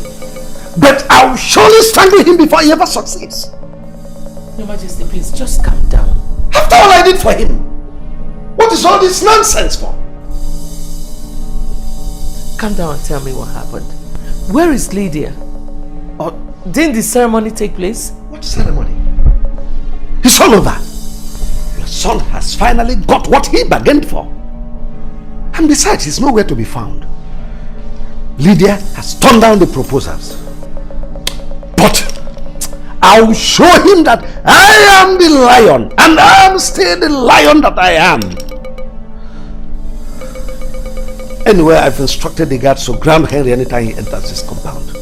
But I'll surely stand with him before he ever succeeds. Your Majesty, please, just calm down. After all I did for him, what is all this nonsense for? Calm down and tell me what happened. Where is Lydia? Or didn't the ceremony take place? What ceremony? It's all over. Your son has finally got what he bargained for. And besides, he's nowhere to be found. Lydia has turned down the proposals. But I'll show him that I am the lion, and I'm still the lion that I am. Anyway, I've instructed the guards to grab Henry anytime he enters his compound.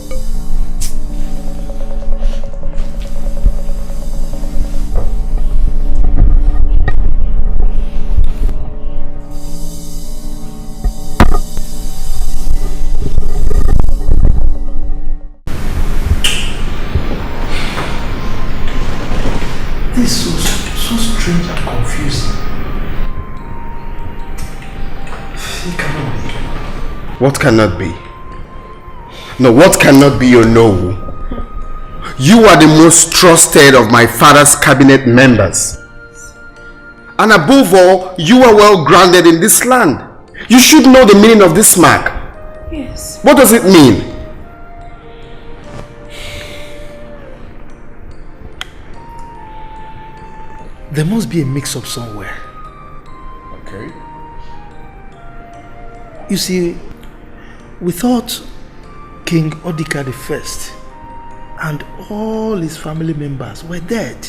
This is so strange and confusing. It cannot be. What cannot be? No, what cannot be, you know? You are the most trusted of my father's cabinet members. And above all, you are well grounded in this land. You should know the meaning of this mark. Yes. What does it mean? There must be a mix-up somewhere. Okay. You see, we thought King Odika I and all his family members were dead.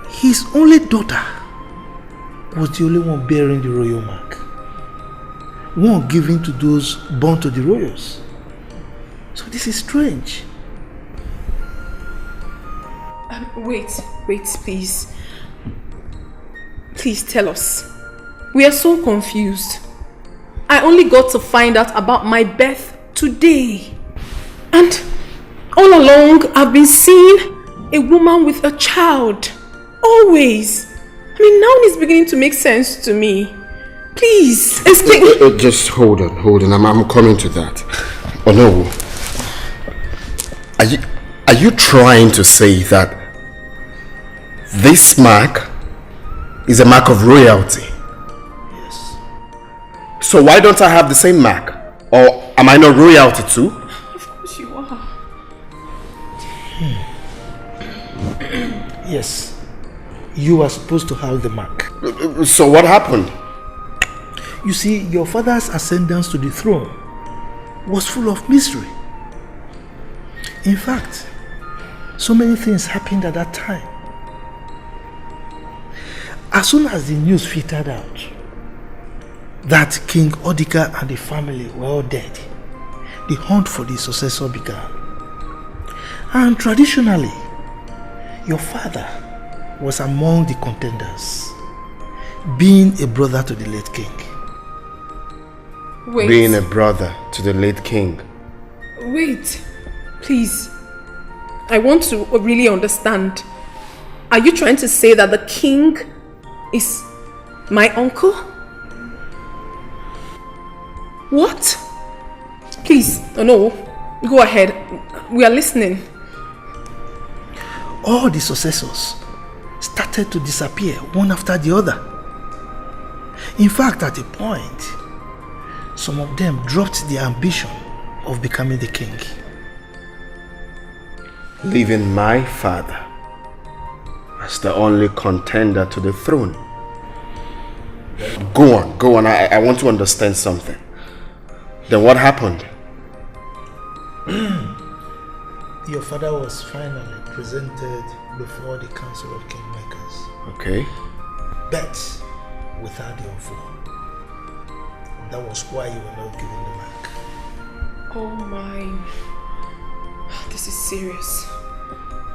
His only daughter was the only one bearing the royal mark. One given to those born to the royals. So this is strange. Wait, please. Please tell us. We are so confused. I only got to find out about my birth today. And all along, I've been seeing a woman with a child. Always. I mean, now it's beginning to make sense to me. Please, explain. Just hold on. I'm coming to that. Oh no. Are you trying to say that this mark is a mark of royalty? Yes. So why don't I have the same mark? Or am I not royalty too? Of course you are. Yes. You are supposed to have the mark. So what happened? You see, your father's ascendance to the throne was full of mystery. In fact, so many things happened at that time. As soon as the news filtered out that King Odika and the family were all dead, the hunt for the successor began. And traditionally, your father was among the contenders, being a brother to the late king. Wait. Being a brother to the late king. Wait, please. I want to really understand. Are you trying to say that the king is my uncle? What? Please, no, go ahead. We are listening. All the successors started to disappear one after the other. In fact, at a point, some of them dropped their ambition of becoming the king. Leaving my father as the only contender to the throne. Go on. I want to understand something. Then what happened? Your father was finally presented before the Council of Kingmakers. Okay. But without the offer. That was why you were not given the mark. Oh my. This is serious.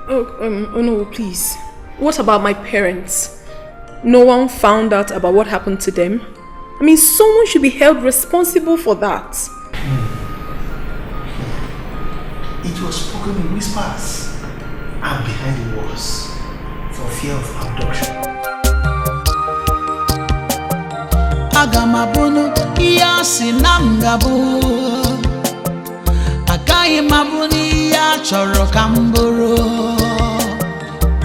Oh no, please. What about my parents? No one found out about what happened to them? I mean, someone should be held responsible for that. It was spoken in whispers and behind the walls for fear of abduction. Agamabunu iyasi namgabu Akayi mabuni ya choro kamburu.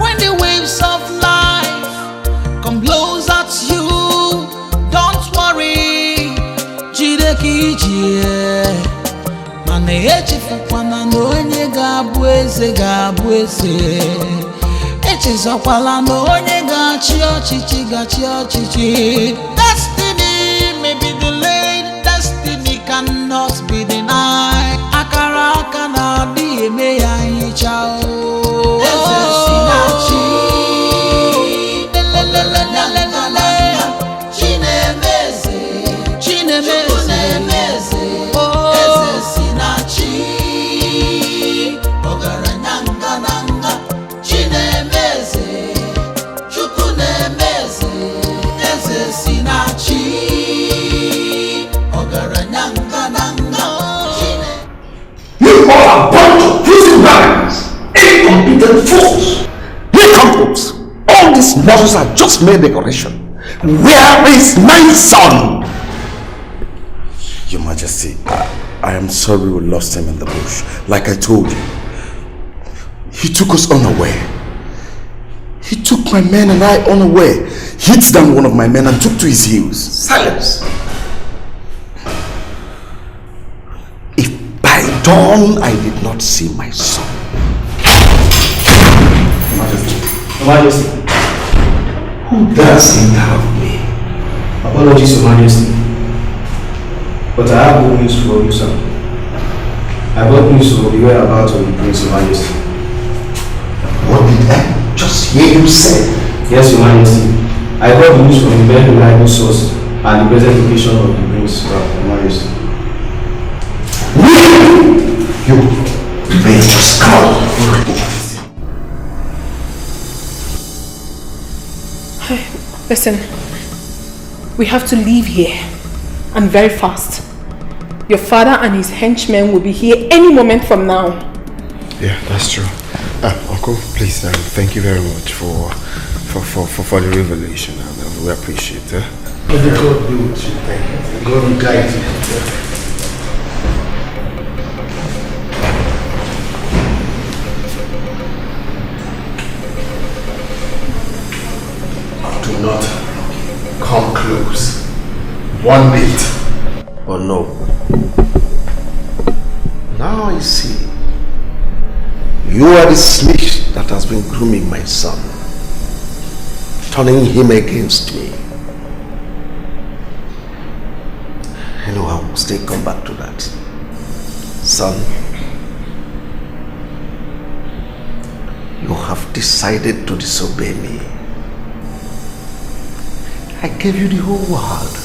When the waves of life come blows at you, don't worry, jideki jie. Mane echifukwana n'onye ga-abụ eze. Echezokwala n'onye ga-achị ọchịchị. Destiny may be delayed, destiny cannot be denied. Akara aka na-adị eme ya nhicha o. Eze si na chi. Chinemeze. Eze si na chi. Ogaranyanga nanga. Chinemeze. Chukwu nemeze. Eze si na chi. Ogaranyanga nanga. You are a bunch of fusing rabbits, incompetent fools. Nincompoop! All these models are just mere decoration. Where is my son? Your Majesty, I am sorry we lost him in the bush. Like I told you, he took us unaware. He took my men and I unaware. Hit down one of my men and took to his heels. Silence! If by dawn I did not see my son. Your Majesty. Who does interrupt me? Apologies, Your Majesty. But I have good news for you, sir. I brought news of the whereabouts of the Prince, Your Majesty. What did I just hear you say? Yes, Your Majesty. I got the news from a very reliable source and the present location of the Prince, Your Majesty. You may just come. Listen, we have to leave here, and very fast. Your father and his henchmen will be here any moment from now. Yeah, that's true. Uncle, please, thank you very much for the revelation. We appreciate it. May the God be with you. Thank you. God will guide you. Do not come close. 1 bit. Or no. Now I see. You are the snitch that has been grooming my son, turning him against me. I know I will still come back to that. Son, you have decided to disobey me. I gave you the whole world.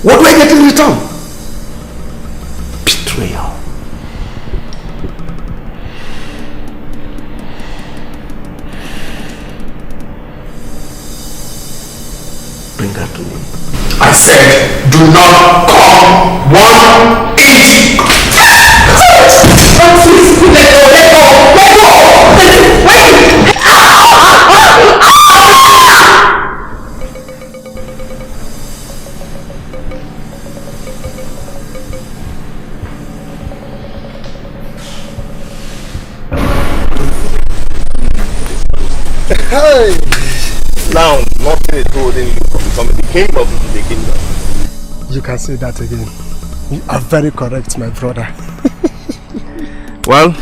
What do I get in return? Betrayal. Bring her to me. I said, do not come 1 inch. Please, let go. Hey! Now, nothing is holding you from becoming the king of the kingdom. You can say that again. You are very correct, my brother. Well,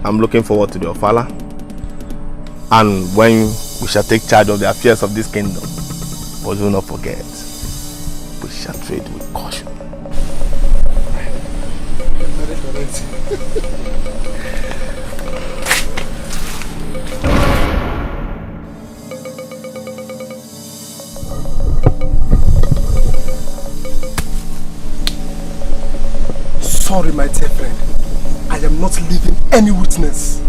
I'm looking forward to the Ofala. And when we shall take charge of the affairs of this kingdom, but do not forget, we shall trade with caution. Very correct. Sorry, my dear friend. I am not leaving any witness.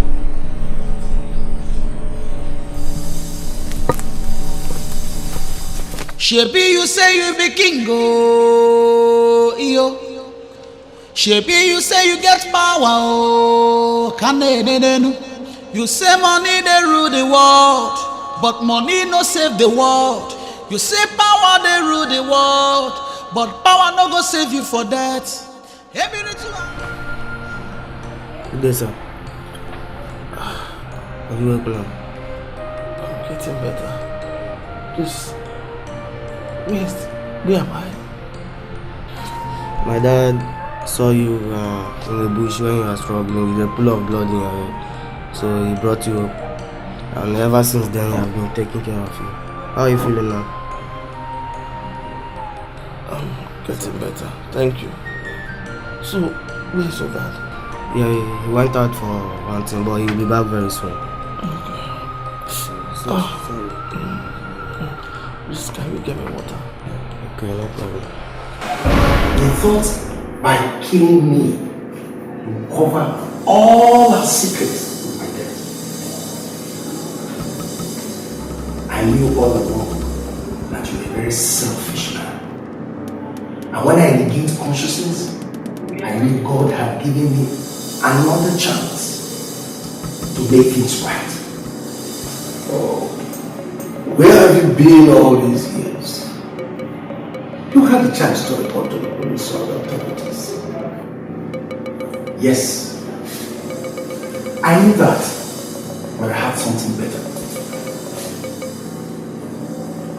Shebi, you say you be king, oh, yo. Shebi, you say you get power, oh, you say money they rule the world, but money no save the world. You say power they rule the world, but power no go save you for that. Good day, sir. Are you well? I'm getting better. Please, where am I? My dad saw you in the bush when you were struggling with a pool of blood in your head. So he brought you up. And ever since then, he has been taking care of you. How are you feeling now? I'm getting better. Thank you. So, where's your dad? Yeah, he went out for one thing, but he'll be back very soon. Okay. Sorry. Please, can you get me water? Okay, no problem. You thought by killing me, you cover all our secrets with my death. I knew all along that you were a very selfish man. And when I regained consciousness, I knew God had given me another chance to make things right. Oh, where have you been all these years? You had the chance to report to the police or the authorities. Yes, I knew that, but I had something better.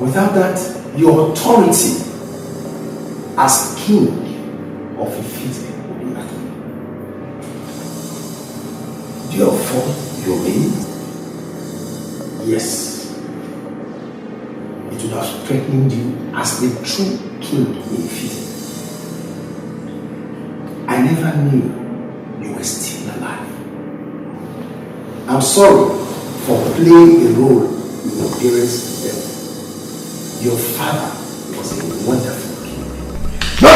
Without that, your authority as king of Ifite would be nothing. Therefore, you mean? Yes. It would have strengthened you as the true king in Ifite. I never knew you were still alive. I'm sorry for playing a role in your parents' death. Your father was a wonderful king. No!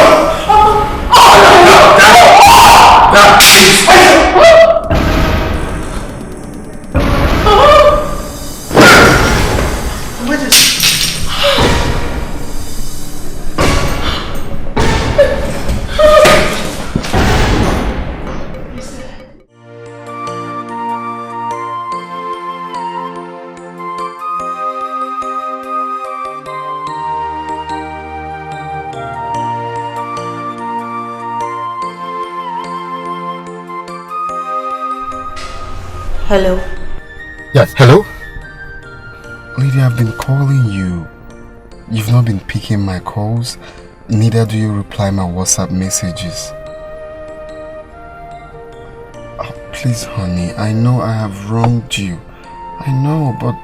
Hello? Yes, hello? Lady, I've been calling you. You've not been picking my calls. Neither do you reply my WhatsApp messages. Oh, please, honey, I know I have wronged you. I know, but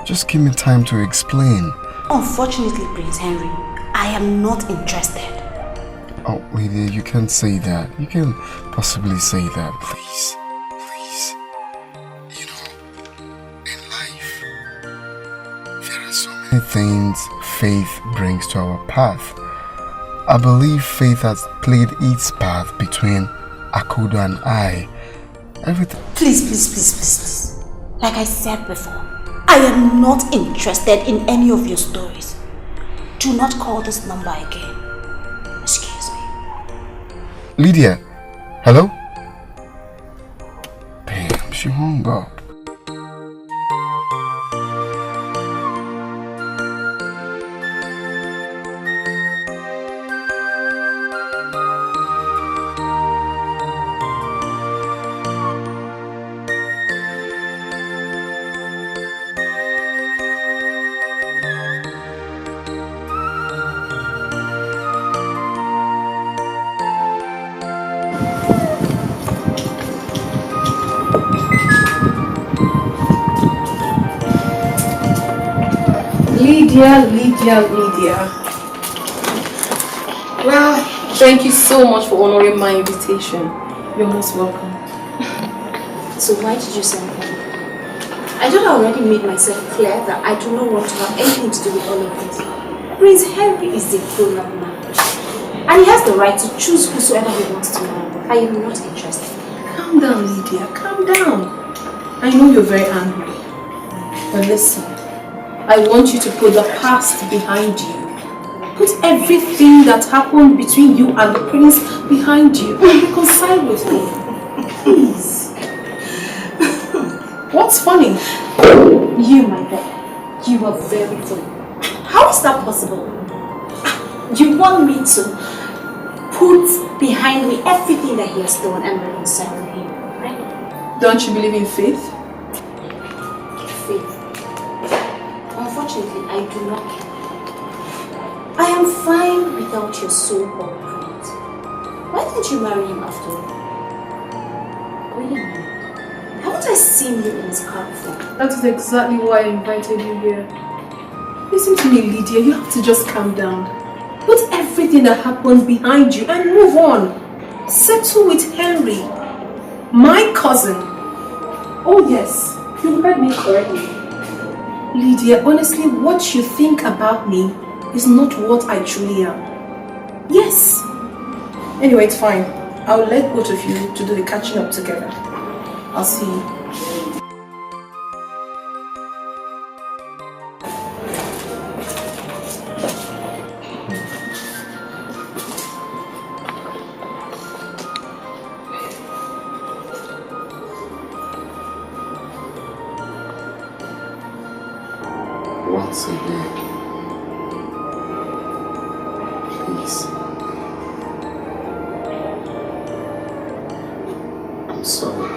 just give me time to explain. Unfortunately, Prince Henry, I am not interested. Oh, lady, you can't say that. You can't possibly say that. Please. Please. You know, in life, there are so many things faith brings to our path. I believe faith has played its part between Akudo and I. Everything. Please. Like I said before, I am not interested in any of your stories. Do not call this number again. Excuse me. Lydia, hello? Damn, she hung up. Lydia. Well, thank you so much for honoring my invitation. You're most welcome. So why did you send me? I thought I already made myself clear that I do not want to have anything to do with all of this. Prince Henry is a grown-up man. And he has the right to choose whosoever he wants to marry. I am not interested. Calm down, Lydia. Calm down. I know you're very angry. But listen. I want you to put the past behind you. Put everything that happened between you and the prince behind you and reconcile with me. Please. What's funny? You, my boy, you are very funny. How is that possible? You want me to put behind me everything that he has done and reconcile with him, right? Don't you believe in faith? Faith. Unfortunately, I do not care. I am fine without your so-called prince. Why didn't you marry him after all? Wait a minute. Haven't I seen you in his car before? That is exactly why I invited you here. Listen to me, Lydia. You have to just calm down. Put everything that happened behind you and move on. Settle with Henry, my cousin. Oh yes, you heard me correctly. Lydia, honestly, what you think about me is not what I truly am. Yes. Anyway, it's fine. I'll let both of you to do the catching up together. I'll see you. Once again, please. I'm sorry.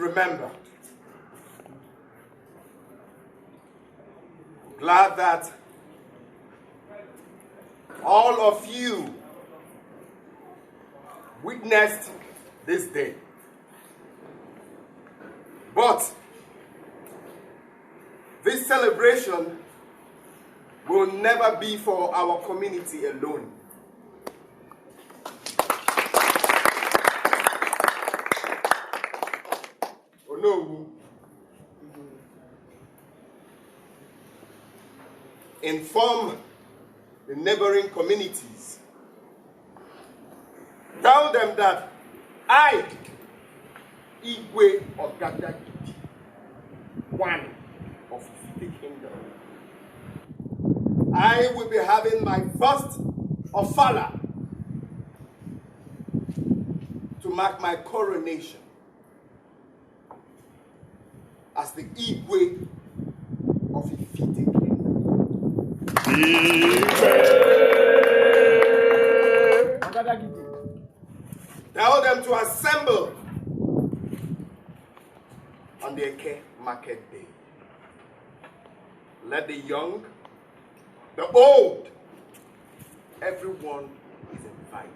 remember. Glad that all of you witnessed this day. But this celebration will never be for our community alone. Oh no. Inform the neighboring communities. Tell them that I, Igwe Ogadagidi, one of the kingdom, I will be having my first ofala to mark my coronation as the Igwe of Ifite Kingdom. Tell them to assemble on the Eke market day. Let the young, the old, everyone is invited.